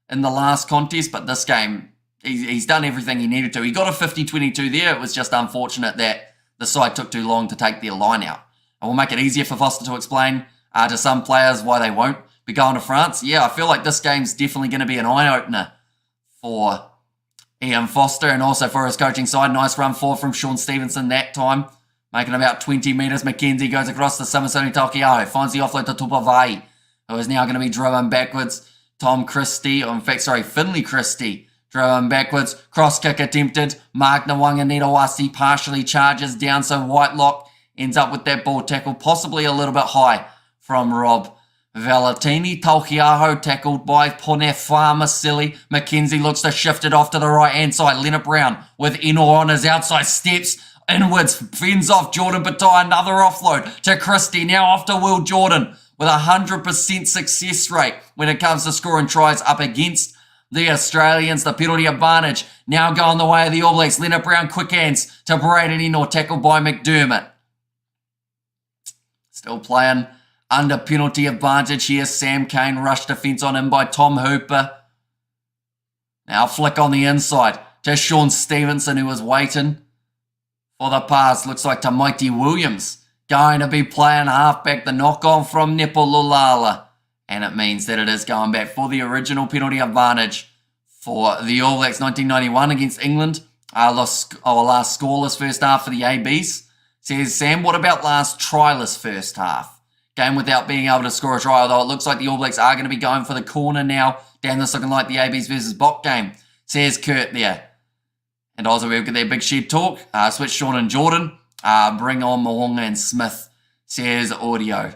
in the last contest, but this game, he's done everything he needed to. He got a 50-22 there. It was just unfortunate that the side took too long to take their line out. And we'll make it easier for Foster to explain to some players why they won't be going to France. Yeah, I feel like this game's definitely going to be an eye-opener for Ian Foster and also for his coaching side. Nice run forward from Sean Stevenson that time, making about 20 metres. McKenzie goes across to Samasoni Taukei'aho, finds the offload to Tupavai, who is now going to be driven backwards. Finley Christie, driven backwards. Cross kick attempted. Mark Nawanga-Netawasi partially charges down, so Whitelock ends up with that ball tackle, possibly a little bit high from Rob Valetini. Taukei'aho tackled by Ponefama-Sili. McKenzie looks to shift it off to the right-hand side. Leonard Brown with Enor on his outside, steps inwards, fends off Jordan Batai. Another offload to Christie. Now off to Will Jordan with a 100% success rate when it comes to scoring tries up against the Australians. The penalty advantage now going the way of the All Blacks. Leonard Brown, quick hands to Braden Enor, tackled by McDermott. Still playing under penalty advantage here. Sam Cane, rush defence on him by Tom Hooper. Now flick on the inside to Sean Stevenson, who was waiting for the pass. Looks like to Mighty Williams. Going to be playing halfback, the knock-on from Nepolulala. And it means that it is going back for the original penalty advantage for the All Blacks 1991 against England. Last scoreless first half for the ABs. Says Sam, what about last tryless first half? Game without being able to score a try, although it looks like the All Blacks are going to be going for the corner now. Down this looking like the ABs versus Bok game. says Kurt there. And also we've got their big shed talk. Switch Sean and Jordan. Bring on Moonga and Smith, says Audio.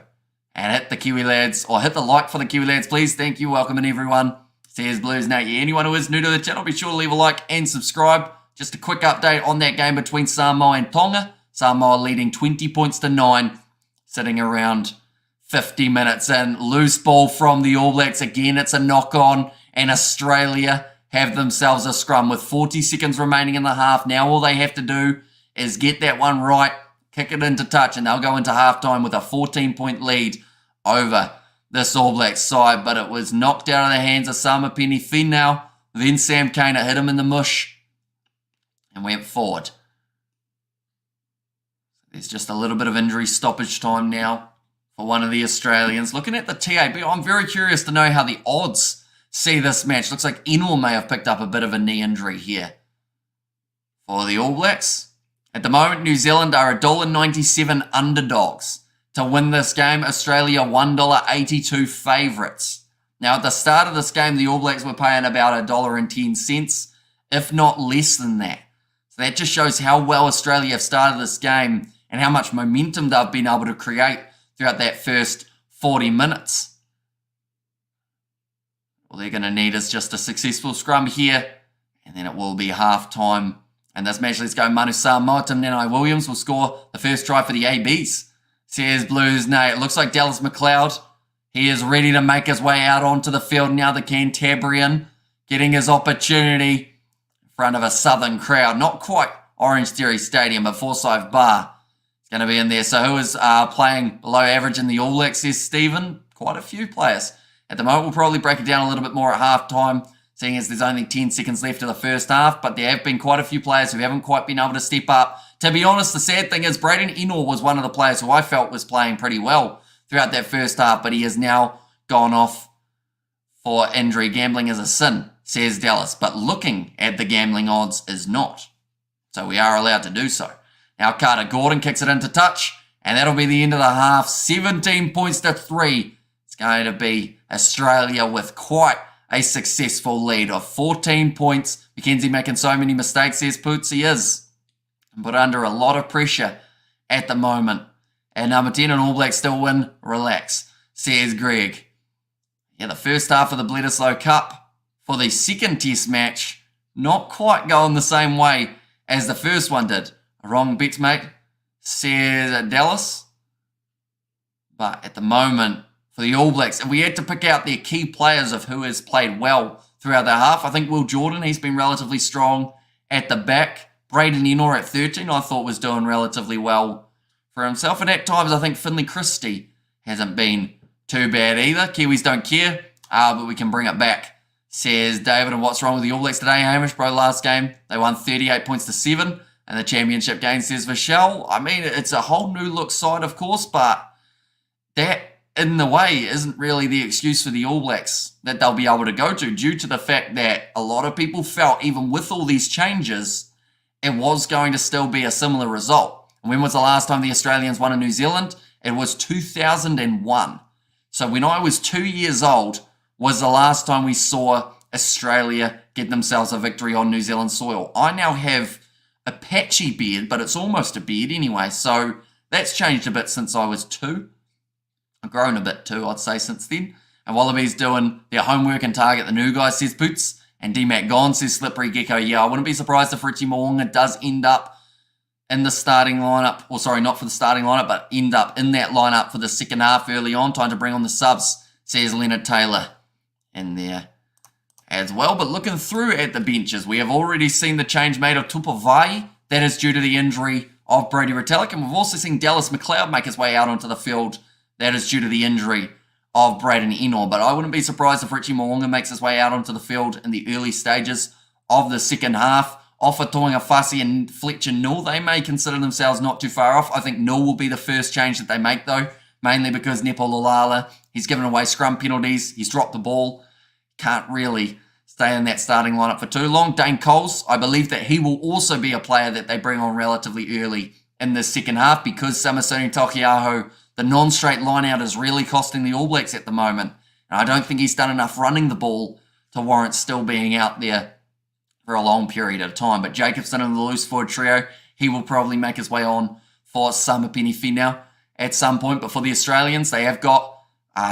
And hit the Kiwi lads, or hit the like for the Kiwi lads, please. Thank you. Welcome in, everyone. Says Blues Nate. Yeah, anyone who is new to the channel, be sure to leave a like and subscribe. Just a quick update on that game between Samoa and Tonga. Samoa leading 20 points to 9, sitting around 50 minutes in. Loose ball from the All Blacks. Again, it's a knock-on, and Australia have themselves a scrum with 40 seconds remaining in the half. Now all they have to do is get that one right, kick it into touch, and they'll go into halftime with a 14-point lead over this All Blacks side. But it was knocked out of the hands of Samapeni Finau. Then Sam Cane hit him in the mush and went forward. There's just a little bit of injury stoppage time now for one of the Australians. Looking at the TAB, I'm very curious to know how the odds see this match. Looks like Enor may have picked up a bit of a knee injury here for the All Blacks. At the moment, New Zealand are $1.97 underdogs to win this game. Australia $1.82 favourites. Now, at the start of this game, the All Blacks were paying about $1.10, if not less than that. So that just shows how well Australia have started this game and how much momentum they've been able to create throughout that first 40 minutes. All they're going to need is just a successful scrum here, and then it will be half-time. And this match, let's go Manu Samoa. Tim Nanai Williams will score the first try for the ABs. Says Blues. No, it looks like Dallas McLeod. He is ready to make his way out onto the field now. The Cantabrian getting his opportunity in front of a southern crowd. Not quite Orange Theory Stadium, but Forsyth Barr is going to be in there. So who is playing below average in the All Blacks, says Stephen? Quite a few players. At the moment, we'll probably break it down a little bit more at halftime, seeing as there's only 10 seconds left of the first half, but there have been quite a few players who haven't quite been able to step up. To be honest, the sad thing is Braden Enor was one of the players who I felt was playing pretty well throughout that first half, but he has now gone off for injury. Gambling is a sin, says Dallas, but looking at the gambling odds is not. So we are allowed to do so. Now Carter Gordon kicks it into touch, and that'll be the end of the half. 17 points to 3. It's going to be Australia with quite a successful lead of 14 points. Mackenzie making so many mistakes, says Poots. He is, but under a lot of pressure at the moment. And number 10 and All Blacks still win. Relax, says Greg. Yeah, the first half of the Bledisloe Cup for the second test match, not quite going the same way as the first one did. Wrong bet, mate, says Dallas. But at the moment, for the All Blacks, if we had to pick out their key players of who has played well throughout the half, I think Will Jordan, he's been relatively strong at the back. Braden Enor at 13, I thought was doing relatively well for himself. And at times, I think Finley Christie hasn't been too bad either. Kiwis don't care, but we can bring it back, says David. And what's wrong with the All Blacks today, Hamish? Bro, last game, they won 38 points to 7. And the championship game, says Vishal. I mean, it's a whole new look side, of course, but that, in the way, isn't really the excuse for the All Blacks that they'll be able to go to, due to the fact that a lot of people felt, even with all these changes, it was going to still be a similar result. And when was the last time the Australians won in New Zealand? It was 2001. So when I was 2 years old was the last time we saw Australia get themselves a victory on New Zealand soil. I now have a patchy beard, but it's almost a beard anyway. So that's changed a bit since I was 2. I've grown a bit too, I'd say, since then. And Wallabies doing their homework and target the new guys, says Boots. And D-Mac gone, says Slippery Gecko. Yeah, I wouldn't be surprised if Richie Mo'unga does end up in the starting lineup. Or sorry, not for the starting lineup, but end up in that lineup for the second half early on. Time to bring on the subs, says Leonard Taylor in there as well. But looking through at the benches, we have already seen the change made of Tupavai. That is due to the injury of Brody Retallick. And we've also seen Dallas McLeod make his way out onto the field. That is due to the injury of Braden Enor. But I wouldn't be surprised if Richie Mo'unga makes his way out onto the field in the early stages of the second half. Offa Toinga Fussy and Fletcher Null, they may consider themselves not too far off. I think Null will be the first change that they make, though, mainly because Nepo Lolala, he's given away scrum penalties, he's dropped the ball, can't really stay in that starting lineup for too long. Dane Coles, I believe that he will also be a player that they bring on relatively early in the second half, because Samasoni Taukei'aho, the non-straight line-out, is really costing the All Blacks at the moment. And I don't think he's done enough running the ball to warrant still being out there for a long period of time. But Jacobson in the loose forward trio, he will probably make his way on for Samapeni Finau at some point. But for the Australians, they have got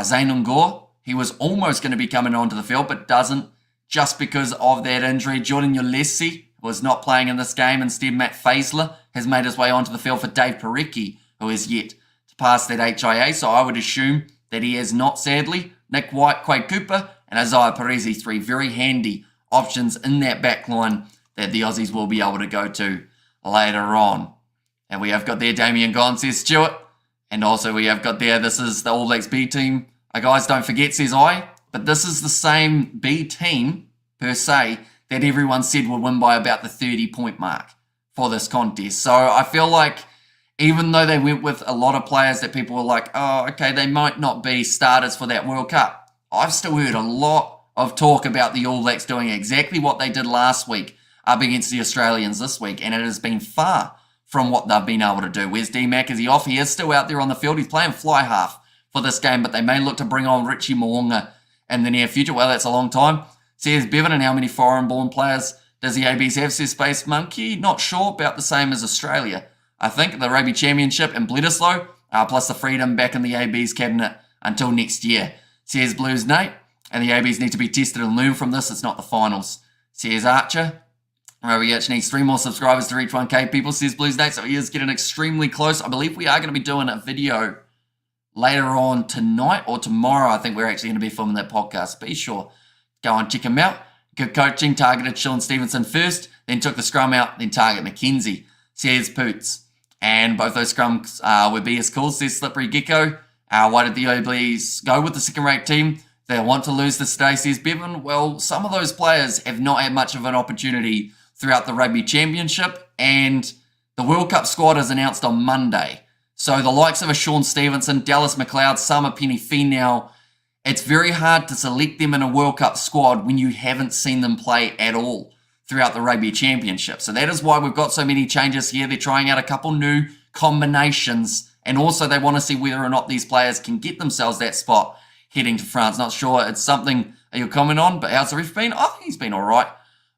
Zane Ngor. He was almost going to be coming onto the field, but doesn't just because of that injury. Jordan Ulesi was not playing in this game. Instead, Matt Faisler has made his way onto the field for Dave Parecki, who is yet to pass that HIA. So I would assume that he is not, sadly. Nick White, Quade Cooper, and Isaiah Perezi, three very handy options in that back line that the Aussies will be able to go to later on. And we have got there Damien Gone, says Stuart. And also we have got there, this is the All Blacks B team. Guys, don't forget, says I. But this is the same B team, per se, that everyone said would win by about the 30-point mark for this contest. So I feel like even though they went with a lot of players that people were like, oh, okay, they might not be starters for that World Cup, I've still heard a lot of talk about the All Blacks doing exactly what they did last week up against the Australians this week, and it has been far from what they've been able to do. Where's D-Mac? Is he off? He is still out there on the field. He's playing fly half for this game, but they may look to bring on Richie Mo'unga in the near future. Well, that's a long time. Says Bevan, and how many foreign-born players does the ABs have? Says Space Monkey. Not sure, about the same as Australia. I think the Rugby Championship in Bledisloe, plus the freedom back in the ABs cabinet until next year. Says Blues Nate, and the ABs need to be tested and learn from this. It's not the finals. Says Archer. Rugby Itch needs 3 more subscribers to reach 1K people, says Blues Nate, so he is getting extremely close. I believe we are going to be doing a video later on tonight or tomorrow. I think we're actually going to be filming that podcast. Be sure, go and check him out. Good coaching, targeted Sean Stevenson first, then took the scrum out, then target McKenzie, says Poots. And both those scrums were BS calls, says Slippery Gecko. Why did the Obleys go with the second-rate team? They want to lose this today, says Bevan. Well, some of those players have not had much of an opportunity throughout the Rugby Championship, and the World Cup squad is announced on Monday. So the likes of a Sean Stevenson, Dallas McLeod, Samapeni Finau, it's very hard to select them in a World Cup squad when you haven't seen them play at all throughout the Rugby Championship. So that is why we've got so many changes here. They're trying out a couple new combinations, and also they want to see whether or not these players can get themselves that spot heading to France. Not sure it's something you'll comment on, but how's the ref been? I think he's been all right.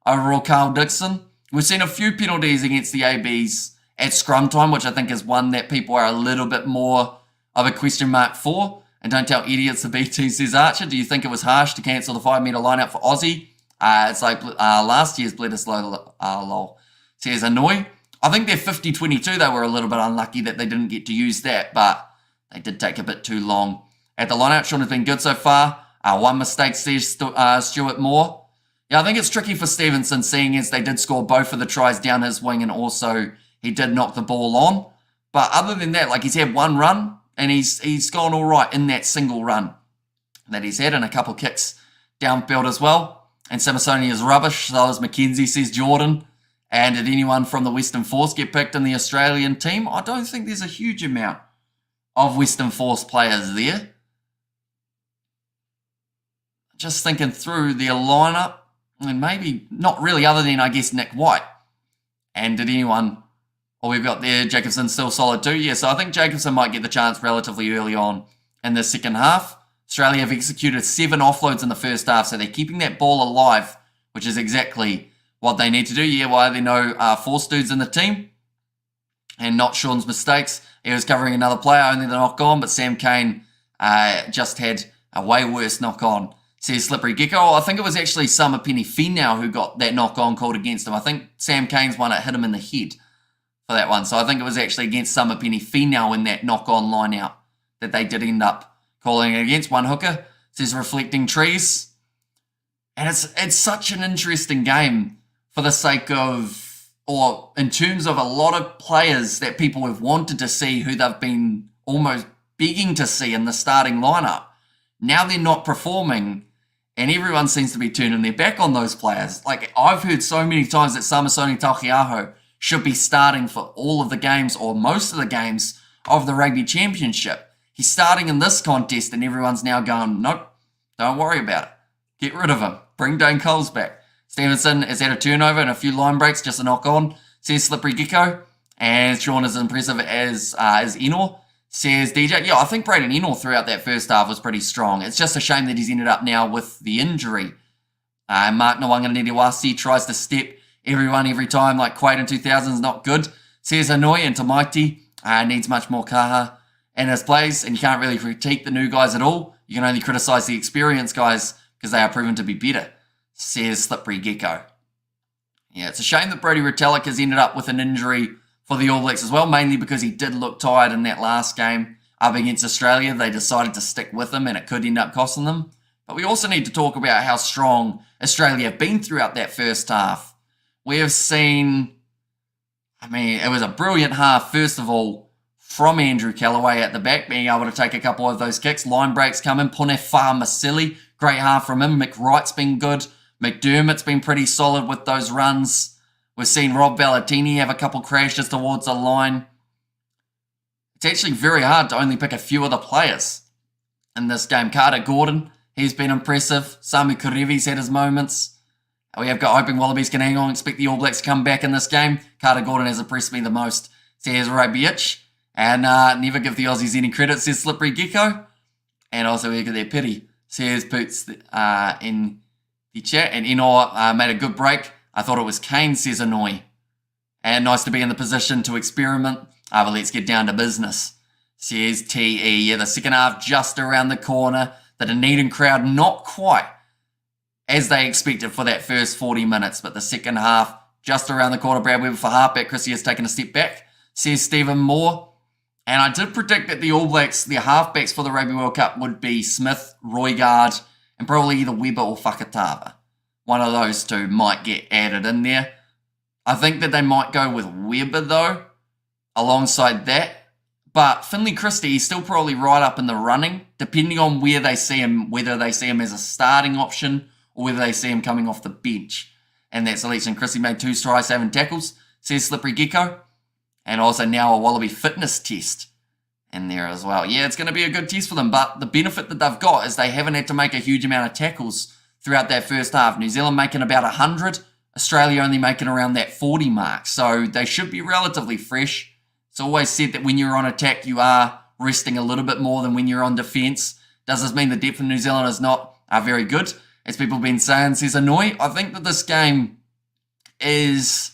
Overall, Carl Dixon. We've seen a few penalties against the ABs at scrum time, which I think is one that people are a little bit more of a question mark for. And don't tell idiots the BT, says Archer. Do you think it was harsh to cancel the 5-metre line-out for Aussie? It's like last year's Bledisloe lol. Says Annoy. I think their 50-22, they were a little bit unlucky that they didn't get to use that, but they did take a bit too long. At the line-out, Sean has been good so far. One mistake, says Stuart Moore. Yeah, I think it's tricky for Stevenson, seeing as they did score both of the tries down his wing, and also he did knock the ball on. But other than that, like, he's had one run, and he's gone all right in that single run that he's had, and a couple kicks downfield as well. And Samasoni is rubbish, so is McKenzie, says Jordan. And did anyone from the Western Force get picked in the Australian team? I don't think there's a huge amount of Western Force players there. Just thinking through their lineup, and maybe not really, other than, I guess, Nick White. And did anyone... Well, we've got there, Jacobson still solid too. Yeah, so I think Jacobson might get the chance relatively early on in the second half. Australia have executed 7 offloads in the first half, so they're keeping that ball alive, which is exactly what they need to do. Yeah, why are there no Force dudes in the team? And not Sean's mistakes. He was covering another player, only the knock-on, but Sam Cane just had a way worse knock-on. Says Slippery Gecko. I think it was actually Samapeni Finau who got that knock-on called against him. I think Sam Cane's one that hit him in the head for that one. So I think it was actually against Samapeni Finau in that knock-on line-out that they did end up calling it against. One hooker. Says Reflecting Trees. And it's such an interesting game for the sake of, or in terms of a lot of players that people have wanted to see, who they've been almost begging to see in the starting lineup. Now they're not performing, and everyone seems to be turning their back on those players. Like, I've heard so many times that Samasoni Taukei'aho should be starting for all of the games, or most of the games, of the Rugby Championship. He's starting in this contest, and everyone's now going, nope, don't worry about it. Get rid of him. Bring Dane Coles back. Stevenson has had a turnover and a few line breaks, just a knock-on, says Slippery Gecko. And Sean is impressive as Enor. Says DJ, yeah, I think Braden Enor throughout that first half was pretty strong. It's just a shame that he's ended up now with the injury Mark Nwanganeriwasi tries to step everyone every time, like Quaid in 2000 is not good. Says Hanoi and Tamaiti needs much more kaha in his plays, and you can't really critique the new guys at all. You can only criticise the experienced guys because they are proven to be better, says Slippery Gecko. Yeah, it's a shame that Brodie Retallick has ended up with an injury for the All Blacks as well, mainly because he did look tired in that last game up against Australia. They decided to stick with him, and it could end up costing them. But we also need to talk about how strong Australia have been throughout that first half. We have seen, it was a brilliant half, first of all, from Andrew Callaway at the back, being able to take a couple of those kicks. Line breaks coming. Punefa Masili, great half from him. Mick Wright's been good. McDermott's been pretty solid with those runs. We've seen Rob Valentini have a couple crashes towards the line. It's actually very hard to only pick a few of the players in this game. Carter Gordon, he's been impressive. Samu Karevi's had his moments. We have got hoping Wallabies can hang on, expect the All Blacks to come back in this game. Carter Gordon has impressed me the most, says Rugby Itch. And never give the Aussies any credit, says Slippery Gecko. And also we get their pity, says Poots in the chat. And Eno made a good break. I thought it was Kane, says Annoy. And nice to be in the position to experiment. But let's get down to business, says TE. Yeah, the second half just around the corner. The Dunedin crowd not quite as they expected for that first 40 minutes. But the second half just around the corner. Brad Weber for halfback. Chrissy has taken a step back, says Stephen Moore. And I did predict that the All Blacks, their halfbacks for the Rugby World Cup would be Smith, Roygaard, and probably either Weber or Fakatava. One of those two might get added in there. I think that they might go with Weber, though, alongside that. But Finley Christie is still probably right up in the running, depending on where they see him, whether they see him as a starting option or whether they see him coming off the bench. And that selection, Christie made 2 tries, 7 tackles, says Slippery Gecko. And also now a Wallaby fitness test in there as well. Yeah, it's going to be a good test for them. But the benefit that they've got is they haven't had to make a huge amount of tackles throughout that first half. New Zealand making about 100. Australia only making around that 40 mark. So they should be relatively fresh. It's always said that when you're on attack, you are resting a little bit more than when you're on defence. Does this mean the depth of New Zealand is not very good? As people have been saying, says Annoy. I think that this game is...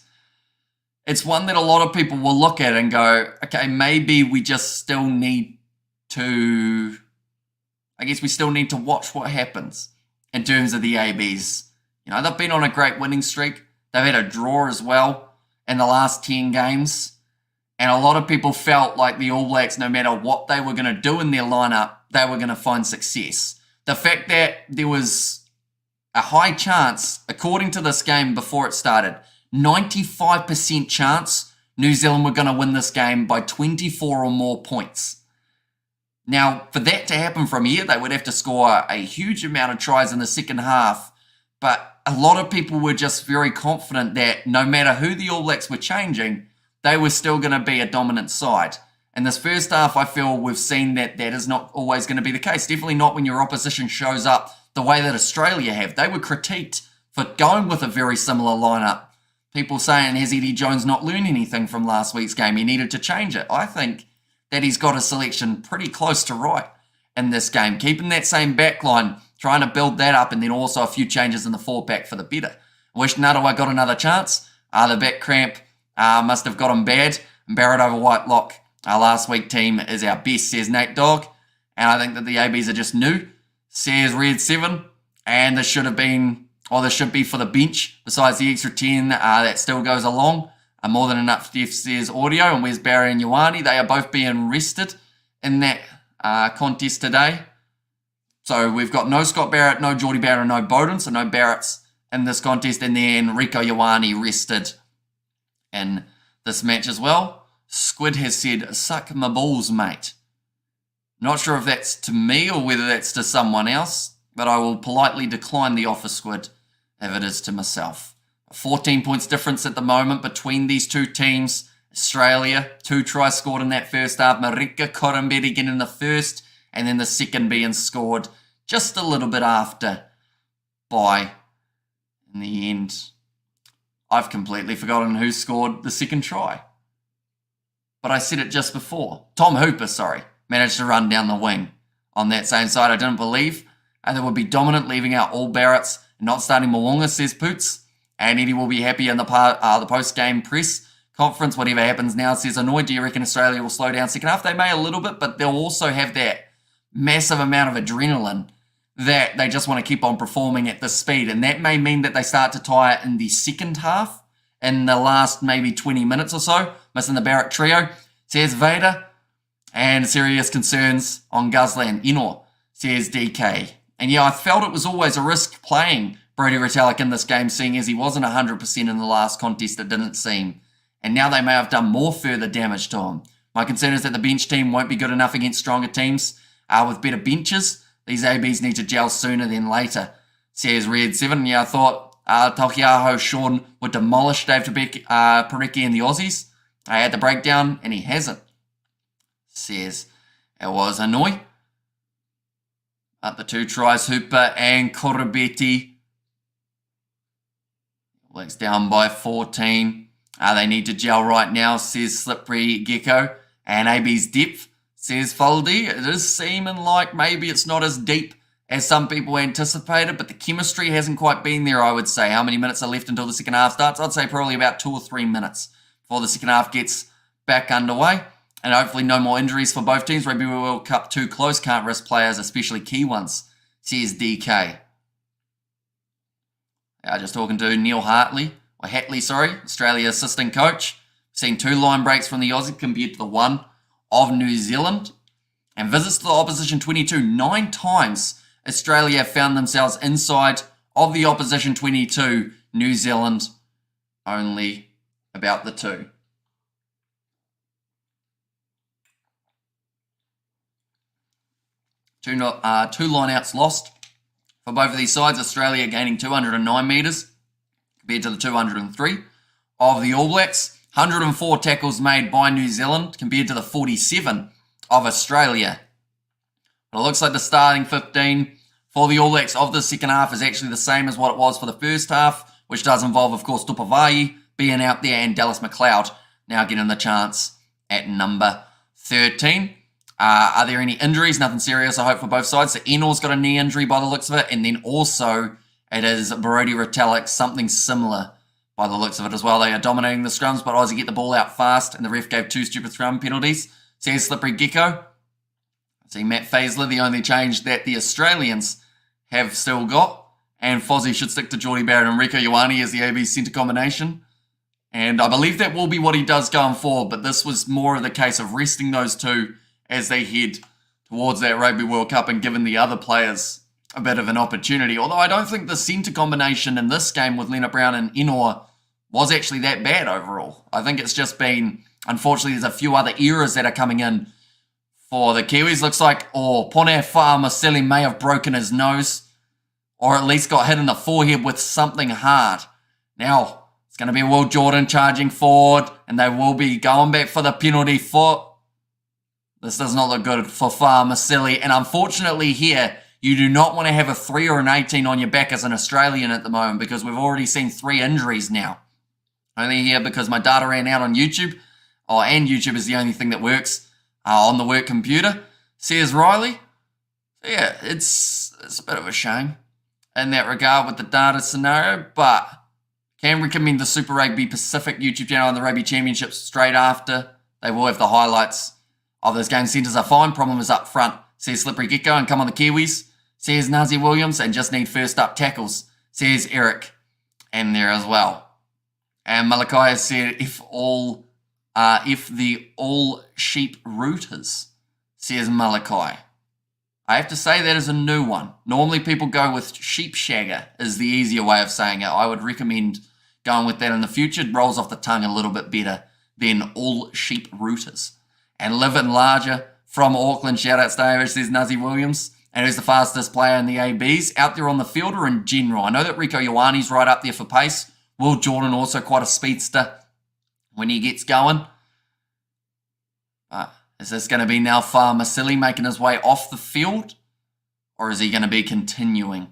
It's one that a lot of people will look at and go, okay, maybe we just still need to... I guess we still need to watch what happens in terms of the ABs. You know, they've been on a great winning streak. They've had a draw as well in the last 10 games. And a lot of people felt like the All Blacks, no matter what they were going to do in their lineup, they were going to find success. The fact that there was a high chance, according to this game before it started, 95% chance New Zealand were going to win this game by 24 or more points. Now, for that to happen from here, they would have to score a huge amount of tries in the second half. But a lot of people were just very confident that no matter who the All Blacks were changing, they were still going to be a dominant side. In this first half, I feel we've seen that that is not always going to be the case. Definitely not when your opposition shows up the way that Australia have. They were critiqued for going with a very similar lineup. People saying, has Eddie Jones not learned anything from last week's game? He needed to change it. I think that he's got a selection pretty close to right in this game. Keeping that same back line, trying to build that up, and then also a few changes in the 4-pack for the better. Wish Nadawa got another chance. The back cramp must have got him bad. And Barrett over Whitelock, our last week team is our best, says Nate Dogg. And I think that the ABs are just new, says Red 7. And this should have been... or this should be for the bench, besides the extra 10 that still goes along. More than enough, Jeff says audio. And where's Barry and Ioane? They are both being rested in that contest today. So we've got no Scott Barrett, no Geordie Barrett, and no Bowden. So no Barretts in this contest. And then Rico Ioane rested in this match as well. Squid has said, suck my balls, mate. Not sure if that's to me or whether that's to someone else, but I will politely decline the offer, Squid, if it is to myself. 14 points difference at the moment between these two teams. Australia, 2 tries scored in that first half. Marika Korombedi getting the first, and then the second being scored just a little bit after by, in the end, I've completely forgotten who scored the second try. But I said it just before. Tom Hooper, managed to run down the wing on that same side. I didn't believe they would be dominant, leaving out all Barretts not starting Mo'unga, says Poots. And Eddie will be happy in the post-game press conference. Whatever happens now, says Annoyed. Do you reckon Australia will slow down second half? They may a little bit, but they'll also have that massive amount of adrenaline that they just want to keep on performing at this speed. And that may mean that they start to tire in the second half in the last maybe 20 minutes or so. Missing the Barrett trio, says Vader. And serious concerns on Guzler and Inor, says DK. And yeah, I felt it was always a risk playing Brodie Retallick in this game, seeing as he wasn't 100% in the last contest, it didn't seem. And now they may have done more further damage to him. My concern is that the bench team won't be good enough against stronger teams with better benches. These ABs need to gel sooner than later, says Red7. Yeah, I thought Taukei'aho Sean would demolish Dave Parecki and the Aussies. I had the breakdown, and he hasn't, says it was Hanoi. The 2 tries, Hooper and Korobetti. Blacks down by 14. They need to gel right now, says Slippery Gecko. And AB's depth, says Foldy. It is seeming like maybe it's not as deep as some people anticipated, but the chemistry hasn't quite been there, I would say. How many minutes are left until the second half starts? I'd say probably about 2 or 3 minutes before the second half gets back underway. And hopefully no more injuries for both teams. Rugby World Cup too close, can't risk players, especially key ones, says DK. Just talking to Neil Hatley, Australia assistant coach. Seen 2 line breaks from the Aussie compared to the 1 of New Zealand. And visits to the opposition 22. 9 times Australia have found themselves inside of the opposition 22. New Zealand only about the 2. Two line-outs lost for both of these sides. Australia gaining 209 metres compared to the 203 of the All Blacks. 104 tackles made by New Zealand compared to the 47 of Australia. But it looks like the starting 15 for the All Blacks of the second half is actually the same as what it was for the first half, which does involve, of course, Tupavai being out there and Dallas McLeod now getting the chance at number 13. Are there any injuries? Nothing serious, I hope, for both sides. So Enor's got a knee injury by the looks of it. And then also it is Brodie Retallick, something similar by the looks of it as well. They are dominating the scrums, but Aussie get the ball out fast. And the ref gave 2 stupid scrum penalties. Says Slippery Gecko. See Matt Faisler, the only change that the Australians have still got. And Fozzie should stick to Geordie Barrett and Rieko Ioane as the AB centre combination. And I believe that will be what he does going forward. But this was more of the case of resting those 2 as they head towards that Rugby World Cup and giving the other players a bit of an opportunity. Although I don't think the centre combination in this game with Leonard Brown and Enor was actually that bad overall. I think it's just been, unfortunately, there's a few other errors that are coming in for the Kiwis. Looks like Pone Fa'amausili may have broken his nose or at least got hit in the forehead with something hard. Now, it's going to be Will Jordan charging forward and they will be going back for the penalty foot. This does not look good for Fa'amausili. And unfortunately here, you do not want to have a 3 or an 18 on your back as an Australian at the moment because we've already seen 3 injuries now. Only here because my data ran out on YouTube. And YouTube is the only thing that works on the work computer. Says Riley. So yeah, it's a bit of a shame in that regard with the data scenario. But can recommend the Super Rugby Pacific YouTube channel and the Rugby Championship straight after. They will have the highlights of those game. Centres are fine. Problem is up front, says Slippery Gecko. And come on the Kiwis, says Nazi Williams. And just need first up tackles, says Eric. And there as well. And Malachi has said if the all sheep rooters, says Malachi. I have to say that is a new one. Normally people go with sheep shagger is the easier way of saying it. I would recommend going with that in the future. It rolls off the tongue a little bit better than all sheep rooters. And Living Larger from Auckland. Shout-out David, says Nazi Williams. And who's the fastest player in the ABs? Out there on the field or in general? I know that Rieko Ioane's right up there for pace. Will Jordan also quite a speedster when he gets going. Is this going to be now Fa'amausili making his way off the field? Or is he going to be continuing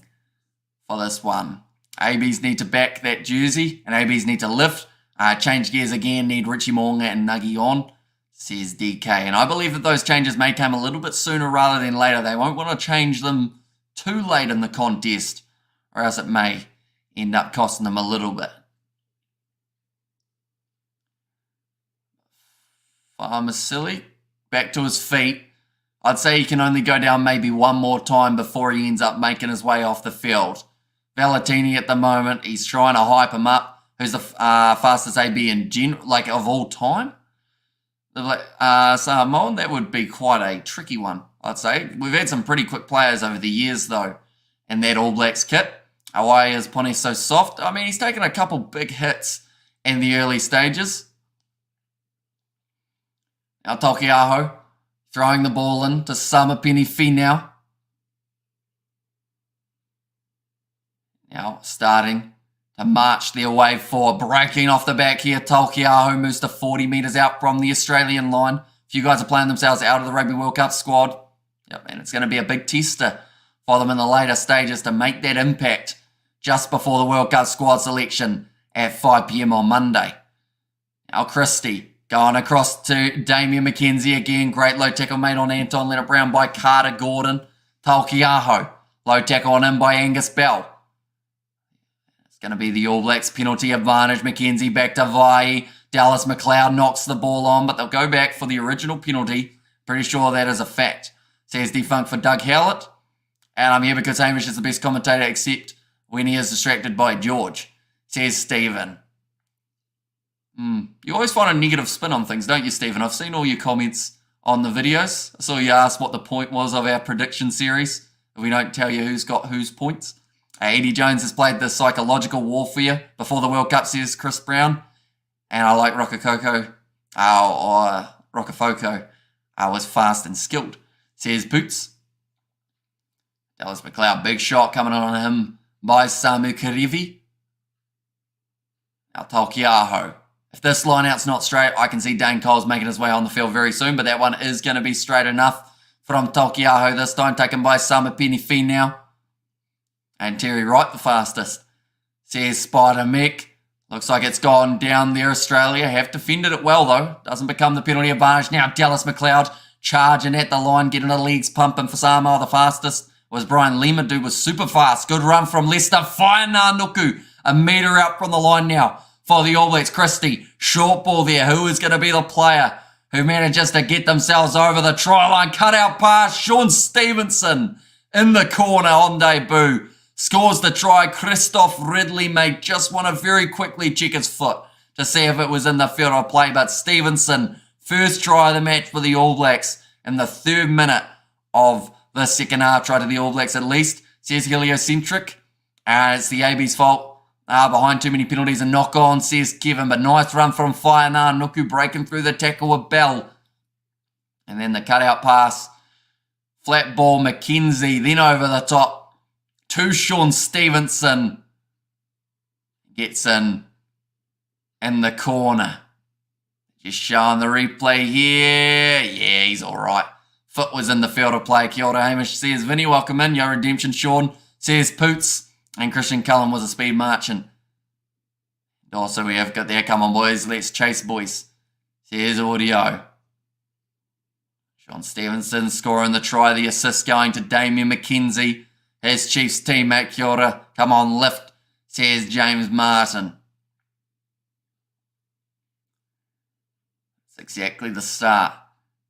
for this one? ABs need to back that jersey. And ABs need to lift. Change gears again. Need Richie Mo'unga and Nuggie on, says DK. And I believe that those changes may come a little bit sooner rather than later. They won't want to change them too late in the contest or else it may end up costing them a little bit. Farmasili back to his feet. I'd say he can only go down maybe one more time before he ends up making his way off the field. Valentini at the moment, he's trying to hype him up. Who's the fastest AB in general, like of all time? Samoan, that would be quite a tricky one, I'd say. We've had some pretty quick players over the years, though, in that All Blacks kit. Why is Pone so soft? I mean, he's taken a couple big hits in the early stages. Now Taukei'aho throwing the ball in to Samapeni Finau. Now starting to march their way forward. Breaking off the back here, Taukei'aho moves to 40 metres out from the Australian line. A few guys are playing themselves out of the Rugby World Cup squad. Yep, and it's going to be a big tester for them in the later stages to make that impact just before the World Cup squad selection at 5 p.m. on Monday. Now Christie going across to Damian McKenzie again. Great low tackle made on Anton Leonard-Brown by Carter Gordon. Taukei'aho. Low tackle on him by Angus Bell. It's going to be the All Blacks penalty advantage. McKenzie back to Vai. Dallas McLeod knocks the ball on, but they'll go back for the original penalty. Pretty sure that is a fact. Says defunct for Doug Howlett. And I'm here because Hamish is the best commentator except when he is distracted by George. Says Stephen. You always find a negative spin on things, don't you, Stephen? I've seen all your comments on the videos. I saw you ask what the point was of our prediction series. If we don't tell you who's got whose points. Eddie Jones has played the psychological warfare before the World Cup, says Chris Brown. And I like Rocafoko was fast and skilled, says Boots. Dallas McLeod, big shot coming on him by Samu Karivi. Now Taukei'aho. If this line-out's not straight, I can see Dane Coles making his way on the field very soon, but that one is going to be straight enough from Taukei'aho this time, taken by Samapeni Finau. And Terry Wright the fastest, says Spider Mech. Looks like it's gone down there, Australia. Have defended it well, though. Doesn't become the penalty advantage. Now Dallas McLeod charging at the line, getting the legs pumping for Samoa. The fastest was Brian Lima, dude was super fast. Good run from Leicester. Fainanuku, a metre out from the line now for the All Blacks. Christie, short ball there. Who is going to be the player who manages to get themselves over the try line? Cut out pass. Sean Stevenson in the corner on debut. Scores the try. Christoph Ridley made just want to very quickly check his foot to see if it was in the field of play. But Stevenson, first try of the match for the All Blacks in the 3rd minute of the second half. Try to the All Blacks at least, says heliocentric. It's the AB's fault. Behind too many penalties and knock-on, says Kevin. But nice run from Fainanuku, breaking through the tackle with Bell. And then the cutout pass. Flat ball, McKenzie, then over the top to Sean Stevenson. Gets in the corner. Just showing the replay here. Yeah, he's all right. Foot was in the field of play. Kia ora, Hamish, says Vinny. Welcome in. Your redemption, Sean, says Poots. And Christian Cullen was a speed marching. Also, we have got there. Come on, boys. Let's chase, boys. Here's audio. Sean Stevenson scoring the try. The assist going to Damian McKenzie. His Chiefs teammate, kia ora. Come on, lift, says James Martin. It's exactly the start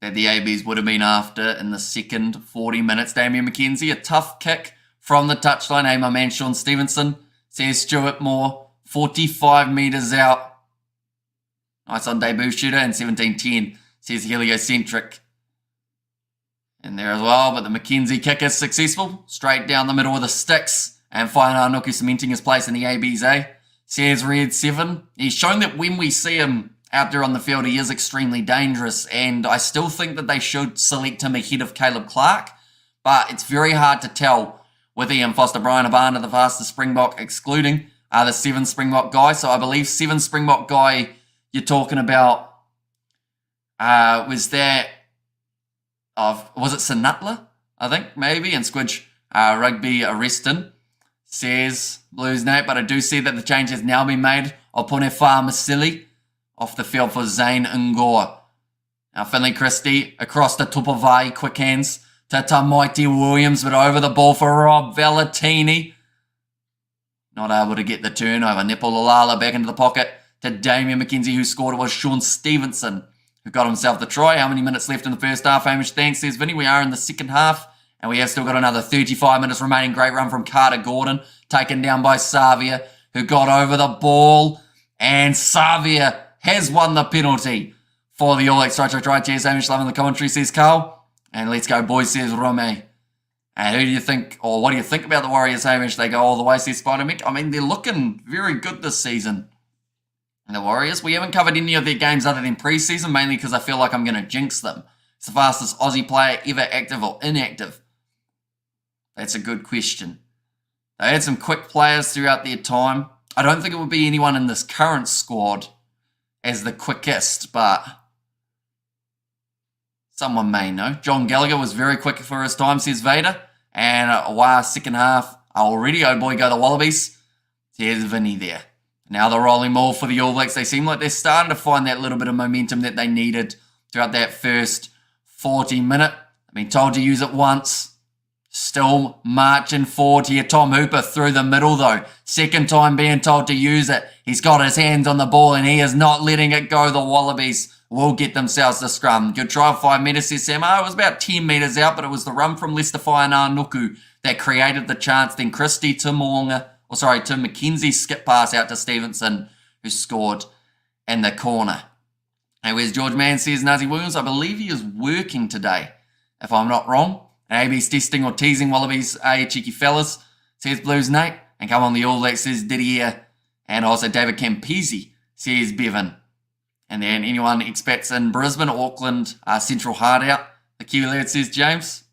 that the ABs would have been after in the second 40 minutes. Damian McKenzie, a tough kick from the touchline. Hey, my man Sean Stevenson, says Stuart Moore. 45 metres out. Nice on debut shooter. And 17-10, says heliocentric. In there as well, but the McKenzie kick is successful. Straight down the middle of the sticks. And Fainanuku cementing his place in the ABs, says Red 7. He's shown that when we see him out there on the field, he is extremely dangerous. And I still think that they should select him ahead of Caleb Clark. But it's very hard to tell with Ian Foster. Brian Abanda, the fastest Springbok, excluding the 7 Springbok guy. So I believe 7 Springbok guy you're talking about was that... was it Sinutla, I think, maybe, and Squidge Rugby Arreston, says Blues Nate, but I do see that the change has now been made. Opone Farmasili off the field for Zane Ngor. Now Finley Christie across the Tupavai, quick hands to Tamaiti Williams, but over the ball for Rob Valentini. not able to get the turnover. Nepololala back into the pocket to Damien McKenzie, who scored. It was Sean Stevenson who got himself the try. How many minutes left in the first half? Hamish, thanks, says Vinny. We are in the second half, and we have still got another 35 minutes remaining. Great run from Carter Gordon, taken down by Savia, who got over the ball, and Savia has won the penalty for the All Blacks. Try. Cheers, Hamish, loving the commentary, says Carl. And let's go, boys, says Rome. And who do you think, or what do you think about the Warriors, Hamish? They go all the way, says Spider-Mick. I mean, they're looking very good this season. And the Warriors, we haven't covered any of their games other than preseason, mainly because I feel like I'm going to jinx them. It's the fastest Aussie player ever active or inactive. That's a good question. They had some quick players throughout their time. I don't think it would be anyone in this current squad as the quickest, but someone may know. John Gallagher was very quick for his time, says Vader. And wow, second half already. Oh boy, go the Wallabies. There's Vinny there. Now the rolling ball for the All Blacks. They seem like they're starting to find that little bit of momentum that they needed throughout that first 40 minutes. I've been told to use it once. Still marching forward here. Tom Hooper through the middle though. Second time being told to use it. He's got his hands on the ball and he is not letting it go. The Wallabies will get themselves the scrum. Good try, 5 metres, says Sam. It was about 10 metres out, but it was the run from Lester Nuku that created the chance. Then Christie to McKenzie skip pass out to Stevenson, who scored in the corner. And where's George Mann, says Nazi Williams. I believe he is working today, if I'm not wrong. AB's testing or teasing Wallabies, cheeky fellas, says Blues Nate. And come on, the All Blacks, says Didier. And also David Campese, says Bevan. And then anyone expats in Brisbane, Auckland, Central hard out. The Kiwi lad, says James.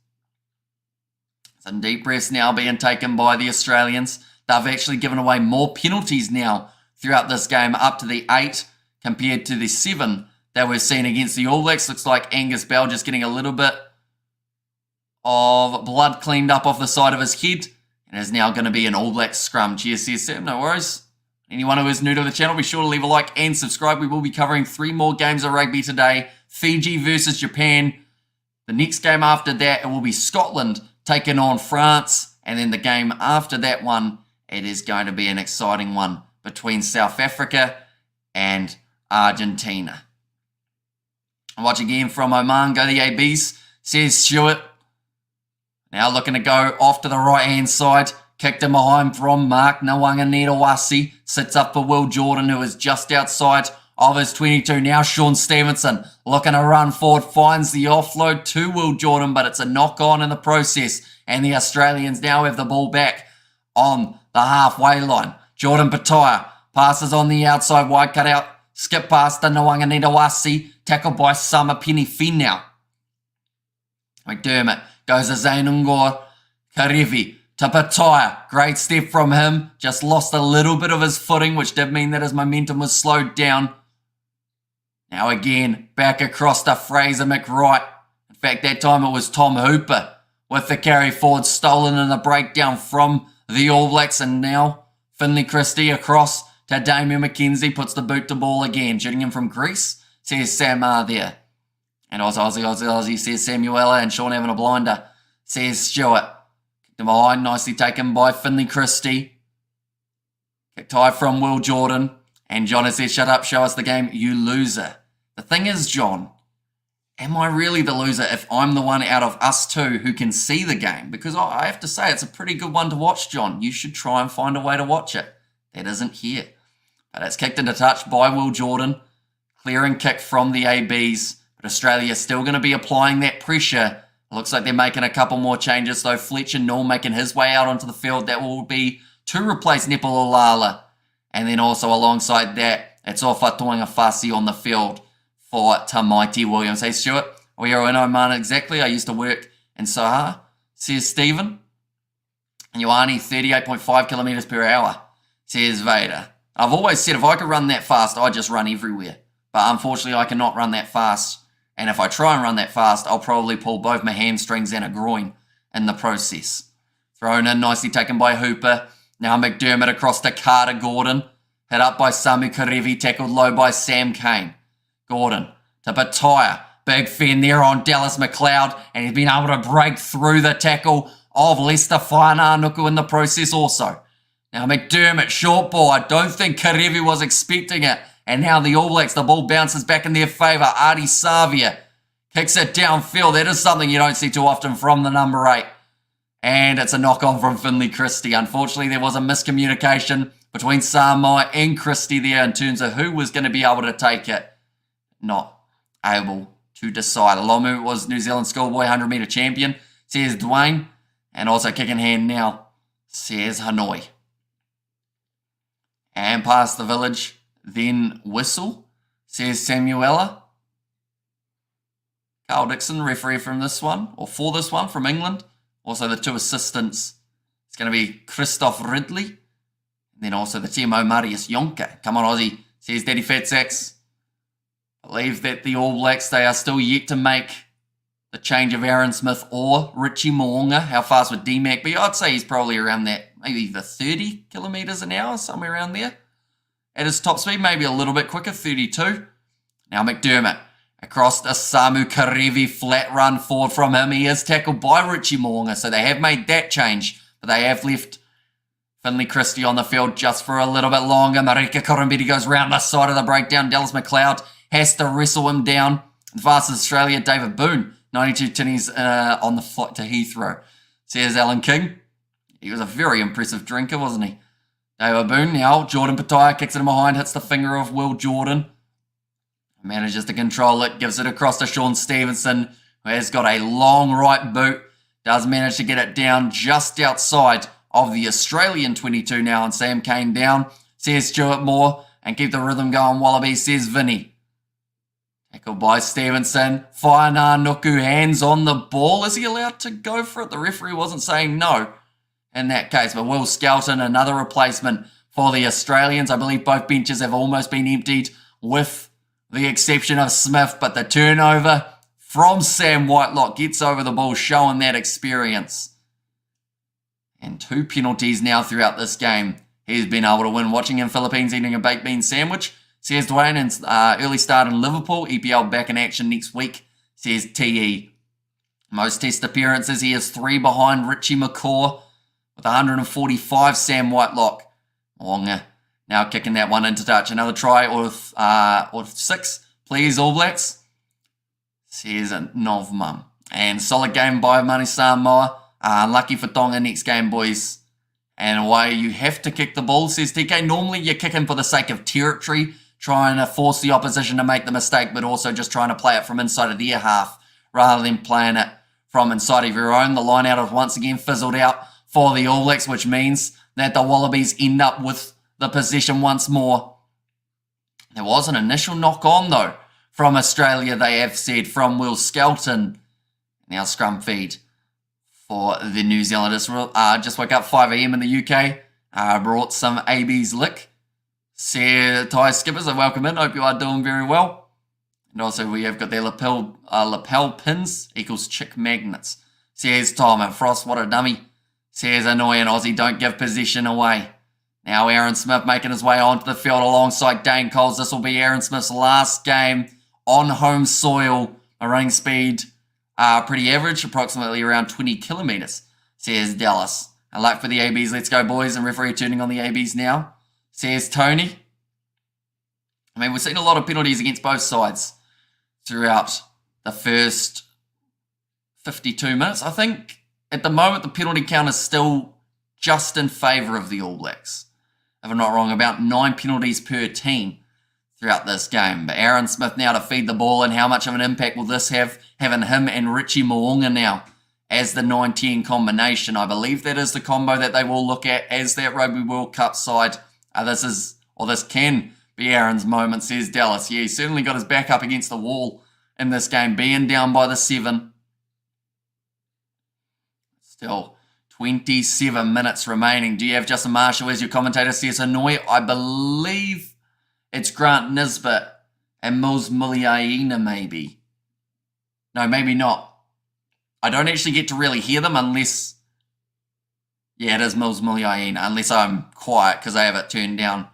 Some deep breaths now being taken by the Australians. They've actually given away more penalties now throughout this game, up to the 8 compared to the 7 that we're seeing against the All Blacks. Looks like Angus Bell just getting a little bit of blood cleaned up off the side of his head. And is now going to be an All Blacks scrum. Cheers, says Sam, no worries. Anyone who is new to the channel, be sure to leave a like and subscribe. We will be covering 3 more games of rugby today. Fiji versus Japan. The next game after that, it will be Scotland taking on France. And then the game after that one, it is going to be an exciting one between South Africa and Argentina. Watch again from Oman. Go the ABs, says Stewart. Now looking to go off to the right-hand side. Kicked him behind from Mark Nawanganitawasi. Sits up for Will Jordan, who is just outside of his 22. Now Sean Stevenson looking to run forward. Finds the offload to Will Jordan, but it's a knock-on in the process. And the Australians now have the ball back on the halfway line. Jordan Pataya passes on the outside, wide cut out, skip past the Nawanganitawasi, tackled by Samapeni Finau. McDermott goes to Zainungor Karevi to Pataya. Great step from him, just lost a little bit of his footing, which did mean that his momentum was slowed down. Now again, back across to Fraser McWright. In fact, that time it was Tom Hooper with the carry forward, stolen in the breakdown from the All Blacks, and now Finley Christie across to Damien McKenzie, puts the boot to ball again, shooting him from Greece, says Sam there. And Aussie, says Samuela, and Sean having a blinder, says Stewart. Kicked him behind, nicely taken by Finley Christie. Kicked high from Will Jordan, and John has said, shut up, show us the game, you loser. The thing is, John, am I really the loser if I'm the one out of us two who can see the game? Because I have to say, it's a pretty good one to watch, John. You should try and find a way to watch it. That isn't here. But it's kicked into touch by Will Jordan. Clearing kick from the ABs. But Australia is still going to be applying that pressure. It looks like they're making a couple more changes, though. Fletcher Null making his way out onto the field. That will be to replace Nepololala. And then also alongside that, it's Ofa Tuangafasi on the field for Tamaiti Williams. Hey, Stuart, we are in Oman exactly. I used to work in Soha, says Stephen. And Ioane, 38.5 kilometres per hour, says Vader. I've always said if I could run that fast, I'd just run everywhere. But unfortunately, I cannot run that fast. And if I try and run that fast, I'll probably pull both my hamstrings and a groin in the process. Thrown in, nicely taken by Hooper. Now McDermott across to Carter Gordon. Hit up by Samu Karevi, tackled low by Sam Cane. Gordon to Pataya. Big fin there on Dallas McLeod. And he's been able to break through the tackle of Lester Nuku in the process also. Now McDermott, short ball. I don't think Karevi was expecting it. And now the All Blacks, the ball bounces back in their favour. Artie Savia kicks it downfield. That is something you don't see too often from the number 8. And it's a knock-on from Finlay Christie. Unfortunately, there was a miscommunication between Samoa and Christie there in terms of who was going to be able to take it. Not able to decide. Alomu was New Zealand schoolboy 100-metre champion, says Dwayne. And also kick in hand now, says Hanoi. And past the village, then whistle, says Samuela. Carl Dixon, referee from this one, or for this one from England. Also the 2 assistants. It's going to be Christoph Ridley. And then also the TMO Marius Yonka. Come on, Aussie, says Daddy Fatsax. Believe that the All Blacks, they are still yet to make the change of Aaron Smith or Richie Mo'unga. How fast would D-Mac be? I'd say he's probably around that, maybe the 30 kilometres an hour, somewhere around there. At his top speed, maybe a little bit quicker, 32. Now McDermott across the Samu Karevi, flat run forward from him. He is tackled by Richie Mo'unga, so they have made that change. But they have left Finlay Christie on the field just for a little bit longer. Marika Korombeti goes round the side of the breakdown. Dallas McLeod has to wrestle him down. The fastest Australia, David Boone, 92 tinnies on the flight to Heathrow. Says Alan King. He was a very impressive drinker, wasn't he? David Boone now. Jordan Pataya kicks it in behind, hits the finger of Will Jordan. Manages to control it, gives it across to Sean Stevenson, who has got a long right boot. Does manage to get it down just outside of the Australian 22 now, and Sam Kane down. Says Stuart Moore, and keep the rhythm going, Wallabies, says Vinny. Tackled by Stevenson. Whainā Nuku, hands on the ball. Is he allowed to go for it? The referee wasn't saying no in that case, but Will Skelton, another replacement for the Australians. I believe both benches have almost been emptied with the exception of Smith, but the turnover from Sam Whitelock gets over the ball, showing that experience. And 2 penalties now throughout this game. He's been able to win. Watching in Philippines eating a baked bean sandwich, says Dwayne, and early start in Liverpool. EPL back in action next week, says TE. Most test appearances, he is 3 behind Richie McCaw with 145, Sam Whitelock. Longer. Now kicking that one into touch. Another try or 6, please, All Blacks. Says Novmum. And solid game by Mani Samoa. Unlucky for Tonga next game, boys. And why you have to kick the ball, says TK. Normally you're kicking for the sake of territory, trying to force the opposition to make the mistake, but also just trying to play it from inside of their half rather than playing it from inside of your own. The line out has once again fizzled out for the All Blacks, which means that the Wallabies end up with the possession once more. There was an initial knock-on, though, from Australia, they have said, from Will Skelton. Now scrum feed for the New Zealanders. Just woke up 5 a.m. in the UK. Brought some AB's lick. Thai skippers are welcome in. Hope you are doing very well. And also we have got their lapel pins equals chick magnets. Says Tom and Frost, what a dummy. Says annoying Aussie, don't give possession away. Now Aaron Smith making his way onto the field alongside Dane Coles. This will be Aaron Smith's last game on home soil. A running speed pretty average, approximately around 20 kilometres, says Dallas. And luck for the ABs. Let's go, boys. And referee turning on the ABs now, says Tony. I mean, we've seen a lot of penalties against both sides throughout the first 52 minutes. I think at the moment the penalty count is still just in favour of the All Blacks. If I'm not wrong, about 9 penalties per team throughout this game. But Aaron Smith now to feed the ball, and how much of an impact will this have, having him and Richie Mo'unga now as the 9-10 combination? I believe that is the combo that they will look at as that Rugby World Cup side. This can be Aaron's moment, says Dallas. Yeah, he certainly got his back up against the wall in this game, being down by the 7. Still 27 minutes remaining. Do you have Justin Marshall as your commentator, says Hanoi? I believe it's Grant Nisbet and Mills Muliaina, maybe. No, maybe not. I don't actually get to really hear them unless... Yeah, it is Mills Muliaina, unless I'm quiet because I have it turned down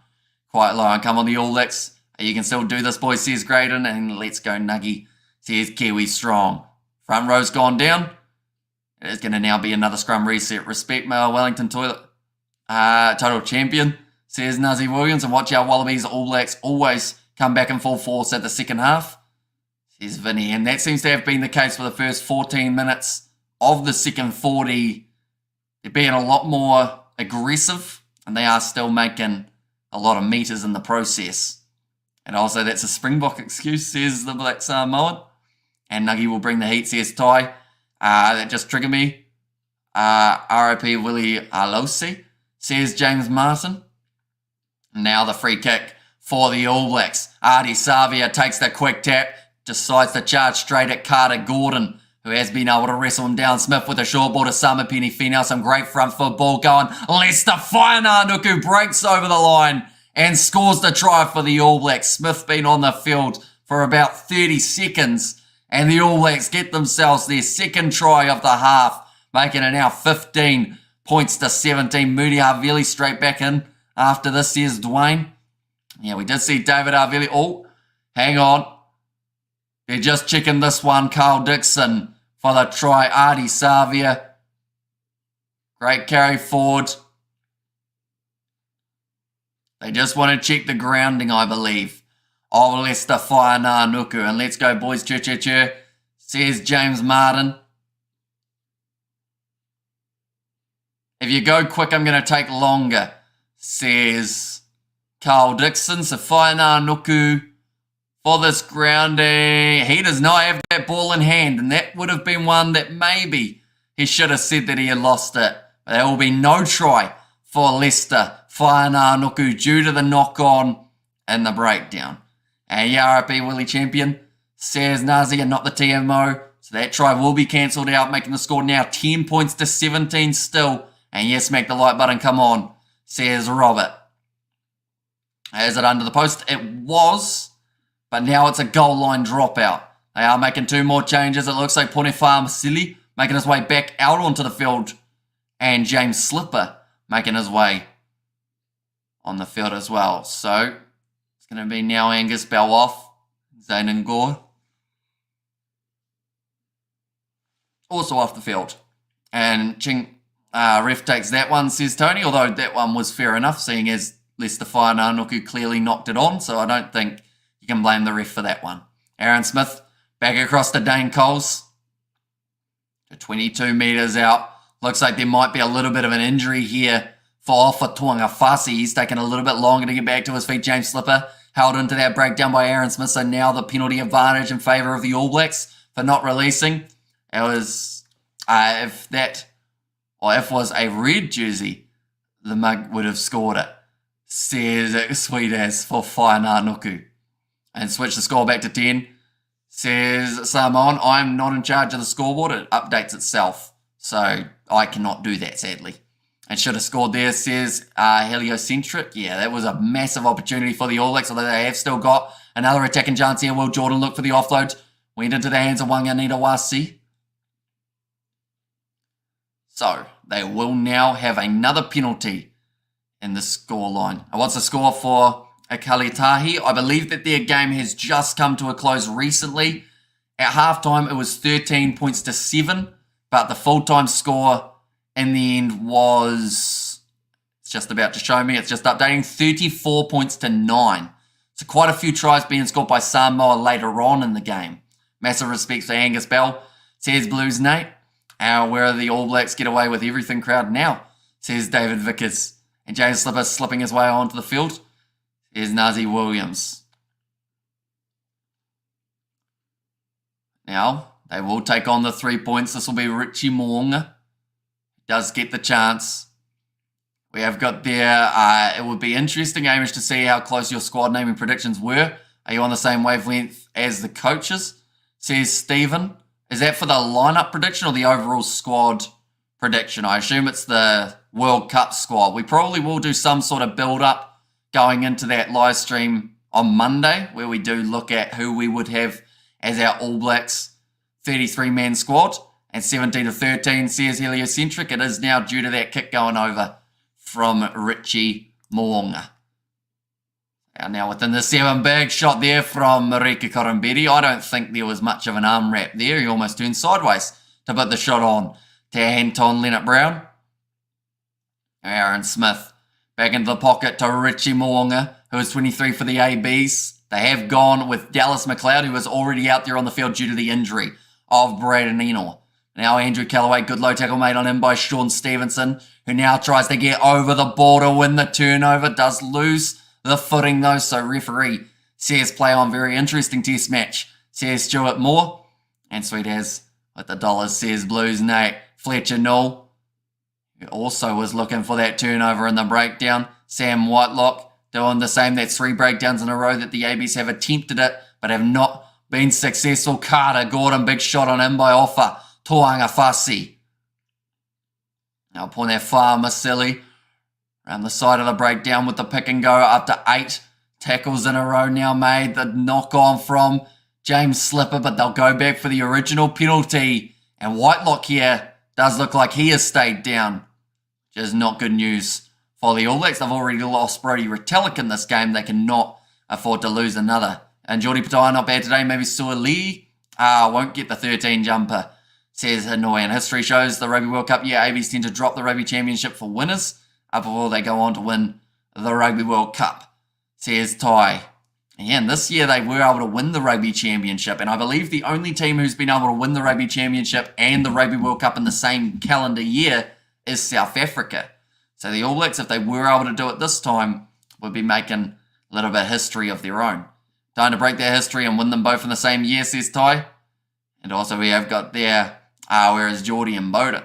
quite low. And come on, the All Blacks. You can still do this, boys, says Graydon. And let's go, Nuggy, says Kiwi Strong. Front row's gone down. It is going to now be another scrum reset. Respect Wellington Toilet. Total champion, says Nazi Williams. And watch our Wallabies All Blacks always come back in full force at the second half, says Vinny. And that seems to have been the case for the first 14 minutes of the second 40. They're being a lot more aggressive, and they are still making a lot of meters in the process. And also, that's a Springbok excuse, says the Black Samoan. And Nuggy will bring the heat, says Ty. That just triggered me. RIP Willie Alosi, says James Martin. Now the free kick for the All Blacks. Artie Savia takes the quick tap, decides to charge straight at Carter Gordon, who has been able to wrestle him down. Smith with a short ball to Samapeni Finau. Some great front foot ball going. Leicester Fainanuku breaks over the line and scores the try for the All Blacks. Smith been on the field for about 30 seconds, and the All Blacks get themselves their second try of the half, making it now 15 points to 17. Moody Havili straight back in after this, says Dwayne. Yeah, we did see David Havili. Oh, hang on. They're just checking this one. Carl Dixon for the try. Artie Savia. Great carry forward. They just want to check the grounding, I believe, of Leicester Fainanuku. And let's go, boys. Chur, says James Martin. If you go quick, I'm going to take longer, says Carl Dixon. So Fainanuku for this grounding. He does not have that ball in hand, and that would have been one that maybe he should have said that he had lost it. But there will be no try for Leicester Fainanuku due to the knock-on and the breakdown. And RIP Willie Champion, says Nazi, and not the TMO. So that try will be cancelled out, making the score now 10 points to 17 still. And yes, smack the like button, come on, says Robert. Is it under the post? It was, but now it's a goal line dropout. They are making two more changes. It looks like Ponefam Silly making his way back out onto the field, and James Slipper making his way on the field as well. So it's going to be now Angus Bell off, Zayden Gore also off the field. And ref takes that one, says Tony, although that one was fair enough, seeing as Leicester Fainanuku clearly knocked it on, so I don't think you can blame the ref for that one. Aaron Smith back across to Dane Coles. 22 metres out. Looks like there might be a little bit of an injury here for Ofa Tuangafasi. He's taken a little bit longer to get back to his feet. James Slipper held into that breakdown by Aaron Smith, so now the penalty advantage in favour of the All Blacks for not releasing. It was, if it was a red jersey, the mug would have scored it, says Sweet As for Fainanuku. And switch the score back to 10, says Samoan. I'm not in charge of the scoreboard. It updates itself, so I cannot do that, sadly. And should have scored there, says Heliocentric. Yeah, that was a massive opportunity for the All Blacks, although they have still got another attacking chance here. Will Jordan look for the offload? Went into the hands of Wanganita Wasi. So they will now have another penalty in the scoreline. And what's the score for Akalitahi? I believe that their game has just come to a close recently. At halftime, it was 13 points to 7, but the full-time score in the end was, it's just about to show me, it's just updating, 34 points to 9. So quite a few tries being scored by Samoa later on in the game. Massive respect for Angus Bell, says Blues Nate. Where are the All Blacks get away with everything crowd now, says David Vickers. And James Slipper slipping his way onto the field, is Nazi Williams. Now, they will take on the 3 points. This will be Richie Moonga. Does get the chance. We have got there, it would be interesting, Amish, to see how close your squad naming predictions were. Are you on the same wavelength as the coaches? Says Stephen. Is that for the lineup prediction or the overall squad prediction? I assume it's the World Cup squad. We probably will do some sort of build-up going into that live stream on Monday, where we do look at who we would have as our All Blacks 33-man squad. And 17 to 13, says Heliocentric. It is now due to that kick going over from Richie Moonga. And now within the 7, big shot there from Marika Korombedi. I don't think there was much of an arm wrap there. He almost turned sideways to put the shot on to Anton Leonard Brown. Aaron Smith back into the pocket to Richie Mo'unga, who is 23 for the ABs. They have gone with Dallas McLeod, who was already out there on the field due to the injury of Braden Eno. Now Andrew Callaway, good low tackle made on him by Sean Stevenson, who now tries to get over the ball to win the turnover. Does lose the footing though, so referee says play on. Very interesting test match, says Stuart Moore. And sweet as with the dollars says Blues Nate Fletcher Null, who also was looking for that turnover in the breakdown. Sam Whitelock doing the same. That's 3 breakdowns in a row that the ABs have attempted it, but have not been successful. Carter Gordon, big shot on him by Offa Toanga Fasi. Now point that far, Masili around the side of the breakdown with the pick and go after 8 tackles in a row now made. The knock on from James Slipper, but they'll go back for the original penalty. And Whitelock here does look like he has stayed down, which is not good news for the All Blacks. They've already lost Brody Retallick in this game. They cannot afford to lose another. And Jordi Pattaya not bad today. Maybe Sua Lee won't get the 13 jumper, says Hanoi. And history shows the Rugby World Cup year, ABs tend to drop the Rugby Championship for winners before they go on to win the Rugby World Cup, says Ty. And this year they were able to win the Rugby Championship, and I believe the only team who's been able to win the Rugby Championship and the Rugby World Cup in the same calendar year is South Africa. So the All Blacks, if they were able to do it this time, would be making a little bit of history of their own. Time to break their history and win them both in the same year, says Ty. And also we have got there, whereas Geordie and Boda,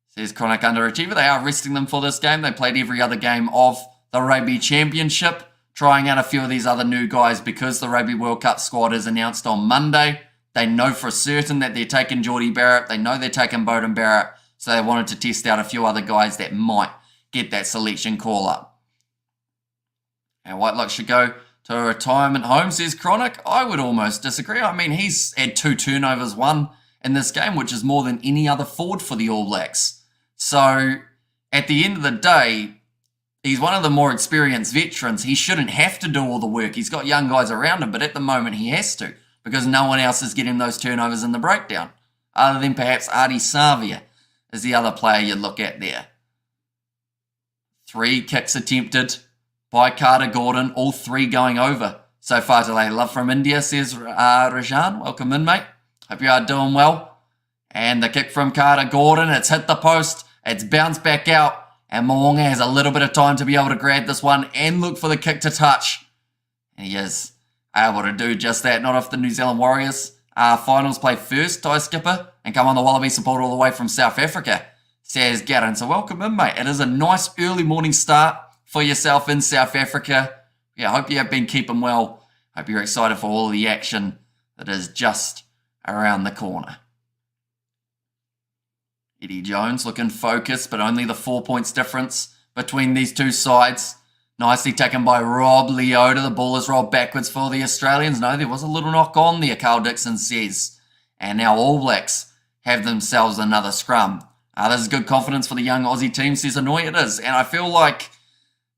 says Chronic Underachiever. They are resting them for this game. They played every other game of the Rugby Championship, trying out a few of these other new guys because the Rugby World Cup squad is announced on Monday. They know for certain that they're taking Geordie Barrett. They know they're taking Bowden Barrett. So they wanted to test out a few other guys that might get that selection call up. And Whitelock should go to a retirement home, says Chronic. I would almost disagree. I mean, he's had 2 turnovers, 1 in this game, which is more than any other forward for the All Blacks. So at the end of the day, he's one of the more experienced veterans. He shouldn't have to do all the work. He's got young guys around him, but at the moment he has to because no one else is getting those turnovers in the breakdown, other than perhaps Adi Savia is the other player you'd look at there. 3 kicks attempted by Carter Gordon, all 3 going over so far today. Love from India, says Rajan. Welcome in, mate. Hope you are doing well. And the kick from Carter Gordon, it's hit the post, it's bounced back out, and Mo'unga has a little bit of time to be able to grab this one and look for the kick to touch. And he is able to do just that. Not off the New Zealand Warriors. Finals play first, Ty Skipper, and come on the Wallabies support all the way from South Africa, says Garen. So welcome in, mate. It is a nice early morning start for yourself in South Africa. Yeah, I hope you have been keeping well. Hope you're excited for all of the action that is just around the corner. Eddie Jones looking focused, but only the 4 points difference between these two sides. Nicely taken by Rob Leota. The ball is rolled backwards for the Australians. No, there was a little knock on there, Carl Dixon says. And now All Blacks have themselves another scrum. This is good confidence for the young Aussie team, says Hanoi. It is. And I feel like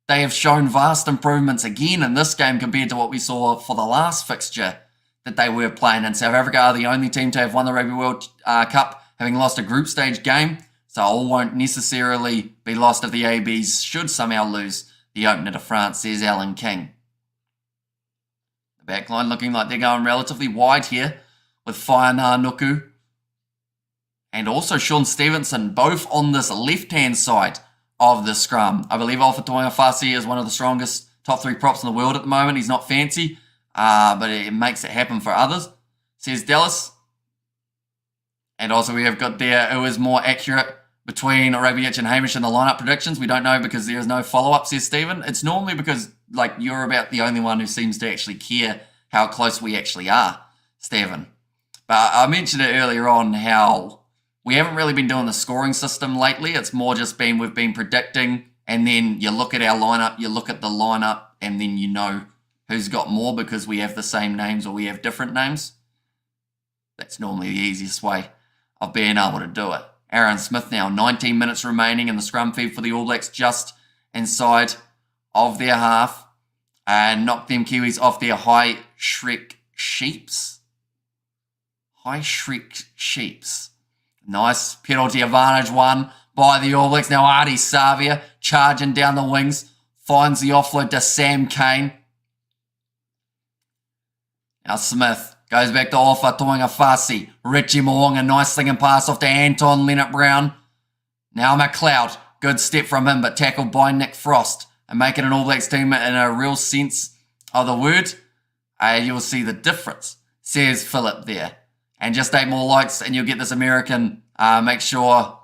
they have shown vast improvements again in this game compared to what we saw for the last fixture that they were playing in. South Africa are the only team to have won the Rugby World Cup, having lost a group stage game, so all won't necessarily be lost if the ABs should somehow lose the opener to France, says Alan King. The back line looking like they're going relatively wide here with Whainā Nuku and also Sean Stevenson, both on this left-hand side of the scrum. I believe Offa Toanga Fasi is one of the strongest top 3 props in the world at the moment. He's not fancy, but it makes it happen for others, says Dallas. And also we have got there who is more accurate between Rugby and Hamish in the lineup predictions. We don't know because there is no follow-up, says Stephen. It's normally because you're about the only one who seems to actually care how close we actually are, Stephen. But I mentioned it earlier on how we haven't really been doing the scoring system lately. It's more just been we've been predicting, and then you look at our lineup, you look at the lineup, and then you know who's got more because we have the same names or we have different names. That's normally the easiest way of being able to do it. Aaron Smith now, 19 minutes remaining in the scrum feed for the All Blacks, just inside of their half, and knocked them Kiwis off their high Shrek sheeps. High Shrek sheeps. Nice penalty advantage won by the All Blacks. Now Artie Savia charging down the wings, finds the offload to Sam Cane. Now Smith goes back to Ofa Toinga Fasi. Richie Moonga, nice slinging pass off to Anton Leonard-Brown. Now McLeod, good step from him, but tackled by Nick Frost. And making an All Blacks team in a real sense of the word. You'll see the difference, says Philip there. And just 8 more likes and you'll get this American. Make sure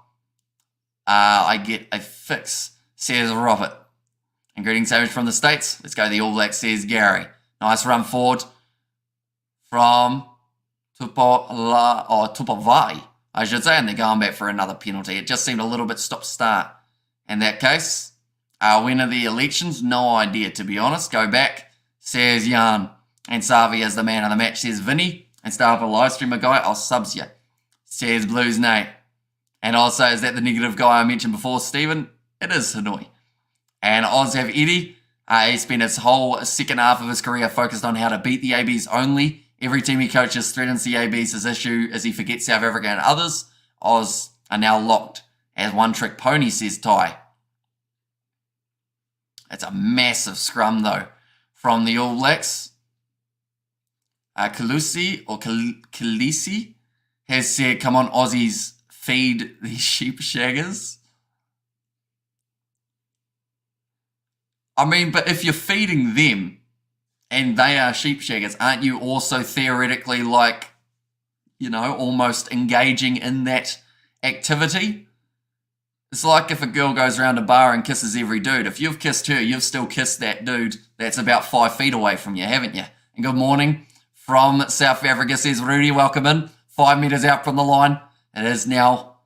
I get a fix, says Robert. And greetings, Savage from the States. Let's go to the All Blacks, says Gary. Nice run forward from Tupavai, I should say. And they're going back for another penalty. It just seemed a little bit stop-start in that case. When are the elections? No idea, to be honest. Go back, says Jan. And Savi is the man of the match, says Vinny. And start up a live streamer guy, I'll subs you, says Blues Nate. And also, is that the negative guy I mentioned before, Stephen? It is Hanoi. And Oz have Eddie. He spent his whole second half of his career focused on how to beat the ABs only. Every team he coaches threatens the ABs. His issue is he forgets South Africa and others. Oz are now locked as one-trick pony, says Ty. It's a massive scrum, though, from the All Blacks. Khaleesi has said, come on, Aussies, feed the sheep shaggers. I mean, but if you're feeding them and they are sheep shaggers, aren't you also theoretically like, you know, almost engaging in that activity? It's like if a girl goes around a bar and kisses every dude. If you've kissed her, you've still kissed that dude that's about 5 feet away from you, haven't you? And good morning from South Africa, says Rudy. Welcome in. 5 metres out from the line. It is now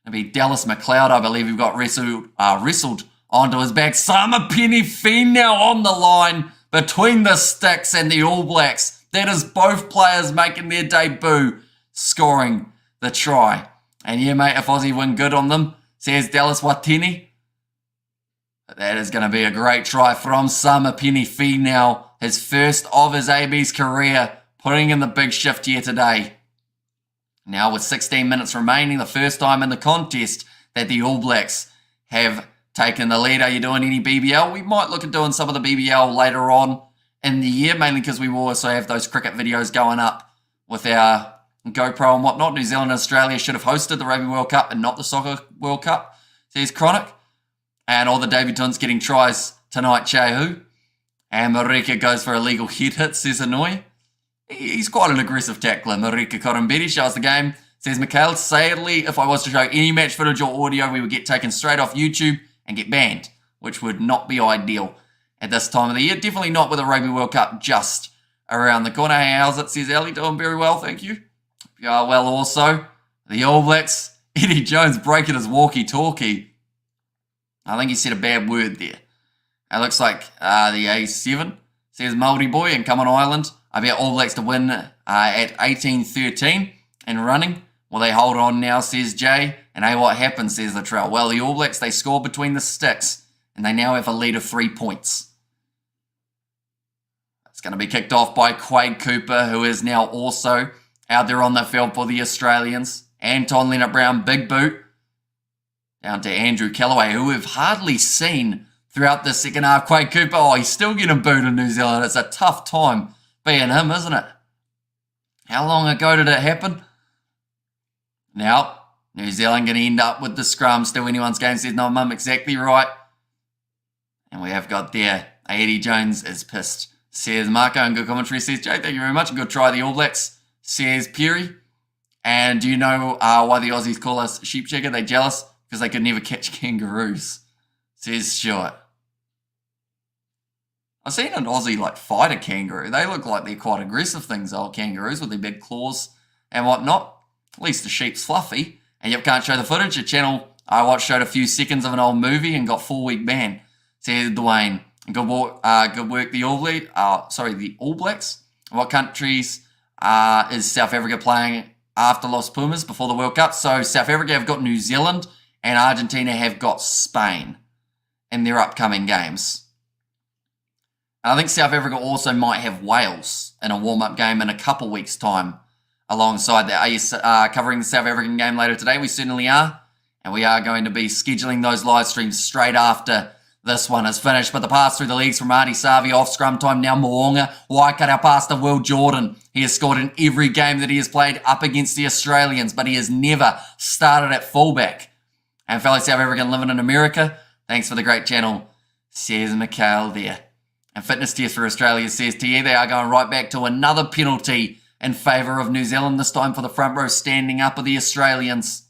going to be Dallas McLeod, I believe, who got wrestled onto his back. Sama Penny Fien now on the line between the sticks and the All Blacks. That is both players making their debut, scoring the try. And yeah, mate, if Aussie win good on them, says Dallas Watini. That is going to be a great try from Sama Penny Fien now. His first of his AB's career, putting in the big shift here today. Now with 16 minutes remaining, the first time in the contest that the All Blacks have taken the lead. Are you doing any BBL? We might look at doing some of the BBL later on in the year, mainly because we will also have those cricket videos going up with our GoPro and whatnot. New Zealand and Australia should have hosted the Rugby World Cup and not the Soccer World Cup, says Chronic. And all the debutants getting tries tonight, Chehu. And Marika goes for a legal hit, says Hanoi. He's quite an aggressive tackler, Marika Korombedi. Shows the game, says Mikhail. Sadly, if I was to show any match footage or audio, we would get taken straight off YouTube and get banned, which would not be ideal at this time of the year. Definitely not with a Rugby World Cup just around the corner. Hey, how's it, says Ellie? Doing very well, thank you. You are well also. The All Blacks, Eddie Jones breaking his walkie-talkie. I think he said a bad word there. It looks like the A7, says Māori boy, and come on Island. I bet All Blacks to win at 18-13 and running. Will they hold on now, says Jay. And hey, what happened, says Latrell. Well, the All Blacks, they scored between the sticks, and they now have a lead of 3 points. It's going to be kicked off by Quade Cooper, who is now also out there on the field for the Australians. Anton Leonard-Brown, big boot. Down to Andrew Callaway, who we've hardly seen throughout the second half. Quade Cooper, oh, he's still getting booed in New Zealand. It's a tough time being him, isn't it? How long ago did it happen? Now, New Zealand going to end up with the scrum. Still anyone's game, says no, mum, exactly right. And we have got there, Eddie Jones is pissed, says Marco, and good commentary, says Jay, thank you very much. Good try, the All Blacks, says Perry. And do you know why the Aussies call us sheep checker? They jealous because they could never catch kangaroos, says Stuart. I've seen an Aussie like fight a kangaroo. They look like they're quite aggressive things, old kangaroos, with their big claws and whatnot. At least the sheep's fluffy. And you can't show the footage. Your channel I watched showed a few seconds of an old movie and got 4-week ban, says Dwayne. Good work, the All Blacks. What countries is South Africa playing after Los Pumas before the World Cup? So South Africa have got New Zealand and Argentina have got Spain in their upcoming games. I think South Africa also might have Wales in a warm-up game in a couple weeks' time alongside that. Are you covering the South African game later today? We certainly are. And we are going to be scheduling those live streams straight after this one is finished. But the pass through the legs from Ardie Savea off scrum time. Now Mo'unga. Waikato pass to Will Jordan. He has scored in every game that he has played up against the Australians, but he has never started at fullback. And fellow South African living in America, thanks for the great channel, says Mikhail there. And fitness test for Australia, says TE. They are going right back to another penalty in favour of New Zealand, this time for the front row standing up of the Australians.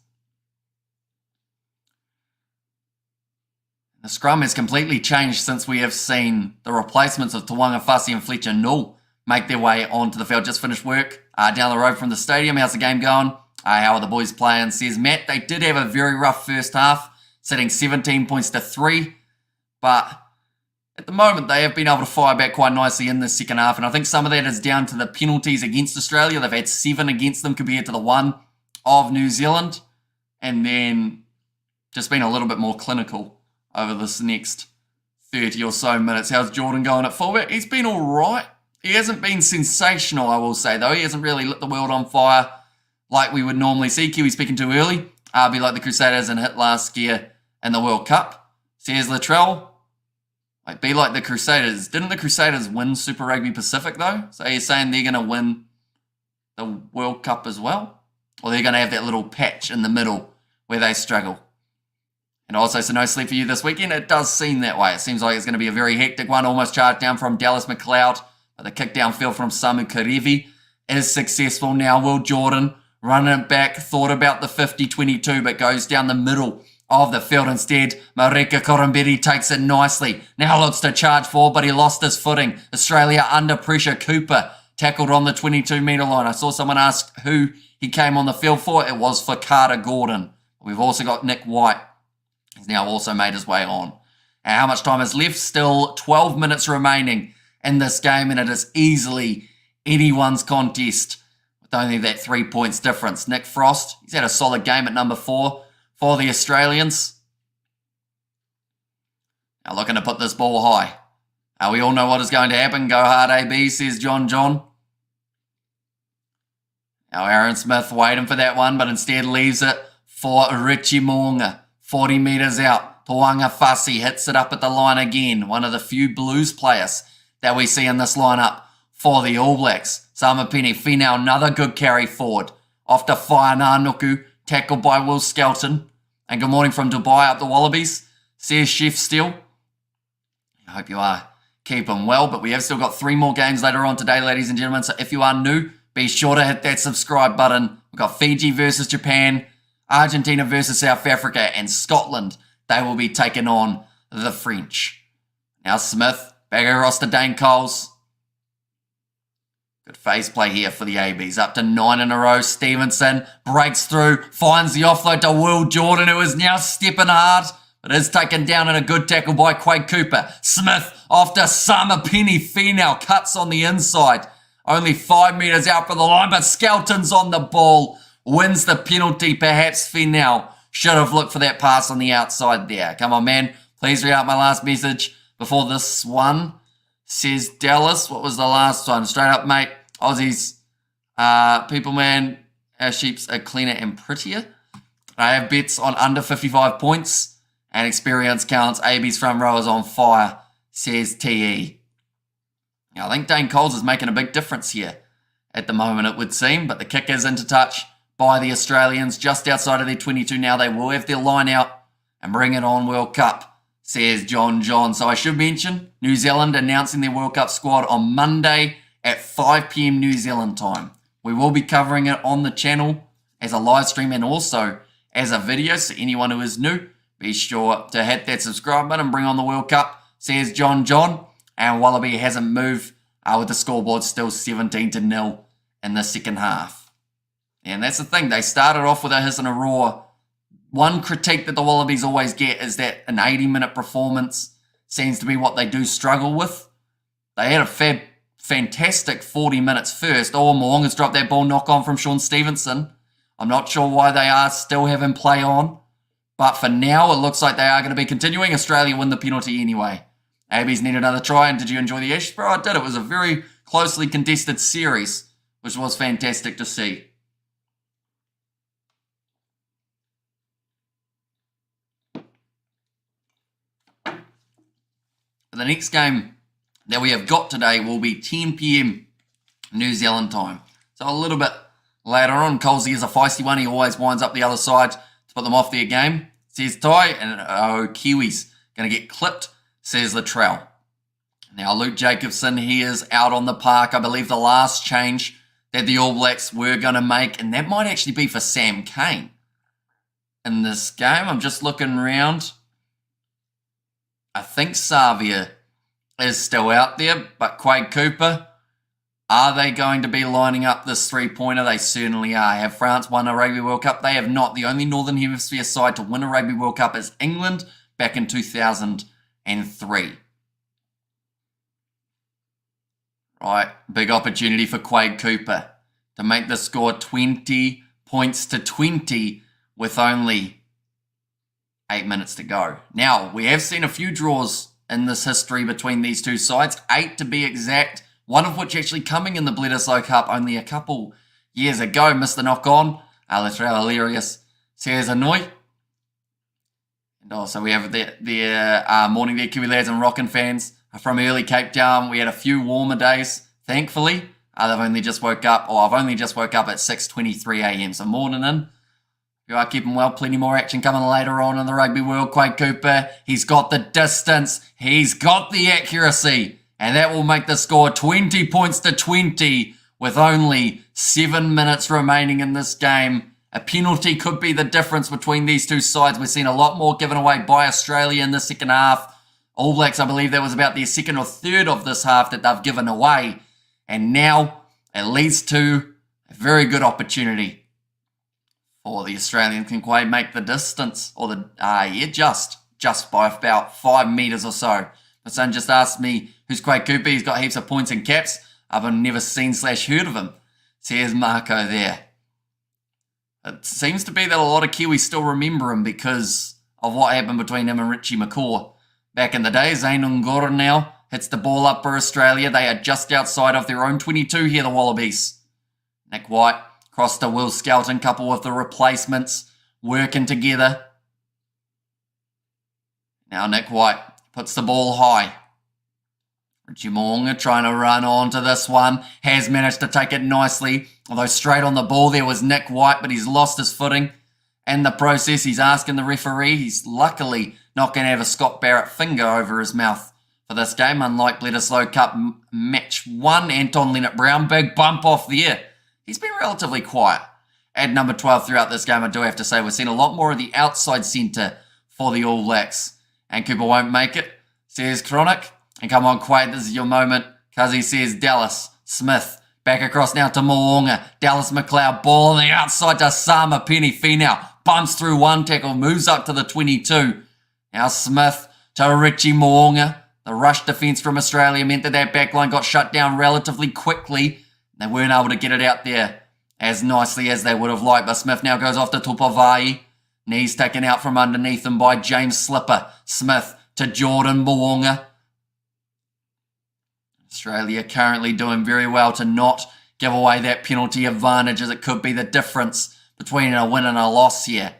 The scrum has completely changed since we have seen the replacements of Tawanga Fussy and Fletcher Null make their way onto the field. Just finished work down the road from the stadium. How's the game going? How are the boys playing? Says Matt. They did have a very rough first half, sitting 17 points to 3. But at the moment, they have been able to fire back quite nicely in the second half. And I think some of that is down to the penalties against Australia. They've had 7 against them compared to the 1 of New Zealand. And then just been a little bit more clinical over this next 30 or so minutes. How's Jordan going at fullback? He's been all right. He hasn't been sensational, I will say, though. He hasn't really lit the world on fire like we would normally see. Kiwi speaking too early. Be like the Crusaders and hit last year in the World Cup. Says Latrell. Like, be like the Crusaders. Didn't the Crusaders win Super Rugby Pacific, though? So you're saying they're going to win the World Cup as well? Or they're going to have that little patch in the middle where they struggle? And also, so no sleep for you this weekend. It does seem that way. It seems like it's going to be a very hectic one. Almost charged down from Dallas McLeod. But the kick downfield from Samu Karevi is successful now. Will Jordan running it back. Thought about the 50-22, but goes down the middle of the field instead. Marika Koromberi takes it nicely. Now looks to charge forward, but he lost his footing. Australia under pressure. Cooper tackled on the 22-metre line. I saw someone ask who he came on the field for. It was for Carter Gordon. We've also got Nick White. He's now also made his way on. And how much time is left? Still 12 minutes remaining in this game, and it is easily anyone's contest with only that 3 points difference. Nick Frost, he's had a solid game at number 4 for the Australians. Now looking to put this ball high. We all know what is going to happen. Go hard, AB, says John. Now Aaron Smith waiting for that one, but instead leaves it for Richie Mo'unga. 40 metres out. Tawanga Fussy hits it up at the line again. One of the few Blues players that we see in this lineup for the All Blacks. Samapeni Finau, another good carry forward. Off to Whainānuku, tackled by Will Skelton. And good morning from Dubai up the Wallabies, says Chef Steele. I hope you are keeping well, but we have still got 3 more games later on today, ladies and gentlemen. So if you are new, be sure to hit that subscribe button. We've got Fiji versus Japan, Argentina versus South Africa, and Scotland. They will be taking on the French. Now Smith, back across to Dane Coles. Good face play here for the ABs. Up to 9 in a row. Stevenson breaks through, finds the offload to Will Jordan, who is now stepping hard, but is taken down in a good tackle by Quade Cooper. Smith off to Samapeni Finau, cuts on the inside. Only 5 metres out from the line, but Skelton's on the ball. Wins the penalty. Perhaps Finau should have looked for that pass on the outside there. Come on, man. Please read out my last message before this one. Says Dallas. What was the last one? Straight up, mate. Aussies. People, man. Our sheeps are cleaner and prettier. I have bets on under 55 points. And experience counts. AB's front row is on fire, says TE. Now, I think Dane Coles is making a big difference here at the moment, it would seem. But the kick is into touch by the Australians just outside of their 22 now. They will have their line out and bring it on World Cup, says John. So I should mention New Zealand announcing their World Cup squad on Monday at 5 p.m. New Zealand time. We will be covering it on the channel as a live stream and also as a video. So anyone who is new, be sure to hit that subscribe button and bring on the World Cup, says John. And Wallaby hasn't moved with the scoreboard still 17-0 in the second half. And that's the thing. They started off with a hiss and a roar. One critique that the Wallabies always get is that an 80-minute performance seems to be what they do struggle with. They had a fantastic 40 minutes first. Mo'unga's dropped that ball knock on from Sean Stevenson. I'm not sure why they are still having play on. But for now, it looks like they are going to be continuing. Australia win the penalty anyway. ABs need another try. And did you enjoy the Ashes, bro? I did. It was a very closely contested series, which was fantastic to see. But the next game that we have got today will be 10 p.m. New Zealand time. So a little bit later on. Colsey is a feisty one. He always winds up the other side to put them off their game. Says Ty, and Kiwis going to get clipped, says Latrell. Now Luke Jacobson, he is out on the park. I believe the last change that the All Blacks were going to make, and that might actually be for Sam Cane in this game. I'm just looking around. I think Savia is still out there, but Quade Cooper, are they going to be lining up this three-pointer? They certainly are. Have France won a Rugby World Cup? They have not. The only Northern Hemisphere side to win a Rugby World Cup is England back in 2003. Right, big opportunity for Quade Cooper to make the score 20 points to 20 with only 8 minutes to go. Now, we have seen a few draws in this history between these two sides, 8 to be exact, one of which actually coming in the Bledisloe Cup only a couple years ago. Missed the knock-on. Latrell hilarious. Says Annoy. And also we have the morning there, Kiwi lads and Rockin' fans from early Cape Town. We had a few warmer days, thankfully. They've only just woke up, or I've only just woke up at 6:23 a.m. So morning in. You are keeping well. Plenty more action coming later on in the rugby world. Quade Cooper, he's got the distance. He's got the accuracy. And that will make the score 20 points to 20 with only 7 minutes remaining in this game. A penalty could be the difference between these two sides. We've seen a lot more given away by Australia in the second half. All Blacks, I believe that was about their second or third of this half that they've given away. And now it leads to a very good opportunity for the Australians. Can Quade make the distance? Or just by about 5 metres or so. My son just asked me, who's Quade Cooper? He's got heaps of points and caps. I've never seen / heard of him. So here's Marco there. It seems to be that a lot of Kiwis still remember him because of what happened between him and Richie McCaw back in the day. Zane Ngora now hits the ball up for Australia. They are just outside of their own 22 here, the Wallabies. Nick White crossed to Will Skelton, couple with the replacements working together. Now Nick White puts the ball high. Richie Mo'unga trying to run onto this one. Has managed to take it nicely. Although straight on the ball there was Nick White, but he's lost his footing. In the process, he's asking the referee. He's luckily not going to have a Scott Barrett finger over his mouth for this game, unlike Bledisloe Cup match 1. Anton Leonard-Brown, big bump off there. He's been relatively quiet at number 12 throughout this game, I do have to say. We've seen a lot more of the outside centre for the All Blacks. And Cooper won't make it, says Chronic. And come on, Quade, this is your moment. Because he says Dallas, Smith, back across now to Mo'unga. Dallas McLeod, ball on the outside to Sama Penny-Finau. Bumps through one tackle, moves up to the 22. Now Smith to Richie Mo'unga. The rush defence from Australia meant that backline got shut down relatively quickly. They weren't able to get it out there as nicely as they would have liked. But Smith now goes off to Tupavai. Knees taken out from underneath him by James Slipper. Smith to Jordan Mo'unga. Australia currently doing very well to not give away that penalty advantage, as it could be the difference between a win and a loss here.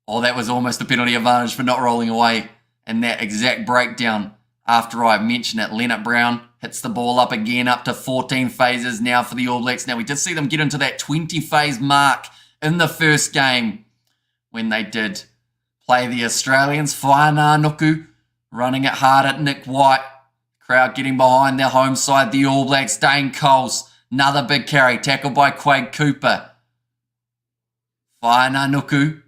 Or that was almost a penalty advantage for not rolling away in that exact breakdown after I mentioned it. Leonard-Brown hits the ball up again, up to 14 phases now for the All Blacks. Now, we did see them get into that 20 phase mark in the first game when they did play the Australians. Whainānuku running it hard at Nick White. Crowd getting behind their home side, the All Blacks. Dane Coles, another big carry, tackled by Quade Cooper. Whainānuku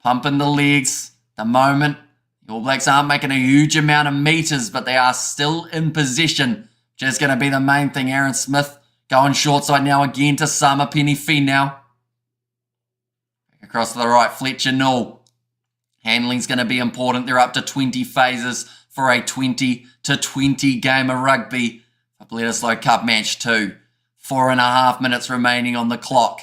pumping the legs. The moment, the All Blacks aren't making a huge amount of metres, but they are still in possession. Just going to be the main thing. Aaron Smith going short side now again to Sama Penny-Finau. Across to the right, Fletcher Null. Handling's going to be important. They're up to 20 phases for a 20-20 game of rugby for Bledisloe Cup match 2. 4.5 minutes remaining on the clock.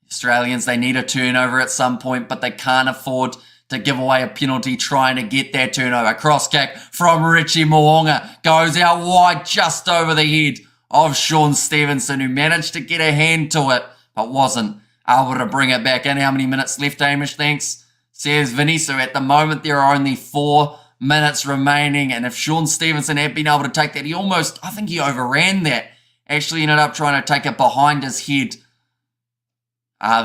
Australians, they need a turnover at some point, but they can't afford to give away a penalty trying to get their turnover. Cross kick from Richie Mo'unga goes out wide just over the head of Sean Stevenson, who managed to get a hand to it, but wasn't able to bring it back in. How many minutes left, Hamish? Thanks, says Vinny. So at the moment, there are only 4 minutes remaining. And if Sean Stevenson had been able to take that, I think he overran that. Actually ended up trying to take it behind his head.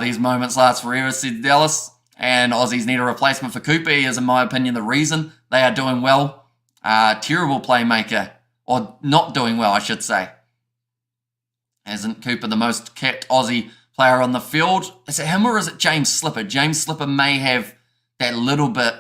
These moments last forever, said Dallas. And Aussies need a replacement for Cooper. He is, in my opinion, the reason they are doing well. Terrible playmaker. Or not doing well, I should say. Isn't Cooper the most capped Aussie player on the field? Is it him or is it James Slipper? James Slipper may have that little bit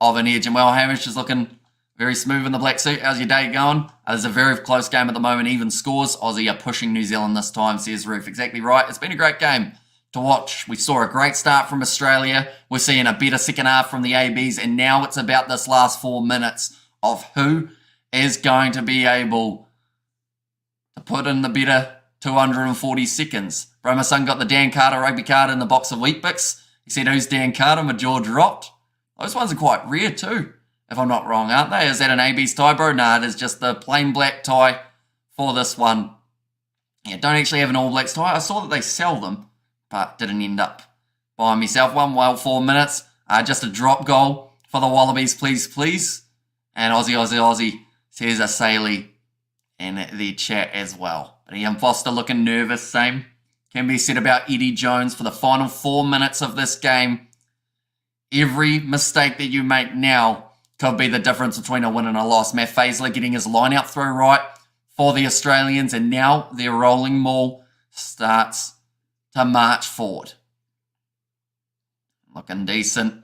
of an edge. And well, Hamish is looking very smooth in the black suit. How's your day going? There's a very close game at the moment. Even scores. Aussie are pushing New Zealand this time, says Roof. Exactly right. It's been a great game to watch. We saw a great start from Australia. We're seeing a better second half from the ABs. And now it's about this last 4 minutes of who is going to be able to put in the better 240 seconds. Bro, my son got the Dan Carter rugby card in the box of Weet-Bix. He said, who's Dan Carter? My jaw dropped. Those ones are quite rare too, if I'm not wrong, aren't they? Is that an AB's tie, bro? Nah, it is just the plain black tie for this one. Yeah, don't actually have an All Blacks tie. I saw that they sell them, but didn't end up buying myself one. Well, 4 minutes. Just a drop goal for the Wallabies, please, please. And Aussie says a Saley in the chat as well. But Ian Foster looking nervous, same can be said about Eddie Jones for the final 4 minutes of this game. Every mistake that you make now could be the difference between a win and a loss. Matt Faisler getting his line-out throw right for the Australians, and now their rolling maul starts to march forward. Looking decent.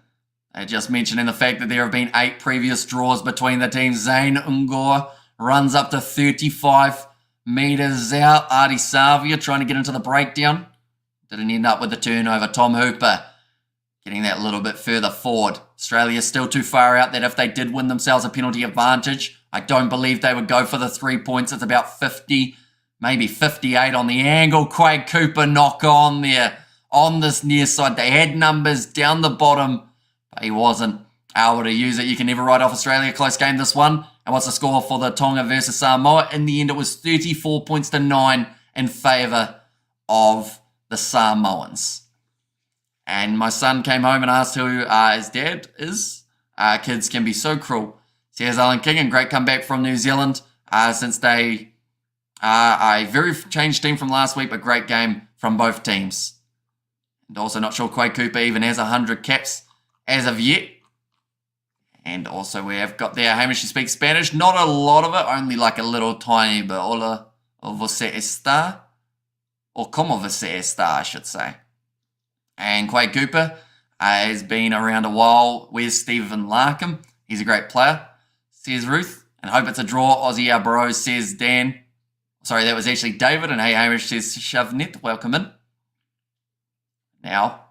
They're just mentioning the fact that there have been 8 previous draws between the teams. Zane Ungor runs up to 35 meters out. Artie Savia trying to get into the breakdown. Didn't end up with the turnover. Tom Hooper getting that little bit further forward. Australia still too far out that if they did win themselves a penalty advantage, I don't believe they would go for the 3 points. It's about 50, maybe 58 on the angle. Quade Cooper knock on there on this near side. They had numbers down the bottom, but he wasn't able to use it. You can never write off Australia. Close game, this one. And what's the score for the Tonga versus Samoa? In the end, it was 34 points to 9 in favour of the Samoans. And my son came home and asked who his dad is. Kids can be so cruel. Says Alan King, and great comeback from New Zealand since they are a very changed team from last week, but great game from both teams. And also not sure Quade Cooper even has 100 caps as of yet. And also we have got there Hamish who speaks Spanish. Not a lot of it, only like a little tiny bit. Hola, você está? Or como você está, I should say. And Quade Cooper has been around a while. Where's Stephen Larkham? He's a great player, says Ruth. And hope it's a draw. Aussie our bros, says Dan. Sorry, that was actually David. And hey, Hamish says Shavnet. Welcome in. Now,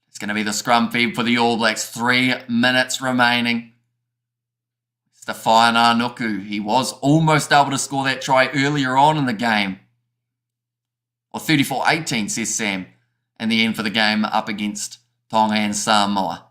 it's going to be the scrum feed for the All Blacks. 3 minutes remaining. Stefan Arnuku. He was almost able to score that try earlier on in the game. Or 34-18, says Sam. In the end for the game up against Tonga and Samoa.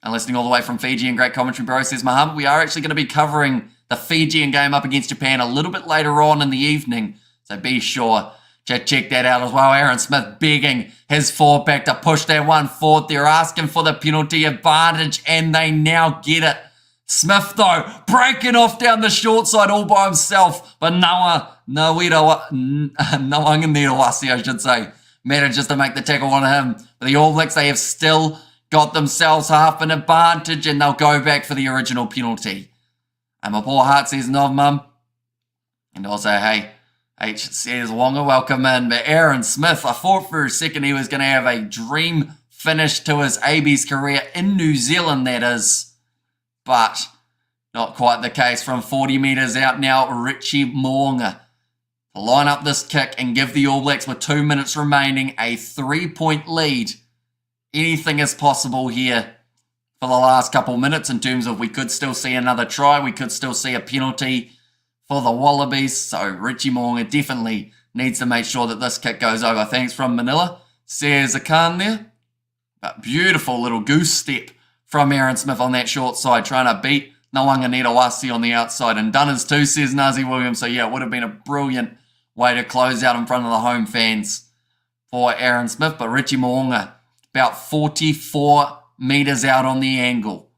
And listening all the way from Fiji, and great commentary, bro, says Mohammed, we are actually going to be covering the Fijian game up against Japan a little bit later on in the evening. So be sure to check that out as well. Aaron Smith begging his forward back to push that one forward. They're asking for the penalty advantage, and they now get it. Smith, though, breaking off down the short side all by himself. But Nawanganirawasi, I should say, manages to make the tackle on him. But the All Blacks, they have still got themselves half an advantage, and they'll go back for the original penalty. And my poor heart says no, mum. And also, hey, H says Wonga, welcome in. But Aaron Smith, I thought for a second he was going to have a dream finish to his AB's career in New Zealand, that is. But not quite the case. From 40 metres out now, Richie Moonga to line up this kick and give the All Blacks, with 2 minutes remaining, a 3-point lead. Anything is possible here for the last couple minutes in terms of we could still see another try. We could still see a penalty for the Wallabies. So Richie Moonga definitely needs to make sure that this kick goes over. Thanks from Manila. Says Akan there. But beautiful little goose step from Aaron Smith on that short side, trying to beat Nawanganirawasi on the outside. And Dunners too, says Nazi Williams. So yeah, it would have been a brilliant way to close out in front of the home fans for Aaron Smith. But Richie Moonga, about 44 metres out on the angle.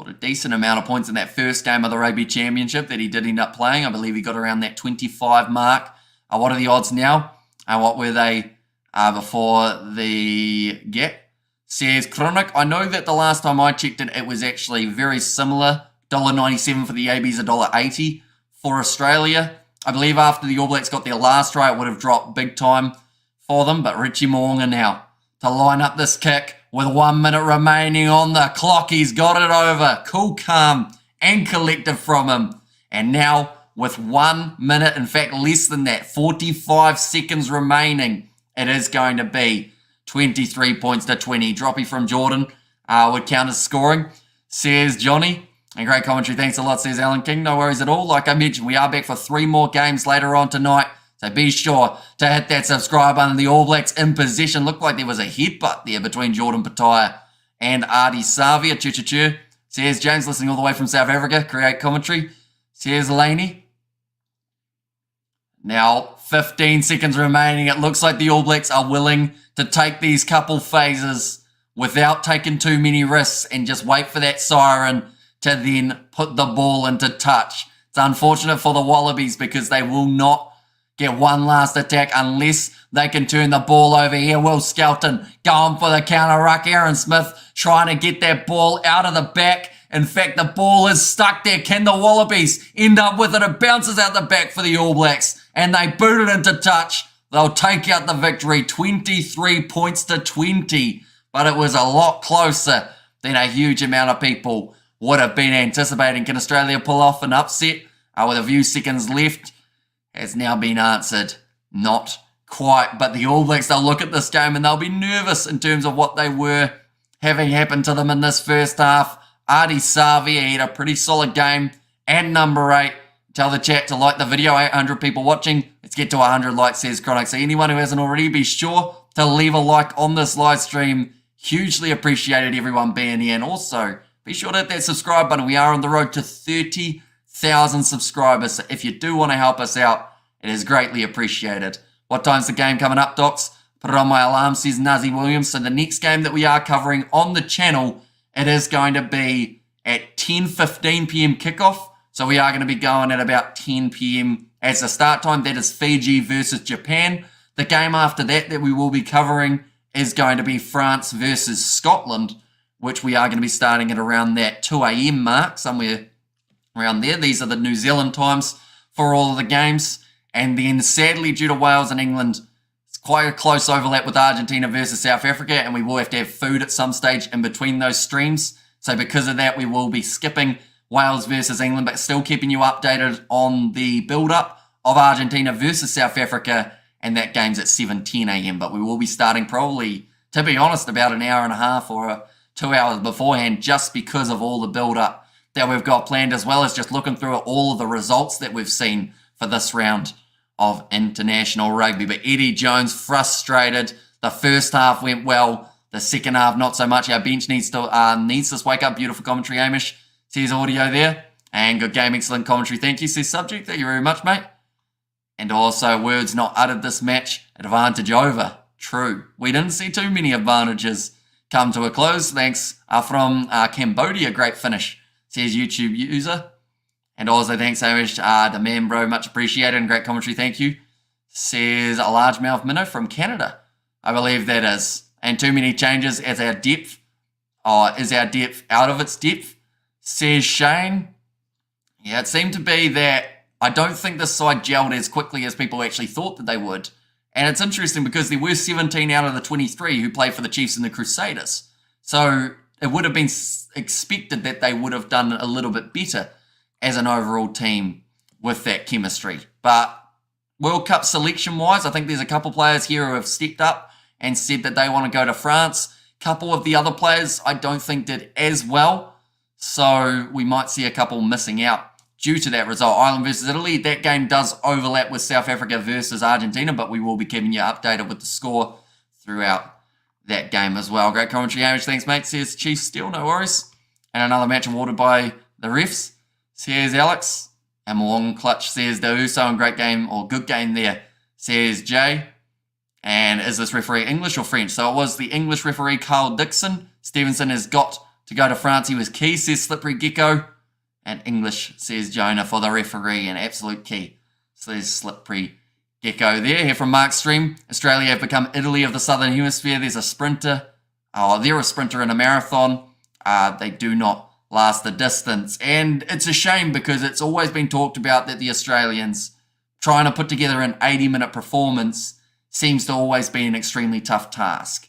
scored a decent amount of points in that first game of the Rugby Championship that he did end up playing. I believe he got around that 25 mark. What are the odds now? What were they before the gap? Says Chronic. I know that the last time I checked it, it was actually very similar. $1.97 for the ABs, $1.80 for Australia. I believe after the All Blacks got their last try, it would have dropped big time for them. But Richie Mo'unga now to line up this kick with 1 minute remaining on the clock. He's got it over. Cool, calm, and collective from him. And now with 1 minute, in fact less than that, 45 seconds remaining, it is going to be 23 points to 20. Droppy from Jordan would count as scoring, says Johnny. And great commentary, thanks a lot, says Alan King. No worries at all. Like I mentioned, we are back for 3 more games later on tonight. So be sure to hit that subscribe button. The All Blacks in possession. Looked like there was a headbutt there between Jordan Petaia and Ardie Savia. Choo-choo-choo. Says James, listening all the way from South Africa. Create commentary. Says Laney. Now, 15 seconds remaining. It looks like the All Blacks are willing to take these couple phases without taking too many risks and just wait for that siren to then put the ball into touch. It's unfortunate for the Wallabies because they will not get one last attack unless they can turn the ball over here. Will Skelton going for the counter ruck. Aaron Smith trying to get that ball out of the back. In fact, the ball is stuck there. Can the Wallabies end up with it? It bounces out the back for the All Blacks and they boot it into touch. They'll take out the victory, 23 points to 20. But it was a lot closer than a huge amount of people would have been anticipating. Can Australia pull off an upset with a few seconds left? Has now been answered. Not quite. But the All Blacks, they'll look at this game and they'll be nervous in terms of what they were having happen to them in this first half. Ardie Savia had a pretty solid game. And number 8, tell the chat to like the video. 800 people watching. Let's get to 100 likes, says Chronic. So anyone who hasn't already, be sure to leave a like on this live stream. Hugely appreciated everyone being here. And also, be sure to hit that subscribe button. We are on the road to 30,000 subscribers. So if you do want to help us out, it is greatly appreciated. What time's the game coming up, Docs? Put it on my alarm, says Nazi Williams. So the next game that we are covering on the channel, it is going to be at 10:15 p.m. kickoff. So we are going to be going at about 10 p.m. as the start time. That is Fiji versus Japan. The game after that we will be covering is going to be France versus Scotland, which we are going to be starting at around that 2 a.m. mark, somewhere around there. These are the New Zealand times for all of the games. And then sadly, due to Wales and England, it's quite a close overlap with Argentina versus South Africa, and we will have to have food at some stage in between those streams. So because of that, we will be skipping Wales versus England, but still keeping you updated on the build-up of Argentina versus South Africa, and that game's at 7:10 a.m. But we will be starting probably, to be honest, about an hour and a half or 2 hours beforehand, just because of all the build-up that we've got planned, as well as just looking through all of the results that we've seen for this round of international rugby. But Eddie Jones frustrated. The first half went well. The second half, not so much. Our bench needs to wake up. Beautiful commentary, Amish. Says audio there. And good game, excellent commentary. Thank you, says Subject. Thank you very much, mate. And also, words not uttered this match. Advantage over. True. We didn't see too many advantages come to a close. Thanks from Cambodia. Great finish, says YouTube user. And also, thanks, Amish. The man, bro. Much appreciated and great commentary. Thank you. Says a largemouth minnow from Canada. I believe that is. And too many changes as our depth. Is our depth out of its depth? Says Shane. Yeah, it seemed to be that I don't think this side gelled as quickly as people actually thought that they would. And it's interesting because there were 17 out of the 23 who played for the Chiefs and the Crusaders. So it would have been expected that they would have done a little bit better as an overall team with that chemistry. But World Cup selection-wise, I think there's a couple players here who have stepped up and said that they want to go to France. A couple of the other players I don't think did as well. So we might see a couple missing out due to that result. Ireland versus Italy, that game does overlap with South Africa versus Argentina, but we will be keeping you updated with the score throughout that game as well. Great commentary, Hamish. Thanks, mate. Says Chiefs still, no worries. And another match awarded by the refs. Says Alex. And Malong Clutch says the Uso, and great game, or good game there, says Jay. And is this referee English or French? So it was the English referee, Carl Dixon. Stevenson has got to go to France. He was key, says Slippery Gecko. And English, says Jonah, for the referee. An absolute key, says Slippery Gecko there. Here from Mark's stream. Australia have become Italy of the Southern Hemisphere. There's a sprinter. Oh, they're a sprinter in a marathon. They do not last the distance. And it's a shame because it's always been talked about that the Australians trying to put together an 80-minute performance seems to always be an extremely tough task.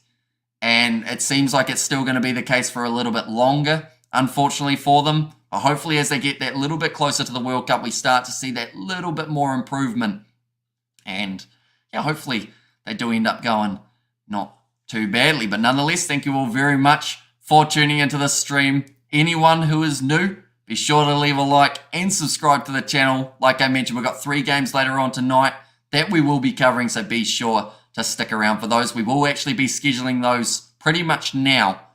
And it seems like it's still going to be the case for a little bit longer, unfortunately for them. But hopefully as they get that little bit closer to the World Cup, we start to see that little bit more improvement. And yeah, hopefully they do end up going not too badly. But nonetheless, thank you all very much for tuning into this stream. Anyone who is new, be sure to leave a like and subscribe to the channel. Like I mentioned, we've got 3 games later on tonight that we will be covering, so be sure to stick around for those. We will actually be scheduling those pretty much now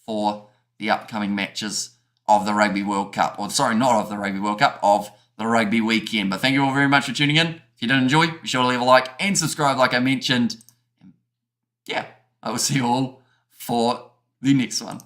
for the upcoming matches of the Rugby World Cup. Or sorry, not of the Rugby World Cup, of the rugby weekend. But thank you all very much for tuning in. If you did enjoy, be sure to leave a like and subscribe like I mentioned. Yeah, I will see you all for the next one.